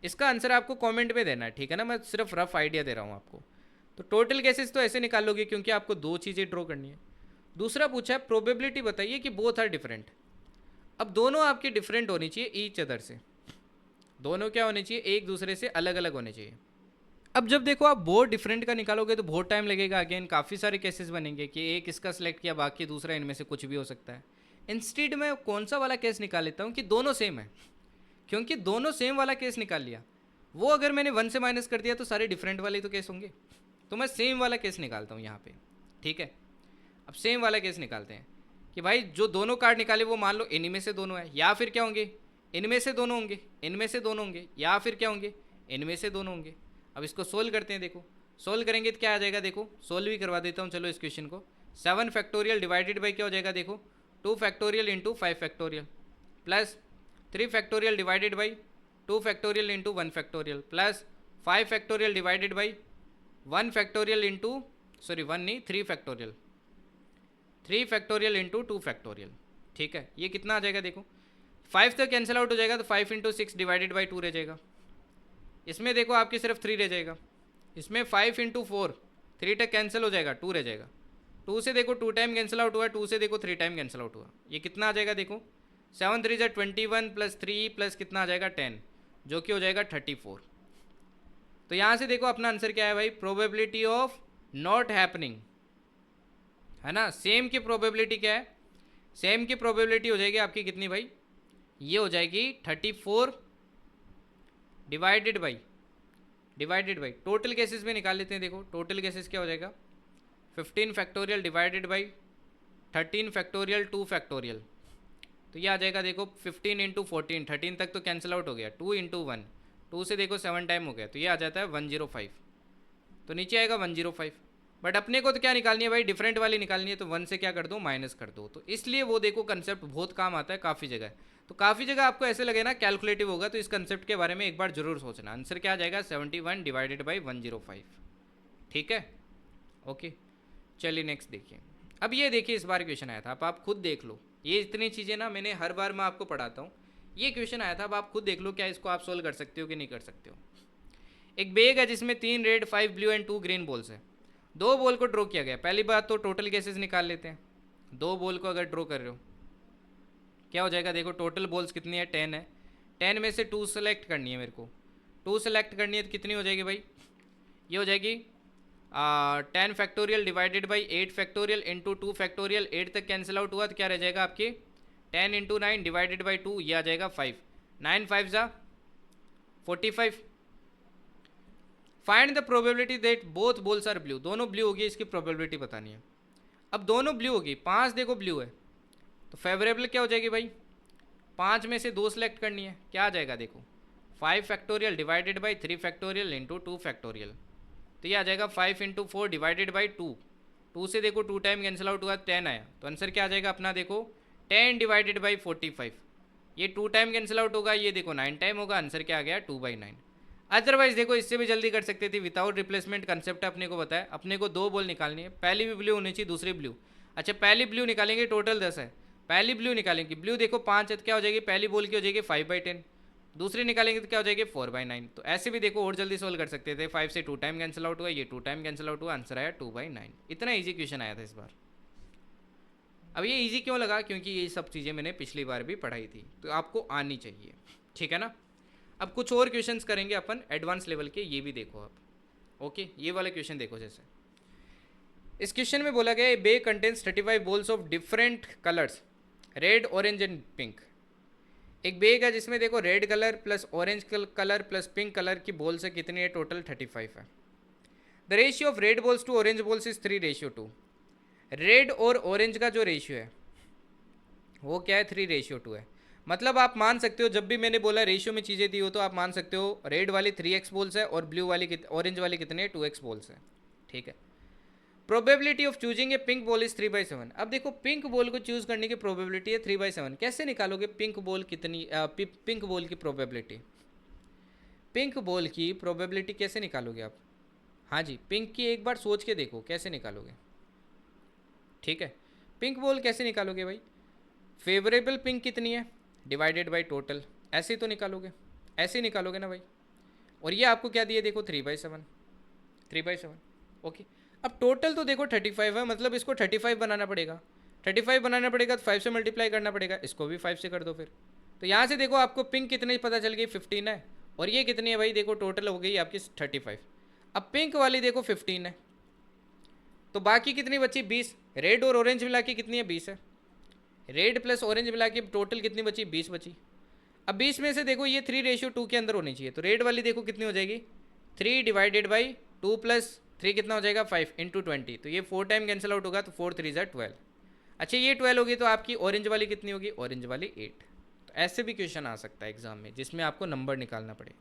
इसका आंसर आपको कमेंट में देना है, ठीक है ना, मैं सिर्फ रफ आइडिया दे रहा हूँ आपको। तो टोटल केसेस तो ऐसे निकाल लोगे क्योंकि आपको 2 चीज़ें ड्रॉ करनी है। दूसरा पूछा है प्रोबेबिलिटी बताइए कि बोथ आर डिफरेंट। अब दोनों आपके डिफरेंट होनी चाहिए ईच अदर से, दोनों क्या होने चाहिए, एक दूसरे से अलग अलग होने चाहिए। अब जब देखो आप बहुत डिफरेंट का निकालोगे तो बहुत टाइम लगेगा, अगेन काफ़ी सारे केसेस बनेंगे कि एक इसका सिलेक्ट किया बाकी दूसरा, इनमें से कुछ भी हो सकता है। इंस्टेड में कौन सा वाला केस निकाल लेता हूँ कि दोनों सेम है, क्योंकि दोनों सेम वाला केस निकाल लिया, वो अगर मैंने 1 से माइनस कर दिया तो सारे डिफरेंट वाले तो केस होंगे। तो मैं सेम वाला केस निकालता हूँ यहाँ पे, ठीक है। अब सेम वाला केस निकालते हैं कि भाई जो दोनों कार्ड निकाले वो मान लो इनमें से दोनों है, या फिर क्या होंगे, इनमें से दोनों होंगे, इनमें से दोनों होंगे, या फिर क्या होंगे, इनमें से दोनों होंगे। अब इसको सोल्व करते हैं, देखो सोल्व करेंगे तो क्या आ जाएगा, देखो सोल्व भी करवा देता हूँ चलो इस क्वेश्चन को। 7 फैक्टोरियल डिवाइडेड बाई क्या हो जाएगा, देखो 2 factorial into 5 factorial plus 3 factorial divided by 2 factorial into 1 factorial plus 5 factorial divided by 1 factorial into, sorry 1 नहीं 3 फैक्टोरियल, 3 फैक्टोरियल इंटू 2 फैक्टोरियल, ठीक है। ये कितना आ जाएगा, देखो 5 तक कैंसिल आउट हो जाएगा तो 5 इंटू 6 डिवाइडेड बाई 2 रह जाएगा। इसमें देखो आपकी सिर्फ 3 रह जाएगा, इसमें 5 इंटू 4, 3 तक कैंसिल हो जाएगा, 2 रह जाएगा। 2 से देखो 2 टाइम कैंसिल आउट हुआ, 2 से देखो 3 टाइम कैंसिल आउट हुआ। ये कितना आ जाएगा, देखो 7 3 21 प्लस 3 प्लस कितना आ जाएगा 10, जो कि हो जाएगा 34। तो यहाँ से देखो अपना आंसर क्या है भाई, प्रोबेबिलिटी ऑफ नॉट हैपनिंग, है ना। सेम की प्रोबेबिलिटी क्या है, सेम की प्रोबेबिलिटी हो जाएगी आपकी कितनी भाई, ये हो जाएगी 34 डिवाइडेड बाई टोटल केसेस में निकाल लेते हैं। देखो टोटल केसेस क्या हो जाएगा, 15 factorial divided by 13 factorial 2 factorial, तो ये आ जाएगा देखो 15 इंटू 14, 13 तक तो कैंसिल आउट हो गया, 2 इंटू 1, 2 से देखो 7 टाइम हो गया, तो ये आ जाता है 105, तो नीचे आएगा 105। बट अपने को तो क्या निकालनी है भाई, डिफरेंट वाली निकालनी है, तो 1 से क्या कर दो, माइनस कर दो। तो इसलिए वो देखो कंसेप्ट बहुत काम आता है काफ़ी जगह। तो काफ़ी जगह आपको ऐसे लगे ना कैलकुलेटिव होगा, तो इस कंसेप्ट के बारे में एक बार जरूर सोचना। आंसर क्या आ जाएगा, 71 डिवाइडेड बाई 105, ठीक है। ओके, चलिए नेक्स्ट देखिए। अब ये देखिए इस बार क्वेश्चन आया था, अब आप खुद देख लो, ये इतनी चीज़ें ना मैंने हर बार मैं आपको पढ़ाता हूँ, ये क्वेश्चन आया था, अब आप खुद देख लो क्या इसको आप सोल्व कर सकते हो कि नहीं कर सकते हो। एक बैग है जिसमें 3 red 5 blue and 2 green balls है, 2 बॉल को ड्रॉ किया गया। पहली बात तो टोटल केसेस निकाल लेते हैं, 2 बॉल को अगर ड्रॉ कर रहे हो क्या हो जाएगा, देखो टोटल बॉल्स कितनी है, 10 है, 10 में से 2 सेलेक्ट करनी है मेरे को, 2 सेलेक्ट करनी है तो कितनी हो जाएगी भाई, ये हो जाएगी 10 factorial divided by 8 factorial into 2 factorial, 8 तक कैंसिल आउट हुआ तो क्या रह जाएगा आपके 10 इंटू 9 डिवाइडेड बाई 2, ये आ जाएगा 5, 9 5 जा 45। Find the probability that both balls are blue, दोनों ब्लू होगी, इसकी प्रोबेबिलिटी बतानी है। अब दोनों ब्लू होगी, 5 देखो ब्लू है, तो फेवरेबल क्या हो जाएगी भाई, 5 में से 2 सेलेक्ट करनी है, क्या आ जाएगा देखो 5 factorial divided by 3 factorial into 2 factorial, तो ये आ जाएगा 5 इंटू 4 डिवाइडेड बाई 2, 2 से देखो 2 टाइम कैंसिल आउट हुआ 10 आया, तो आंसर क्या आ जाएगा अपना, देखो 10 डिवाइडेड बाई 45, ये 2 टाइम कैंसिल आउट होगा, ये देखो 9 टाइम होगा, आंसर क्या आ गया 2/9। अदरवाइज देखो इससे भी जल्दी कर सकते थे, विदाउट रिप्लेसमेंट कंसेप्ट अपने को बताया, अपने को 2 बॉल निकालनी है, पहली भी ब्लू होनी चाहिए दूसरी ब्लू। अच्छा पहली ब्लू निकालेंगे, टोटल 10 है, पहली ब्लू निकालेंगे, ब्लू देखो 5 है तो क्या हो जाएगी, पहली बॉल की हो जाएगी 5/10, दूसरी निकालेंगे तो क्या हो जाएगी 4/9। तो ऐसे भी देखो और जल्दी सोल्व कर सकते थे, 5 से 2 टाइम कैंसिल आउट हुआ, ये 2 टाइम कैंसिल आउट हुआ, आंसर आया 2/9। इतना ईजी क्वेश्चन आया था इस बार। अब ये इजी क्यों लगा, क्योंकि ये सब चीज़ें मैंने पिछली बार भी पढ़ाई थी, तो आपको आनी चाहिए, ठीक है ना। अब कुछ और क्वेश्चंस करेंगे अपन एडवांस लेवल के, ये भी देखो आप। ओके, ये वाले क्वेश्चन देखो। जैसे इस क्वेश्चन में बोला गया है bag contains 35 balls of different colours, red orange and pink. एक बेग है जिसमें देखो red colour plus orange colour plus pink colour की बॉल्स है, कितनी है टोटल 35 है। The ratio of red balls to orange balls is 3:2। Red और ऑरेंज का जो रेशियो है वो क्या है, 3:2 है। मतलब आप मान सकते हो, जब भी मैंने बोला रेशियो में चीज़ें दी हो तो आप मान सकते हो रेड वाली 3x बॉल्स है और ब्लू वाली ऑरेंज वाली कितने 2x बॉल्स है, ठीक है। Probability of choosing a pink ball is 3/7। अब देखो पिंक बॉल को चूज करने की प्रोबेबिलिटी है 3/7। कैसे निकालोगे पिंक बॉल कितनी, पिंक बॉल की प्रोबेबिलिटी, पिंक बॉल की प्रोबेबिलिटी कैसे निकालोगे आप। हाँ जी, पिंक की एक बार सोच के देखो कैसे निकालोगे, ठीक है। पिंक बॉल कैसे निकालोगे भाई, फेवरेबल पिंक कितनी है डिवाइडेड बाई टोटल, ऐसे ही तो निकालोगे, ऐसे ही निकालोगे ना भाई। और ये आपको क्या दिए देखो 3/7, 3/7। ओके, अब टोटल तो देखो 35 है, मतलब इसको 35 बनाना पड़ेगा, 35 बनाना पड़ेगा तो 5 से मल्टीप्लाई करना पड़ेगा, इसको भी 5 से कर दो फिर। तो यहाँ से देखो आपको पिंक कितनी पता चल गई 15 है, और ये कितनी है भाई देखो टोटल हो गई आपकी 35। अब पिंक वाली देखो 15 है, तो बाकी कितनी बची 20। रेड और ऑरेंज मिला के कितनी है 20 है, रेड प्लस ऑरेंज मिला के टोटल कितनी बची 20 बची। अब 20 में से देखो ये 3:2 के अंदर होनी चाहिए, तो रेड वाली देखो कितनी हो जाएगी 3/2 प्लस 3 कितना हो जाएगा 5 × 20, तो ये 4 टाइम कैंसिल आउट होगा, तो 4 3 ज़ा 12। अच्छा ये 12 होगी तो आपकी ऑरेंज वाली कितनी होगी, ऑरेंज वाली 8। तो ऐसे भी क्वेश्चन आ सकता है एग्जाम में जिसमें आपको नंबर निकालना पड़े।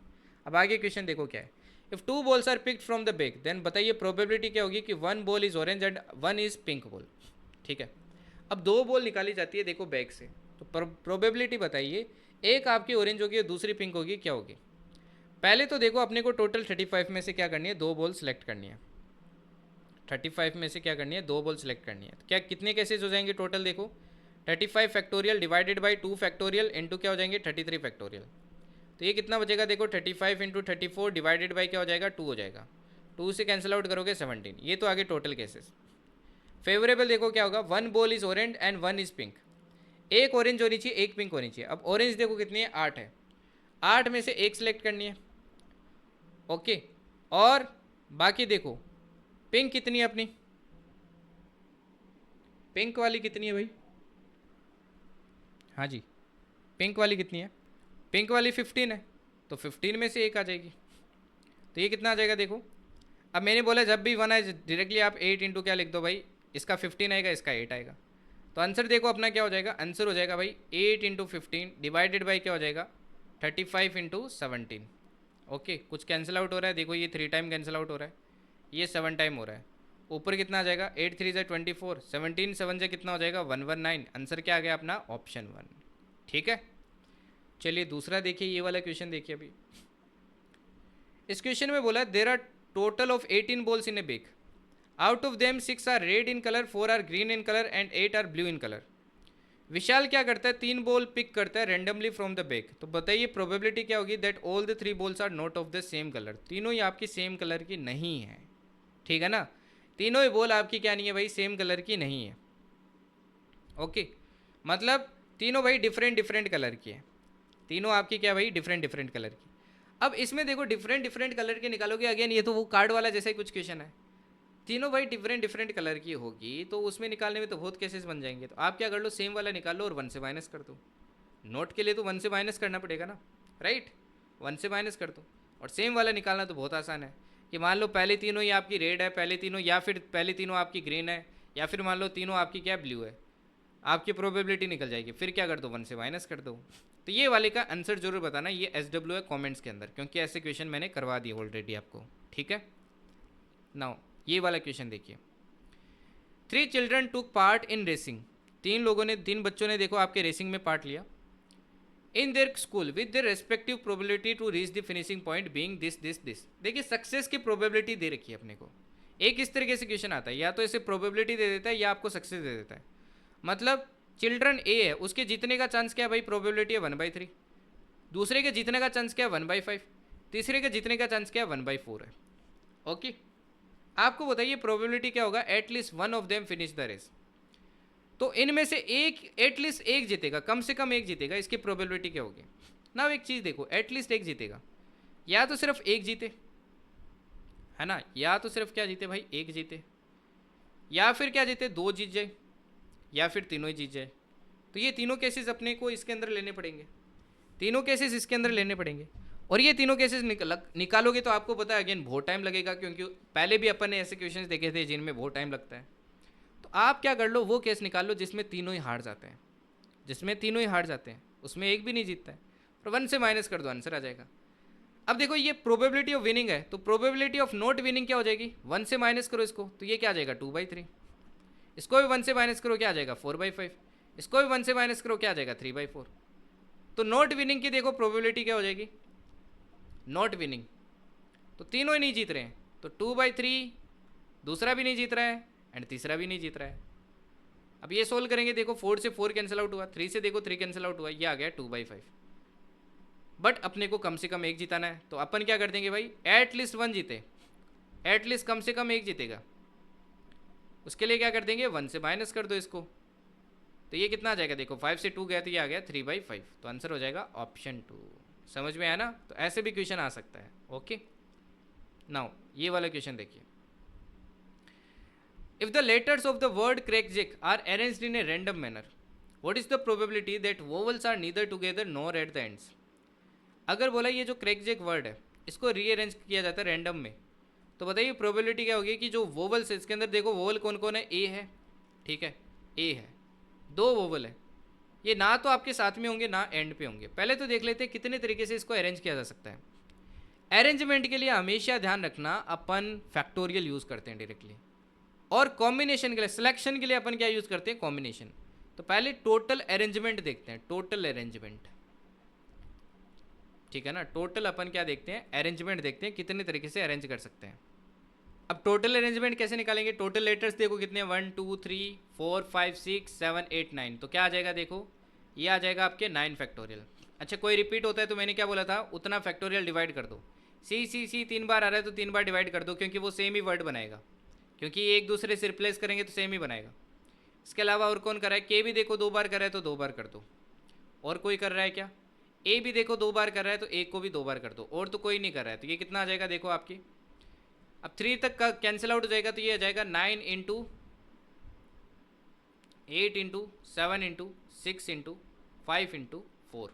अब आगे क्वेश्चन देखो क्या है, if 2 balls are picked from the bag then बताइए प्रोबेबिलिटी क्या होगी कि 1 ball is orange and 1 is pink ball, ठीक है। अब 2 बॉल निकाली जाती है देखो बैग से, तो प्रोबेबिलिटी बताइए, एक आपकी ऑरेंज होगी और दूसरी पिंक होगी, क्या होगी। पहले तो देखो अपने को टोटल 35 में से क्या करनी है, 2 बॉल सेलेक्ट करनी है, 35 में से क्या करनी है 2 बॉल सेलेक्ट करनी है। तो क्या कितने केसेज हो जाएंगे टोटल देखो, 35 factorial divided by 2 factorial into क्या हो जाएंगे 33 फैक्टोरियल। तो ये कितना बचेगा देखो 35 × 34 डिवाइडेड बाई क्या हो जाएगा 2 हो जाएगा, 2 से कैंसिल आउट करोगे 17। ये तो आगे टोटल केसेस। फेवरेबल देखो क्या होगा, 1 ball is orange and 1 is pink, एक ऑरेंज होनी चाहिए एक पिंक होनी चाहिए। अब ऑरेंज देखो कितनी है 8 है, 8 में से एक सिलेक्ट करनी है, ओके। और बाकी देखो पिंक कितनी है अपनी, पिंक वाली कितनी है भाई, हाँ जी पिंक वाली कितनी है, पिंक वाली 15 है, तो 15 में से एक आ जाएगी, तो ये कितना आ जाएगा देखो। अब मैंने बोला जब भी 1 है डायरेक्टली आप 8 इंटू क्या लिख दो भाई, इसका 15 आएगा इसका 8 आएगा, तो आंसर देखो अपना क्या हो जाएगा, आंसर हो जाएगा भाई 8 × 15 डिवाइडेड बाई क्या हो जाएगा 35 × 17। ओके, कुछ कैंसिल आउट हो रहा है देखो, ये 3 टाइम कैंसिल आउट हो रहा है, ये 7 टाइम हो रहा है, ऊपर कितना आ जाएगा 8 3 ज़ा 24, 17 7 से कितना हो जाएगा 119। आंसर क्या आ गया अपना ऑप्शन 1, ठीक है। चलिए दूसरा देखिए, ये वाला क्वेश्चन देखिए। अभी इस क्वेश्चन में बोला there are total of 18 balls in a bag, out of them 6 are red in colour, 4 are green in colour and 8 are blue in colour. Vishal क्या करता है, 3 बॉल पिक करता है रेंडमली फ्रॉम द बैग, तो बताइए प्रोबेबिलिटी क्या होगी that all the 3 balls are not of the same colour, तीनों ही आपकी सेम कलर की नहीं है, ठीक है ना। तीनों ही बॉल आपकी क्या नहीं है भाई, सेम कलर की नहीं है, ओके। मतलब तीनों भाई डिफरेंट डिफरेंट कलर की है, तीनों आपकी क्या भाई डिफरेंट डिफरेंट कलर की। अब इसमें देखो डिफरेंट डिफरेंट कलर के निकालोगे, अगेन ये तो वो कार्ड वाला जैसा ही कुछ क्वेश्चन है, तीनों भाई डिफरेंट डिफरेंट कलर की होगी, तो उसमें निकालने में तो बहुत केसेस बन जाएंगे। तो आप क्या कर लो, सेम वाला निकाल लो और 1 से माइनस कर दो, नोट के लिए तो 1 से माइनस करना पड़ेगा ना, राइट, 1 से माइनस कर दो। और सेम वाला निकालना तो बहुत आसान है, कि मान लो पहले तीनों ही आपकी रेड है, पहले तीनों, या फिर पहले तीनों आपकी ग्रीन है, या फिर मान लो तीनों आपकी क्या ब्लू है, आपकी प्रोबेबिलिटी निकल जाएगी, फिर क्या कर दो 1 से माइनस कर दो। तो ये वाले का आंसर जरूर बताना, ये SW है कमेंट्स के अंदर, क्योंकि ऐसे क्वेश्चन मैंने करवा दिए ऑलरेडी आपको, ठीक है। नाउ ये वाला क्वेश्चन देखिए, 3 children took part in racing, 3 बच्चों ने देखो आपके रेसिंग में पार्ट लिया, in their school with their respective probability to reach the finishing point being this this this. देखिए सक्सेस की प्रोबेबिलिटी दे रखी है अपने को, एक इस तरीके से क्वेश्चन आता है, या तो इसे प्रोबेबिलिटी दे देता है या आपको सक्सेस दे देता है। मतलब चिल्ड्रन ए है, उसके जीतने का चांस क्या है भाई, प्रोबेबिलिटी है 1/3। दूसरे के जीतने का चांस क्या है 1/5। तीसरे के जीतने का चांस क्या है 1/4 है। ओके, आपको बताइए प्रोबेबिलिटी क्या होगा, at least one of them finish the race. तो इनमें से एक, एटलीस्ट एक जीतेगा, कम से कम एक जीतेगा, इसकी प्रोबेबिलिटी क्या होगी ना। एक चीज़ देखो, एटलीस्ट एक जीतेगा, या तो सिर्फ एक जीते, है ना, या तो सिर्फ क्या जीते भाई, एक जीते, या फिर क्या जीते, दो जीत जाए, या फिर तीनों ही जीत जाए। तो ये तीनों केसेस अपने को इसके अंदर लेने पड़ेंगे, तीनों केसेस इसके अंदर लेने पड़ेंगे। और ये तीनों केसेस निकालोगे तो आपको पता है अगेन बहुत टाइम लगेगा, क्योंकि पहले भी अपन ने ऐसे क्वेश्चंस देखे थे जिनमें बहुत टाइम लगता है। तो आप क्या कर लो, वो केस निकाल लो जिसमें तीनों ही हार जाते हैं, जिसमें तीनों ही हार जाते हैं, उसमें एक भी नहीं जीतता है, और 1 से माइनस कर दो, आंसर आ जाएगा। अब देखो ये प्रोबेबिलिटी ऑफ विनिंग है, तो प्रोबेबिलिटी ऑफ नॉट विनिंग क्या हो जाएगी, 1 से माइनस करो इसको, तो ये क्या आ जाएगा 2/3। इसको भी 1 से माइनस करो, क्या आ जाएगा 4/5। इसको भी 1 से माइनस करो, क्या आ जाएगा 3/4। तो नॉट विनिंग की देखो प्रोबेबिलिटी क्या हो जाएगी, नॉट विनिंग, तो तीनों ही नहीं जीत रहे हैं, तो 2/3, दूसरा भी नहीं जीत रहा है एंड तीसरा भी नहीं जीत रहा है। अब ये सोल्व करेंगे, देखो 4 से 4 कैंसिल आउट हुआ, 3 से देखो 3 कैंसिल आउट हुआ, ये आ गया 2/5। बट अपने को कम से कम एक जिताना है, तो अपन क्या कर देंगे भाई, एटलीस्ट 1 जीते, एटलीस्ट कम से कम एक जीतेगा, उसके लिए क्या कर देंगे 1 से माइनस कर दो इसको। तो ये कितना आ जाएगा, देखो 5 से 2 गया तो ये आ गया 3/5, तो आंसर हो जाएगा ऑप्शन 2। समझ में आया ना। तो ऐसे भी क्वेश्चन आ सकता है। ओके, नाउ ये वाला क्वेश्चन देखिए, if the letters of the word crackjack are arranged in a random manner, what is the probability that vowels are neither together nor at the ends. अगर बोला ये जो क्रैकजैक वर्ड है इसको रीअरेंज किया जाता है रैंडम में, तो बताइए प्रोबेबिलिटी क्या होगी कि जो वोवल्स है इसके अंदर, देखो वोवल कौन कौन है, ए है, ठीक है, ए है, 2 वोवल है, ये ना तो आपके साथ में होंगे ना एंड पे होंगे। पहले तो देख लेते हैं कितने तरीके से इसको अरेंज किया जा सकता है। अरेंजमेंट के लिए हमेशा ध्यान रखना अपन फैक्टोरियल यूज़ करते हैं डायरेक्टली, और कॉम्बिनेशन के लिए, सिलेक्शन के लिए अपन क्या यूज़ करते हैं, कॉम्बिनेशन। तो पहले टोटल अरेंजमेंट देखते हैं, टोटल अरेंजमेंट, ठीक है ना, टोटल अपन क्या देखते हैं, अरेंजमेंट देखते हैं कितने तरीके से अरेंज कर सकते हैं। अब टोटल अरेंजमेंट कैसे निकालेंगे, टोटल लेटर्स देखो कितने, 1 2 3 4 5 6 7 8 9, तो क्या आ जाएगा, देखो ये आ जाएगा आपके 9 फैक्टोरियल। अच्छा कोई रिपीट होता है तो मैंने क्या बोला था, उतना फैक्टोरियल डिवाइड कर दो। सी 3 बार आ रहा है तो 3 बार डिवाइड कर दो, क्योंकि वो सेम ही वर्ड बनाएगा, क्योंकि एक दूसरे से रिप्लेस करेंगे तो सेम ही बनाएगा। इसके अलावा और कौन कर रहा है, के भी देखो 2 बार कर रहा है तो 2 बार कर दो, और कोई कर रहा है क्या, ए भी देखो 2 बार कर रहा है तो एक को भी 2 बार कर दो, और तो कोई नहीं कर रहा है, तो ये कितना आ जाएगा देखो आपकी। अब 3 तक का कैंसिल आउट हो जाएगा, तो ये आ जाएगा 9 × 8 × 7 × 6 × 5 × 4,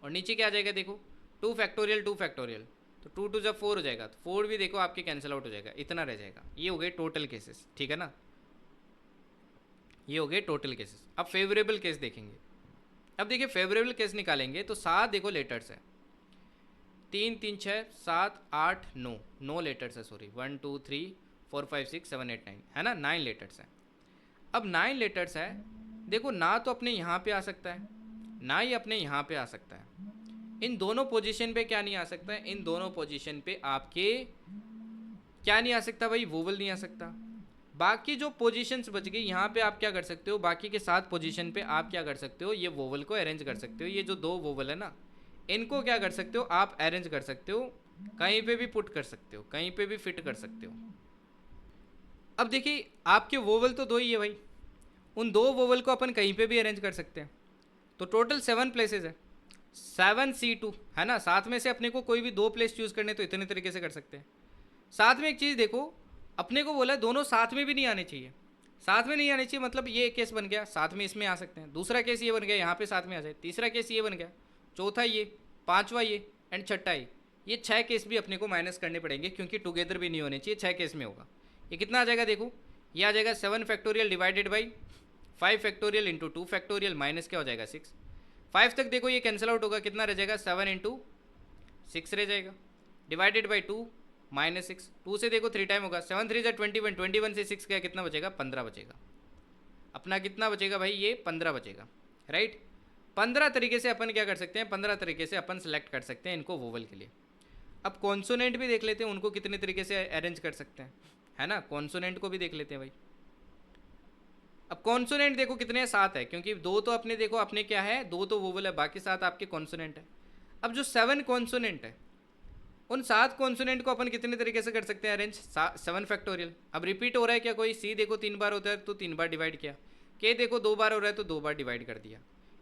और नीचे क्या आ जाएगा देखो 2 फैक्टोरियल 2 फैक्टोरियल, तो 2 2 जब 4 हो जाएगा, तो 4 भी देखो आपके कैंसिल आउट हो जाएगा, इतना रह जाएगा। ये हो गए टोटल केसेस, ठीक है ना, ये हो गए टोटल केसेस। अब फेवरेबल केस देखेंगे। अब देखिए फेवरेबल केस निकालेंगे तो 7 देखो लेटर्स है, 3 3 6 7 8 9, 9 लेटर्स है, सॉरी 1 2 3 4 5 6 7 8 9, है ना, 9 लेटर्स है। अब 9 लेटर्स है, देखो ना तो अपने यहाँ पे आ सकता है, ना ही अपने यहाँ पे आ सकता है। इन दोनों पोजीशन पे क्या नहीं आ सकता है, इन दोनों पोजीशन पे आपके क्या नहीं आ सकता भाई, वोवल नहीं आ सकता। बाकी जो पोजीशंस बच गई यहाँ पे आप क्या कर सकते हो, बाकी के 7 पोजीशन पे आप क्या कर सकते हो, ये वोवल को अरेंज कर सकते हो। ये जो 2 वोवल है ना, इनको क्या कर सकते हो आप, अरेंज कर सकते हो, कहीं पे भी पुट कर सकते हो, कहीं पे भी फिट कर सकते हो। अब देखिए आपके वोवल तो 2 ही है भाई, उन 2 वोवल को अपन कहीं पे भी अरेंज कर सकते हैं, तो टोटल 7 प्लेसेस है, 7C2 है ना। साथ में से अपने को कोई भी 2 प्लेस चूज़ करने तो इतने तरीके से कर सकते हैं। साथ में एक चीज़ देखो, अपने को बोला दोनों साथ में भी नहीं आने चाहिए, साथ में नहीं आने चाहिए, मतलब ये केस बन गया, साथ में इसमें आ सकते हैं। दूसरा केस ये बन गया, यहाँ पे साथ में आ जाए। तीसरा केस ये बन गया, चौथा ये, पांचवा ये एंड छठा ये 6 केस भी अपने को माइनस करने पड़ेंगे, क्योंकि टुगेदर भी नहीं होने चाहिए, 6 केस में होगा। ये कितना आ जाएगा देखो, ये आ जाएगा 7 factorial divided by 5 factorial into 2 factorial minus क्या हो जाएगा 6। 5 तक देखो ये कैंसिल आउट होगा, कितना रह जाएगा 7 × 6 रह जाएगा, डिवाइडेड बाई 2 -6। 2 से देखो 3 टाइम होगा, 7 3 21, 21 से 6 गया, कितना बचेगा 15 बचेगा। अपना कितना बचेगा भाई, ये 15 बचेगा, राइट। 15 तरीके से अपन क्या कर सकते हैं, 15 तरीके से अपन सेलेक्ट कर सकते हैं इनको वोवल के लिए। अब कॉन्सोनेंट भी देख लेते हैं, उनको कितने तरीके से अरेंज कर सकते हैं, है ना। कॉन्सोनेंट को भी देख लेते हैं भाई। अब कॉन्सोनेंट देखो कितने हैं, 7 है, क्योंकि दो तो अपने देखो अपने क्या है, दो तो वोवल है, बाकी 7 आपके कॉन्सोनेंट है। अब जो 7 कॉन्सोनेंट है, उन 7 कॉन्सोनेंट को अपन कितने तरीके से कर सकते हैं अरेंज, 7 फैक्टोरियल। अब रिपीट हो रहा है क्या कोई, सी देखो 3 बार होता है तो 3 बार डिवाइड किया, के देखो 2 बार हो रहा है तो 2 बार डिवाइड कर दिया।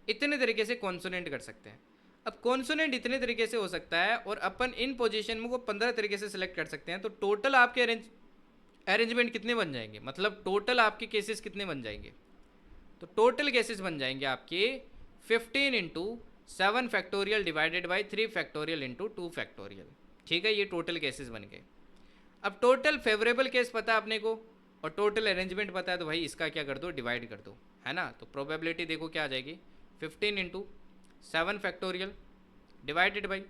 इतने तरीके से कॉन्सोनेंट कर सकते हैं। अब कॉन्सोनेंट इतने तरीके से हो सकता है और अपन इन पोजीशन में को 15 तरीके से सिलेक्ट कर सकते हैं, तो टोटल आपके अरेंजमेंट कितने बन जाएंगे, मतलब टोटल आपके केसेस कितने बन जाएंगे। तो टोटल केसेस बन जाएंगे आपके 15 into 7 factorial divided by 3 factorial into 2 factorial. ठीक है, ये टोटल केसेस बन गए। अब टोटल फेवरेबल केस पता है अपने को और टोटल अरेंजमेंट पता है, तो भाई इसका क्या कर दो, डिवाइड कर दो, है ना। तो प्रोबेबिलिटी देखो क्या आ जाएगी, 15 into 7 factorial divided by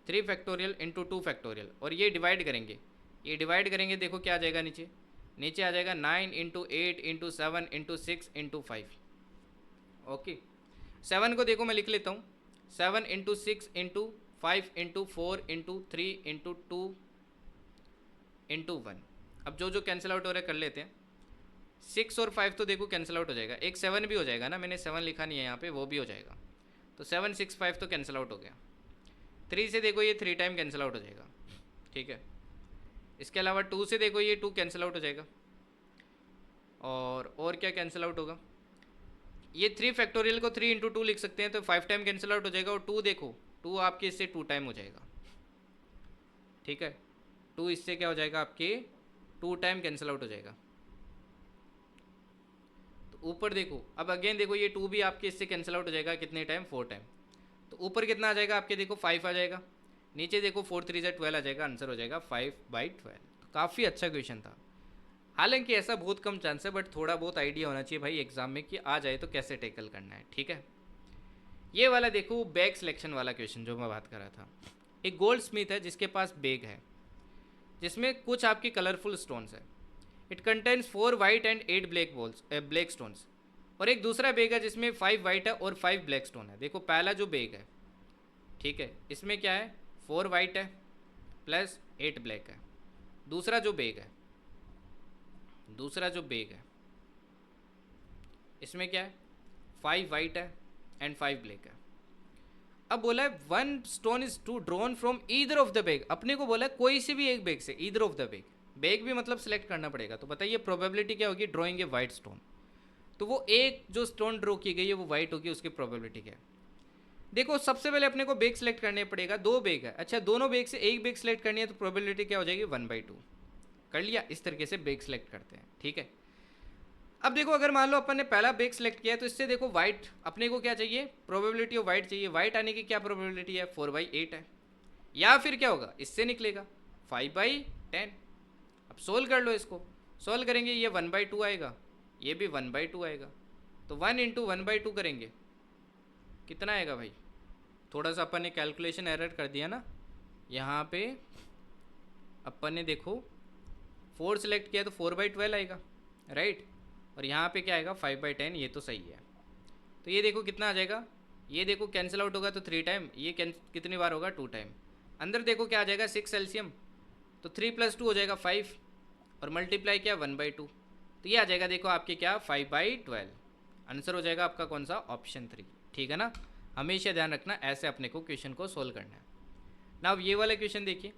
3 factorial into 2 factorial, और ये डिवाइड करेंगे, ये डिवाइड करेंगे, देखो क्या आ जाएगा नीचे, नीचे आ जाएगा 9 into 8 into 7 into 6 into 5। Okay, 7 को देखो मैं लिख लेता हूँ, 7 into 6 into 5 into 4 into 3 into 2 into 1। अब जो जो कैंसिल आउट हो रहा है कर लेते हैं। 6 और 5 तो देखो कैंसिल आउट हो जाएगा, एक 7 भी हो जाएगा ना, मैंने 7 लिखा नहीं है यहाँ पे, वो भी हो जाएगा। तो 7 6 5 तो कैंसिल आउट हो गया। 3 से देखो ये 3 टाइम कैंसिल आउट हो जाएगा, ठीक है। इसके अलावा 2 से देखो ये 2 कैंसिल आउट हो जाएगा। और क्या कैंसिल आउट होगा, ये 3 फैक्टोरियल को 3 इंटू 2 लिख सकते हैं, तो 5 टाइम कैंसिल आउट हो जाएगा। और 2 देखो, 2 आपके इससे 2 टाइम हो जाएगा, ठीक है। 2 इससे क्या हो जाएगा आपके 2 टाइम कैंसिल आउट हो जाएगा। तो ऊपर देखो, अब अगेन देखो ये 2 भी आपके इससे कैंसिल आउट हो जाएगा, कितने टाइम, 4 टाइम। तो ऊपर कितना आ जाएगा आपके, देखो 5 आ जाएगा, नीचे देखो 4 3 से 12 आ जाएगा, आंसर हो जाएगा 5/12। तो काफ़ी अच्छा क्वेश्चन था, हालांकि ऐसा बहुत कम चांस है, बट थोड़ा बहुत आइडिया होना चाहिए भाई एग्जाम में कि आ जाए तो कैसे टैकल करना है, ठीक है। ये वाला देखो बैग सिलेक्शन वाला क्वेश्चन जो मैं बात कर रहा था। एक गोल्ड स्मिथ है जिसके पास बैग है जिसमें कुछ आपके कलरफुल स्टोन्स है। It contains 4 white and 8 black stones. और एक दूसरा बैग है जिसमें 5 वाइट है और 5 ब्लैक स्टोन है। देखो पहला जो बैग है, ठीक है, इसमें क्या है, 4 वाइट है प्लस 8 ब्लैक है। दूसरा जो बैग है इसमें क्या है, 5 वाइट है एंड 5 ब्लैक है। अब बोला है 1 stone is to drawn from either of the bag. अपने को बोला है कोई से भी एक बैग से, ईदर ऑफ द बैग भी मतलब सिलेक्ट करना पड़ेगा। तो बताइए प्रोबेबिलिटी क्या होगी, ड्रॉइंग ए वाइट स्टोन। तो वो एक जो स्टोन ड्रॉ की गई है वो वाइट होगी, उसकी प्रोबेबिलिटी क्या है। देखो सबसे पहले अपने को बैग सेलेक्ट करने पड़ेगा, 2 बैग है, अच्छा दोनों बैग से एक बैग सेलेक्ट करनी है, तो प्रोबेबिलिटी क्या हो जाएगी, 1/2। कर लिया, इस तरीके से बैग सेलेक्ट करते हैं, ठीक है। अब देखो अगर मान लो अपन ने पहला बैग सेलेक्ट किया है, तो इससे देखो वाइट अपने को क्या चाहिए, प्रोबेबिलिटी ऑफ वाइट चाहिए। वाइट आने की क्या प्रोबेबिलिटी है, 4/8 है। या फिर क्या होगा, इससे निकलेगा 5/10। अब सोल्व कर लो इसको, सोल्व करेंगे ये 1/2 आएगा, ये भी 1/2 आएगा। तो 1 इंटू 1/2 करेंगे, कितना आएगा भाई, थोड़ा सा अपन ने कैलकुलेशन एरर कर दिया ना। यहाँ पे अपन ने देखो 4 सेलेक्ट किया तो 4/12 आएगा, राइट। और यहाँ पे क्या आएगा 5/10, ये तो सही है। तो ये देखो कितना आ जाएगा, ये देखो कैंसिल आउट होगा तो 3 टाइम, ये कितनी बार होगा, 2 टाइम। अंदर देखो क्या आ जाएगा 6 एलसीएम, तो 3 + 2 हो जाएगा 5, और मल्टीप्लाई किया 1/2, तो ये आ जाएगा देखो आपके क्या 5/12। आंसर हो जाएगा आपका कौन सा, ऑप्शन 3, ठीक है ना। हमेशा ध्यान रखना ऐसे अपने को क्वेश्चन को सोल्व करना है ना। अब ये वाला क्वेश्चन देखिए,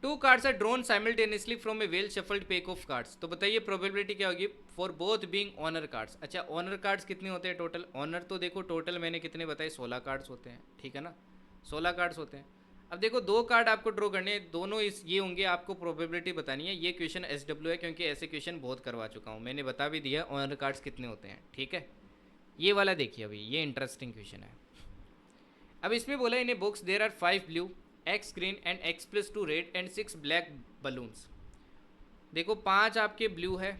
2 cards are drawn simultaneously from a well shuffled pack of cards. तो बताइए प्रोबेबिलिटी क्या होगी for both being honour cards. अच्छा ऑनर कार्ड्स कितने होते हैं टोटल, ऑनर तो देखो टोटल मैंने कितने बताए, 16 कार्ड्स होते हैं, ठीक है ना, 16 कार्ड्स होते हैं। अब देखो 2 कार्ड आपको ड्रॉ करने हैं, दोनों ये होंगे, आपको प्रोबेबिलिटी बतानी है। ये क्वेश्चन SW है क्योंकि ऐसे क्वेश्चन बहुत करवा चुका हूँ, मैंने बता भी दिया ऑनर कार्ड्स कितने होते हैं, ठीक है। ये वाला देखिए अभी, ये इंटरेस्टिंग क्वेश्चन है। अब इसमें बोला in a box there are 5 blue, X green and X + 2 red and 6 black balloons. देखो 5 आपके ब्लू है,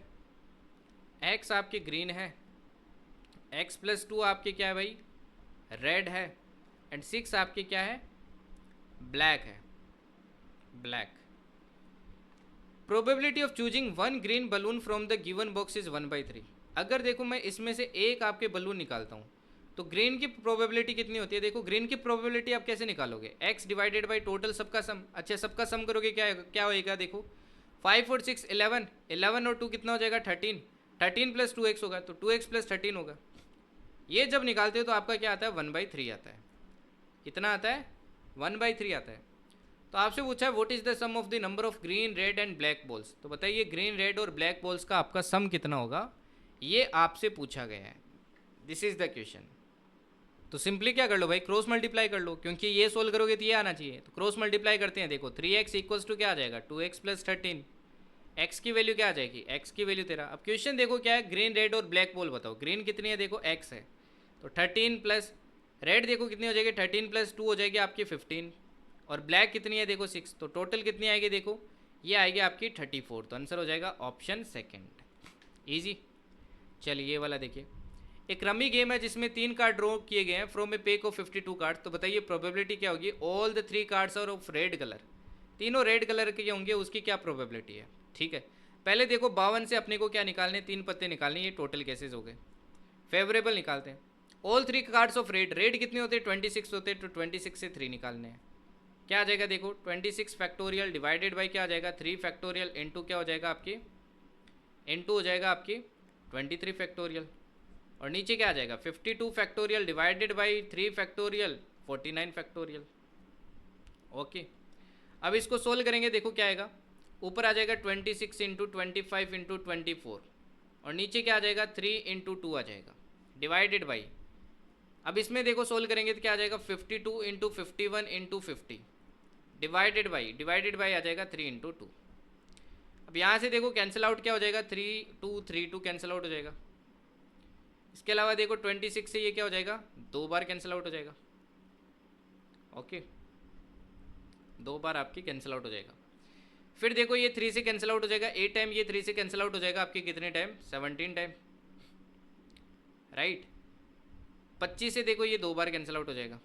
X आपके ग्रीन है, X + 2 आपके क्या है भाई, रेड है, एंड 6 आपके क्या है, ब्लैक है, black. Probability of choosing 1 green balloon from the given box is 1/3। अगर देखो मैं इसमें से एक आपके बलून निकालता हूँ तो ग्रीन की प्रोबेबिलिटी कितनी होती है। देखो ग्रीन की प्रोबेबिलिटी आप कैसे निकालोगे, x डिवाइडेड बाई टोटल सबका सम। अच्छा सबका सम करोगे क्या क्या होएगा, देखो 5 और 6 11, 11 और 2 कितना हो जाएगा 13, 13 प्लस 2x होगा, तो 2x प्लस 13 होगा। ये जब निकालते हो तो आपका क्या आता है, 1/3 आता है। कितना आता है, 1/3 आता है। तो आपसे पूछा है what is the sum of the number of green red and black balls, तो बताइए ग्रीन रेड और ब्लैक बॉल्स का आपका सम कितना होगा, ये आपसे पूछा गया है। This is the question. तो सिंपली क्या कर लो भाई, क्रॉस मल्टीप्लाई कर लो, क्योंकि ये सोल्व करोगे तो ये आना चाहिए। तो क्रॉस मल्टीप्लाई करते हैं, देखो 3x इक्वल्स टू क्या आ जाएगा, 2x प्लस 13। x की वैल्यू क्या आ जाएगी, x की वैल्यू 13। अब क्वेश्चन देखो क्या है, ग्रीन रेड और ब्लैक बॉल बताओ। ग्रीन कितनी है, देखो x है, तो 13 प्लस रेड देखो कितनी हो जाएगी, 13 प्लस 2 हो जाएगी आपकी 15, और ब्लैक कितनी है देखो 6, तो टोटल कितनी आएगी देखो, ये आएगी आपकी 34। तो आंसर हो जाएगा ऑप्शन सेकेंड। ईजी। चलिए ये वाला देखिए, एक रमी गेम है जिसमें 3 कार्ड ड्रॉ किए गए हैं from a pack of 52 card. तो बताइए प्रोबेबिलिटी क्या होगी, all the 3 cards are of red colour, तीनों रेड कलर के होंगे, उसकी क्या प्रोबेबिलिटी है। ठीक है, पहले देखो 52 से अपने को क्या निकालने, 3 पत्ते निकालने, ये टोटल केसेस हो गए। फेवरेबल निकालते हैं, all 3 cards of red, red कितने होते हैं 26 होते हैं, तो 26 से 3 निकालने हैं। क्या आ जाएगा देखो, 26 फैक्टोरियल डिवाइडेड बाई क्या आ जाएगा, 3 फैक्टोरियल इंटू क्या हो जाएगा आपकी, इंटू हो जाएगा आपकी 23 फैक्टोरियल, और नीचे क्या आ जाएगा 52 factorial divided by 3 factorial 49 factorial. Okay, अब इसको सोल्व करेंगे, देखो क्या आएगा, ऊपर आ जाएगा 26 इंटू 25 इंटू 24, और नीचे क्या आ जाएगा 3 इंटू 2 आ जाएगा, डिवाइडेड बाई, अब इसमें देखो सोल्व करेंगे तो क्या आ जाएगा 52 इंटू 51 इंटू 50, डिवाइडेड बाई आ जाएगा 3 इंटू 2। अब यहाँ से देखो कैंसिल आउट क्या हो जाएगा, 3 2 कैंसिल आउट हो जाएगा। इसके अलावा देखो 26 से ये क्या हो जाएगा, 2 बार कैंसिल आउट हो जाएगा। ओके, 2 बार आपकी कैंसिल आउट हो जाएगा। फिर देखो ये 3 से कैंसिल आउट हो जाएगा 8 टाइम, ये 3 से कैंसिल आउट हो जाएगा आपके कितने टाइम, 17 टाइम, राइट। 25 से देखो ये 2 बार कैंसिल आउट हो जाएगा,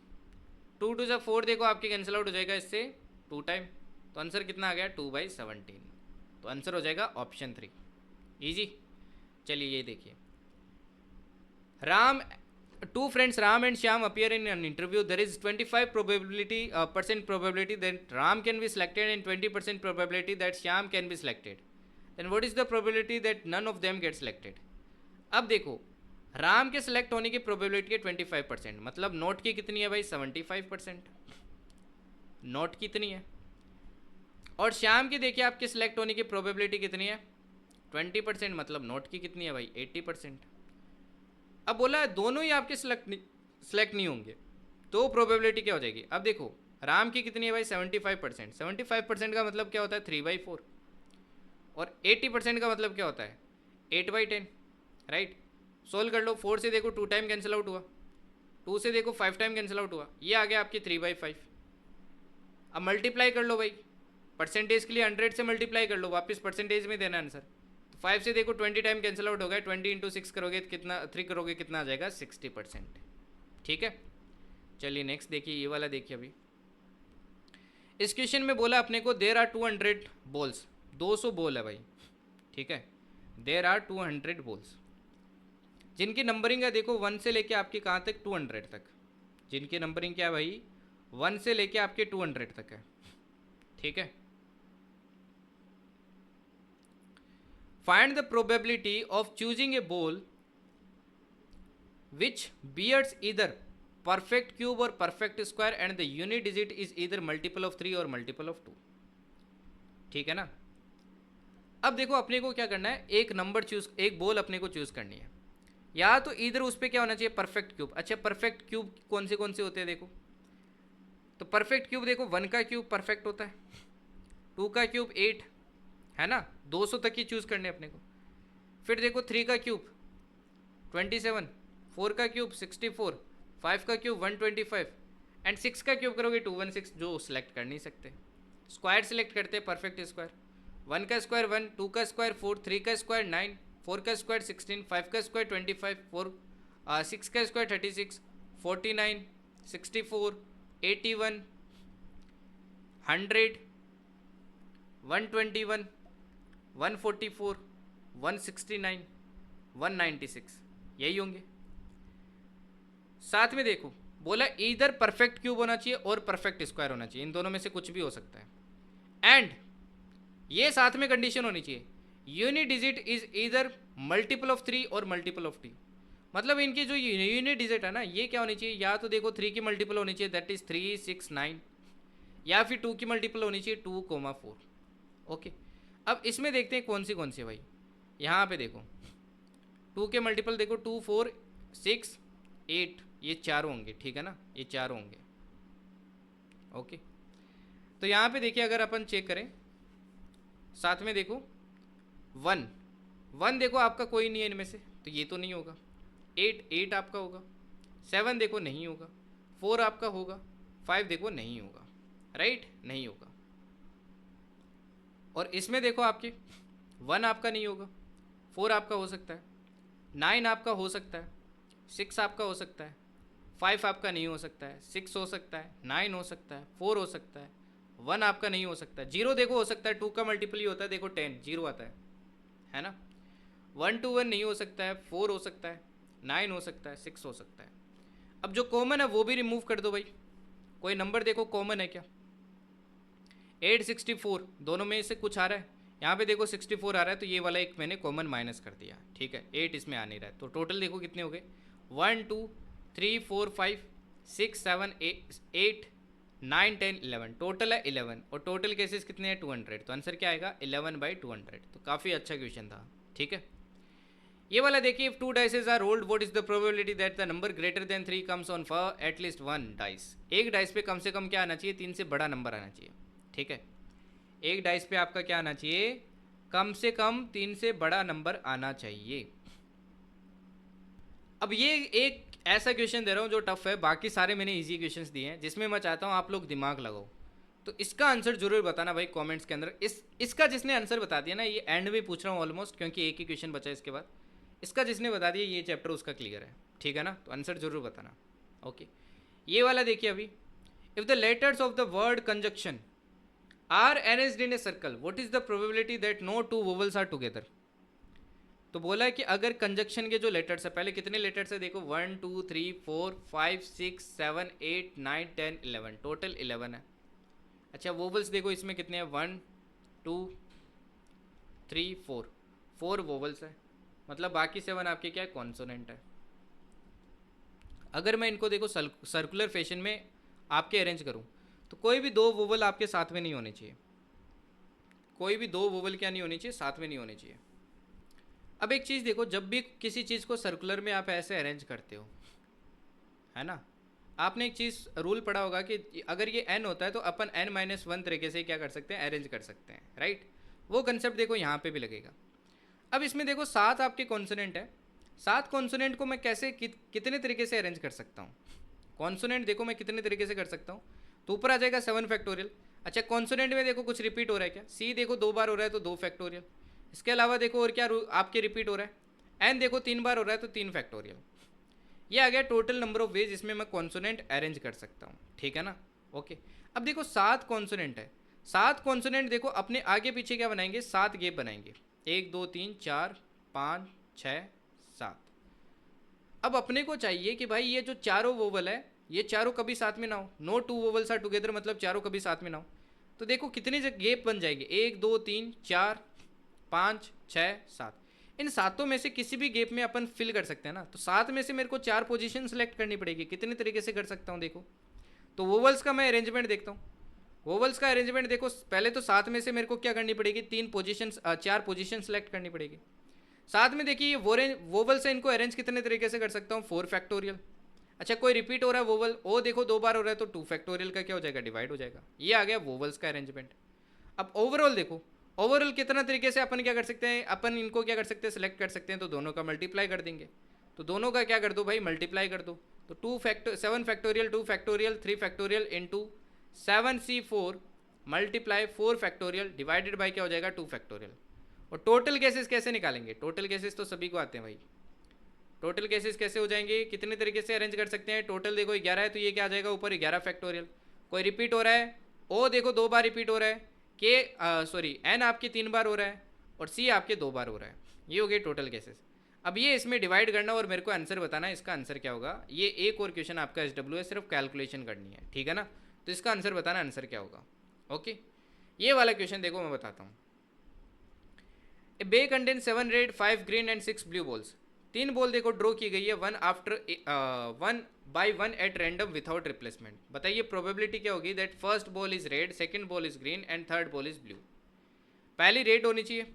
2 2 4 देखो आपके कैंसिल आउट हो जाएगा इससे 2 टाइम, तो आंसर कितना आ गया 2/17। तो आंसर हो जाएगा ऑप्शन 3। इजी। चलिए ये देखिए, Ram, two friends Ram and Shyam appear in an interview. There is 25% probability that Ram can be selected and 20% probability that Shyam can be selected. Then what is the probability that none of them get selected? अब देखो राम के सिलेक्ट होने की प्रोबेबिलिटी है 25%, मतलब नोट की कितनी है भाई 75%, नोट कितनी है। और श्याम की देखिए आपके सिलेक्ट होने की प्रोबेबिलिटी कितनी है 20%, मतलब नोट की कितनी है भाई 80%। अब बोला है दोनों ही आपके सिलेक्ट नहीं होंगे, तो प्रोबेबिलिटी क्या हो जाएगी। अब देखो राम की कितनी है भाई 75%, 75% का मतलब क्या होता है 3/4, और 80% का मतलब क्या होता है 8/10, राइट। सोल्व कर लो, 4 से देखो 2 टाइम कैंसिल आउट हुआ, 2 से देखो 5 टाइम कैंसिल आउट हुआ, ये आ गया आपकी 3/5। अब मल्टीप्लाई कर लो भाई, परसेंटेज के लिए 100 से मल्टीप्लाई कर लो, वापस परसेंटेज में देना आंसर। 5 से देखो 20 टाइम कैंसिल आउट हो गया, 20 इंटू 6 करोगे कितना, 3 करोगे कितना आ जाएगा 60%। ठीक है, चलिए नेक्स्ट देखिए, ये वाला देखिए। अभी इस क्वेश्चन में बोला अपने को देर आर 200 बॉल्स, 200 बॉल है भाई, ठीक है। देर आर 200 बॉल्स जिनकी नंबरिंग है देखो 1 से लेके आपके कहाँ तक 200 तक, जिनकी नंबरिंग क्या है भाई 1 से लेके आपके 200 तक है, ठीक है। Find the probability of choosing a ball which bears either perfect cube or perfect square and the unit digit is either multiple of 3 or multiple of 2। ठीक है ना। अब देखो अपने को क्या करना है, एक नंबर चूज, एक बॉल अपने को चूज करनी है, या तो इधर उस पर क्या होना चाहिए परफेक्ट क्यूब। अच्छा परफेक्ट क्यूब कौन से होते हैं देखो, तो परफेक्ट क्यूब देखो 1 का क्यूब परफेक्ट होता है, 2 का क्यूब 8 है ना, 200 तक ही चूज करने अपने को। फिर देखो 3 का क्यूब 27, 4 का क्यूब 64, 5 का क्यूब 125 एंड 6 का क्यूब करोगे 216, जो सिलेक्ट कर नहीं सकते। स्क्वायर सिलेक्ट करते हैं परफेक्ट स्क्वायर, 1 का स्क्वायर 1, 2 का स्क्वायर 4, 3 का स्क्वायर 9, 4 का स्क्वायर 16, 5 का स्क्वायर 25, 6 का स्क्वायर 36, 49, 64, 81, 100, 121, 144, 169, 196, यही होंगे। साथ में देखो बोला इधर परफेक्ट क्यूब होना चाहिए और परफेक्ट स्क्वायर होना चाहिए, इन दोनों में से कुछ भी हो सकता है। एंड ये साथ में कंडीशन होनी चाहिए यूनिट डिजिट इज इधर मल्टीपल ऑफ 3 और मल्टीपल ऑफ 2, मतलब इनकी जो यूनिट डिजिट है ना ये क्या होनी चाहिए, या तो देखो 3 की मल्टीपल होनी चाहिए दैट इज 3 6 9, या फिर 2 की मल्टीपल होनी चाहिए 2,4। ओके, अब इसमें देखते हैं कौन सी भाई। यहाँ पे देखो 2 के मल्टीपल देखो 2 4 6 8, ये चारों होंगे, ठीक है ना, ये चारों होंगे। ओके, तो यहाँ पे देखिए अगर अपन चेक करें साथ में देखो 1 देखो आपका कोई नहीं है इनमें से, तो ये तो नहीं होगा। 8 आपका होगा, 7 देखो नहीं होगा, 4 आपका होगा, 5 देखो नहीं होगा, राइट नहीं होगा। और इसमें देखो आपके 1 आपका नहीं होगा, 4 आपका हो सकता है, 9 आपका हो सकता है, 6 आपका हो सकता है, 5 आपका नहीं हो सकता है, 6 हो सकता है, 9 हो सकता है, 4 हो सकता है, 1 आपका नहीं हो सकता है, 0 देखो हो सकता है, 2 का मल्टीपल ही होता है, देखो 10 0 आता है ना। 1 to 1 नहीं हो सकता है, 4 हो सकता है, 9 हो सकता है, 6 हो सकता है। अब जो कॉमन है वो भी रिमूव कर दो भाई, कोई नंबर देखो कॉमन है क्या। 8 64 दोनों में से कुछ आ रहा है, यहाँ पे देखो 64 आ रहा है, तो ये वाला एक मैंने कॉमन माइनस कर दिया, ठीक है। 8 इसमें आ नहीं रहा है, तो टोटल देखो कितने हो गए 1 2 3 4 5 6 7 8 9 10 11, टोटल है 11, और टोटल केसेस कितने हैं 200, तो आंसर क्या आएगा 11/200। तो काफ़ी अच्छा क्वेश्चन था, ठीक है। ये वाला देखिए, if 2 dices are rolled what is the probability that the number greater than 3 comes on for at least 1 dice. एक डाइस पे कम से कम क्या आना चाहिए, 3 से बड़ा नंबर आना चाहिए, ठीक है। एक डाइस पे आपका क्या आना चाहिए, कम से कम 3 से बड़ा नंबर आना चाहिए। अब ये एक ऐसा क्वेश्चन दे रहा हूँ जो टफ है, बाकी सारे मैंने इजी क्वेश्चंस दिए हैं जिसमें मैं चाहता हूँ आप लोग दिमाग लगाओ। तो इसका आंसर जरूर बताना भाई कमेंट्स के अंदर। इसका जिसने आंसर बता दिया ना, ये एंड में पूछ रहा हूँ ऑलमोस्ट, क्योंकि एक ही क्वेश्चन बचा है इसके बाद। इसका जिसने बता दिया ये चैप्टर उसका क्लियर है, ठीक है ना, तो आंसर जरूर बताना। ओके, ये वाला देखिए अभी, if the letters of the word conjunction are arranged in a circle what is the probability that no two vowels are together. तो बोला है कि अगर कंजक्शन के जो लेटर्स है, पहले कितने लेटर्स है देखो 1 2 3 4 5 6 7 8 9 10 11, टोटल 11 है। अच्छा वोवल्स देखो इसमें कितने हैं 1 2 3 4 वोवल्स है, मतलब बाकी 7 आपके क्या है कॉन्सोनेंट है। अगर मैं इनको देखो सर्कुलर फैशन में आपके अरेंज करूं, तो कोई भी 2 वोवल आपके साथ में नहीं होने चाहिए, कोई भी 2 वोवल क्या नहीं होनी चाहिए, साथ में नहीं होने चाहिए। अब एक चीज़ देखो, जब भी किसी चीज़ को सर्कुलर में आप ऐसे अरेंज करते हो, है ना, आपने एक चीज़ रूल पढ़ा होगा कि अगर ये n होता है तो अपन n-1 तरीके से क्या कर सकते हैं, अरेंज कर सकते हैं, राइट। वो कंसेप्ट देखो यहाँ पे भी लगेगा। अब इसमें देखो 7 आपके कॉन्सोनेंट है, 7 कॉन्सोनेंट को मैं कैसे कितने तरीके से अरेंज कर सकता हूँ। कॉन्सोनेंट देखो मैं कितने तरीके से कर सकता हूँ, तो ऊपर आ जाएगा 7 फैक्टोरियल। अच्छा कॉन्सोनेंट में देखो कुछ रिपीट हो रहा है क्या, सी देखो 2 बार हो रहा है तो 2 फैक्टोरियल। इसके अलावा देखो और क्या आपके रिपीट हो रहा है, एन देखो 3 बार हो रहा है तो 3 फैक्टोरियल। ये आ गया टोटल नंबर ऑफ वेज जिसमें मैं कॉन्सोनेंट अरेंज कर सकता हूँ, ठीक है ना। ओके, अब देखो 7 कॉन्सोनेंट है, 7 कॉन्सोनेंट देखो अपने आगे पीछे क्या बनाएंगे, 7 गैप बनाएंगे, 1 2 3 4 5 6 7। अब अपने को चाहिए कि भाई ये जो चारों वोवल है ये चारों कभी साथ में ना हो, no two vowels are together, मतलब चारों कभी साथ में ना हो। तो देखो कितने गैप बन जाएंगे, 1 2 3 4 5 6 7। इन सातों में से किसी भी गैप में अपन फिल कर सकते हैं ना, तो 7 में से मेरे को 4 पोजीशन सेलेक्ट करनी पड़ेगी। कितने तरीके से कर सकता हूँ देखो, तो वोवल्स का मैं अरेंजमेंट देखता हूँ। वोवल्स का अरेंजमेंट देखो, पहले तो 7 में से मेरे को क्या करनी पड़ेगी, 4 पोजीशन सेलेक्ट करनी पड़ेगी। साथ में देखिए वोवल्स है, इनको अरेंज कितने तरीके से कर सकता हूँ, 4 फैक्टोरियल। अच्छा कोई रिपीट हो रहा है वोवल, ओ देखो 2 बार हो रहा है तो 2 फैक्टोरियल का क्या हो जाएगा, डिवाइड हो जाएगा। ये आ गया वोवल्स का अरेंजमेंट। अब ओवरऑल देखो, ओवरऑल कितना तरीके से अपन क्या कर सकते हैं, अपन इनको क्या कर सकते हैं, सेलेक्ट कर सकते हैं, तो दोनों का मल्टीप्लाई कर देंगे। तो दोनों का क्या कर दो भाई, मल्टीप्लाई कर दो। तो 7 factorial 2 factorial 3 factorial into 7c4 multiply 4 factorial divided by क्या हो जाएगा 2 फैक्टोरियल। और टोटल केसेस कैसे निकालेंगे, टोटल केसेस तो सभी को आते हैं भाई। टोटल केसेस कैसे हो जाएंगे, कितने तरीके से अरेंज कर सकते हैं। टोटल देखो 11 है तो ये क्या आ जाएगा ऊपर 11 फैक्टोरियल। कोई रिपीट हो रहा है, ओ देखो 2 बार रिपीट हो रहा है, के एन आपके 3 बार हो रहा है और सी आपके 2 बार हो रहा है। ये हो गए टोटल केसेस। अब ये इसमें डिवाइड करना और मेरे को आंसर बताना है, इसका आंसर क्या होगा। ये एक और क्वेश्चन आपका SW है, सिर्फ कैलकुलेशन करनी है, ठीक है ना। तो इसका आंसर बताना, आंसर क्या होगा। ओके, ये वाला क्वेश्चन देखो मैं बताता हूँ। Bag contain 7 red 5 green and 6 blue balls. 3 ball देखो ड्रॉ की गई है, one after one by one at random without replacement. बताइए प्रोबेबिलिटी क्या होगी that first ball is red, second ball is green and third ball is blue. पहली रेड होनी चाहिए,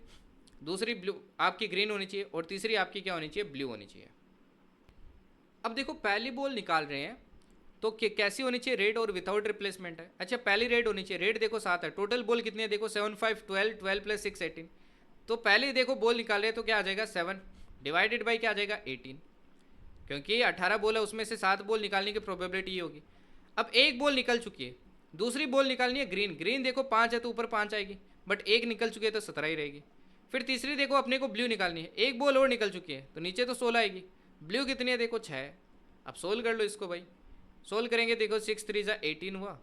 दूसरी ब्लू आपकी ग्रीन होनी चाहिए और तीसरी आपकी क्या होनी चाहिए, ब्लू होनी चाहिए। अब देखो पहली बॉल निकाल रहे हैं तो कैसी होनी चाहिए, रेड और विदाउट रिप्लेसमेंट है। अच्छा पहली रेड होनी चाहिए, रेड देखो 7 है, टोटल बॉल कितनी है देखो 7 5 12 12 प्लस 6 18। तो पहले देखो बॉल निकाल रहे हैं तो क्या आ जाएगा 7 डिवाइडेड बाई क्या आ जाएगा 18, क्योंकि 18 बॉल है उसमें से 7 बॉल निकालने की प्रोबेबिलिटी ये होगी। अब एक बॉल निकल चुकी है, दूसरी बॉल निकालनी है ग्रीन, ग्रीन देखो 5 है तो ऊपर 5 आएगी, बट एक निकल चुकी है तो 17 ही रहेगी। फिर तीसरी देखो अपने को ब्लू निकालनी है, एक बॉल और निकल चुकी है तो नीचे तो 16 आएगी, ब्लू कितनी है देखो 6 है। अब सोल्व कर लो इसको भाई, सोल्व करेंगे देखो 6 3 ज़ा 18 हुआ,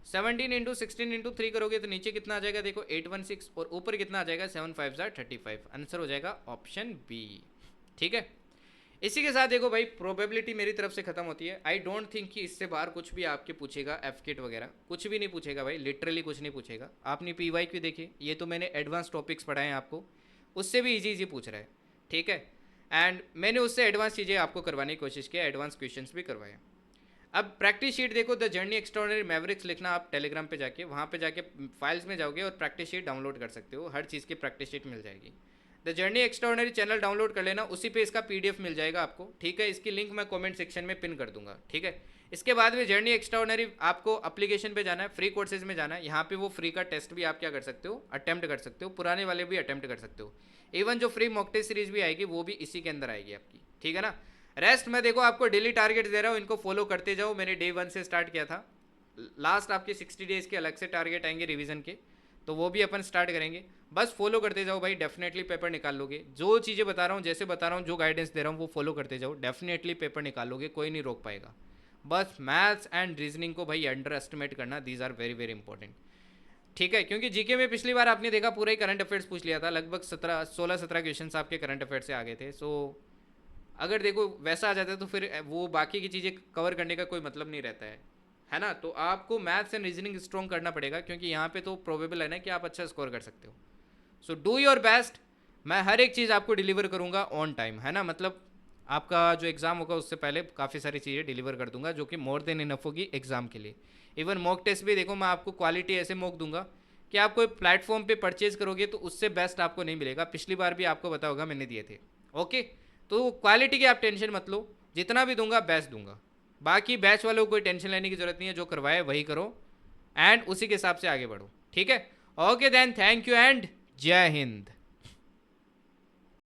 17 इंटू 16 इंटू 3 करोगे तो नीचे कितना आ जाएगा देखो 816 और ऊपर कितना आ जाएगा 7 5 ज़ा 35। आंसर हो जाएगा ऑप्शन बी। ठीक है, इसी के साथ देखो भाई प्रोबेबिलिटी मेरी तरफ से खत्म होती है। आई डोंट थिंक कि इससे बाहर कुछ भी आपके पूछेगा, एफ किट वगैरह कुछ भी नहीं पूछेगा भाई, लिटरली कुछ नहीं पूछेगा। आपने पी वाई क्यू देखिए, ये तो मैंने एडवांस टॉपिक्स पढ़ाए हैं आपको, उससे भी इजी पूछ रहा है। ठीक है, एंड मैंने उससे एडवांस चीज़ें आपको करवाने की कोशिश की, एडवांस क्वेश्चंस भी करवाए। अब प्रैक्टिस शीट देखो, द जर्नी एक्स्ट्राऑर्डिनरी मैवरिक्स लिखना आप टेलीग्राम पे जाके, वहाँ पे जाके फाइल्स में जाओगे और प्रैक्टिस शीट डाउनलोड कर सकते हो, हर चीज़ की प्रैक्टिस शीट मिल जाएगी। The journey extraordinary channel download कर लेना, उसी पे इसका पीडीएफ मिल जाएगा आपको। ठीक है, इसकी लिंक मैं कमेंट सेक्शन में पिन कर दूंगा। ठीक है, इसके बाद में जर्नी एक्स्ट्राऑर्डिनरी आपको एप्लीकेशन पे जाना है, फ्री कोर्सेज में जाना है, यहाँ पे वो फ्री का टेस्ट भी आप क्या कर सकते हो, अटेम्प्ट कर सकते हो, पुराने वाले भी अटेम्प्ट कर सकते हो। इवन जो फ्री मॉक टेस्ट सीरीज भी आएगी वो भी इसी के अंदर आएगी आपकी। ठीक है ना, रेस्ट में देखो आपको डेली टारगेट दे रहा हूँ, इनको फॉलो करते जाओ। मैंने डे 1 से स्टार्ट किया था, लास्ट आपके 60 डेज के अलग से टारगेट आएंगे रिवीजन के, तो वो भी अपन स्टार्ट करेंगे। बस फॉलो करते जाओ भाई, डेफिनेटली पेपर निकाल लोगे। जो चीज़ें बता रहा हूँ, जैसे बता रहा हूँ, जो गाइडेंस दे रहा हूँ वो फॉलो करते जाओ, डेफिनेटली पेपर निकाल लोगे, कोई नहीं रोक पाएगा। बस मैथ्स एंड रीजनिंग को भाई अंडर एस्टिमेट करना, these are very very important. ठीक है, क्योंकि जीके में पिछली बार आपने देखा पूरा ही करंट अफेयर्स पूछ लिया था, लगभग 16-17 क्वेश्चन आपके करंट अफेयर से आ गए थे। सो अगर देखो वैसा आ जाता है तो फिर वो बाकी की चीज़ें कवर करने का कोई मतलब नहीं रहता है ना। तो आपको मैथ्स एंड रीजनिंग स्ट्रॉन्ग करना पड़ेगा, क्योंकि यहाँ पे तो प्रोबेबल है ना कि आप अच्छा स्कोर कर सकते हो। सो डू योर बेस्ट, मैं हर एक चीज़ आपको डिलीवर करूँगा ऑन टाइम, है ना। मतलब आपका जो एग्ज़ाम होगा उससे पहले काफ़ी सारी चीज़ें डिलीवर कर दूंगा, जो कि मोर देन इनफ होगी एग्ज़ाम के लिए। इवन मॉक टेस्ट भी देखो, मैं आपको क्वालिटी ऐसे मॉक दूंगा कि आप कोई प्लेटफॉर्म पे परचेज करोगे तो उससे बेस्ट आपको नहीं मिलेगा। पिछली बार भी आपको पता होगा मैंने दिए थे। ओके, तो क्वालिटी की आप टेंशन मत लो, जितना भी दूंगा बेस्ट दूंगा। बाकी बैच वालों को कोई टेंशन लेने की जरूरत नहीं है, जो करवाए वही करो एंड उसी के हिसाब से आगे बढ़ो। ठीक है, okay then, thank you and जय हिंद।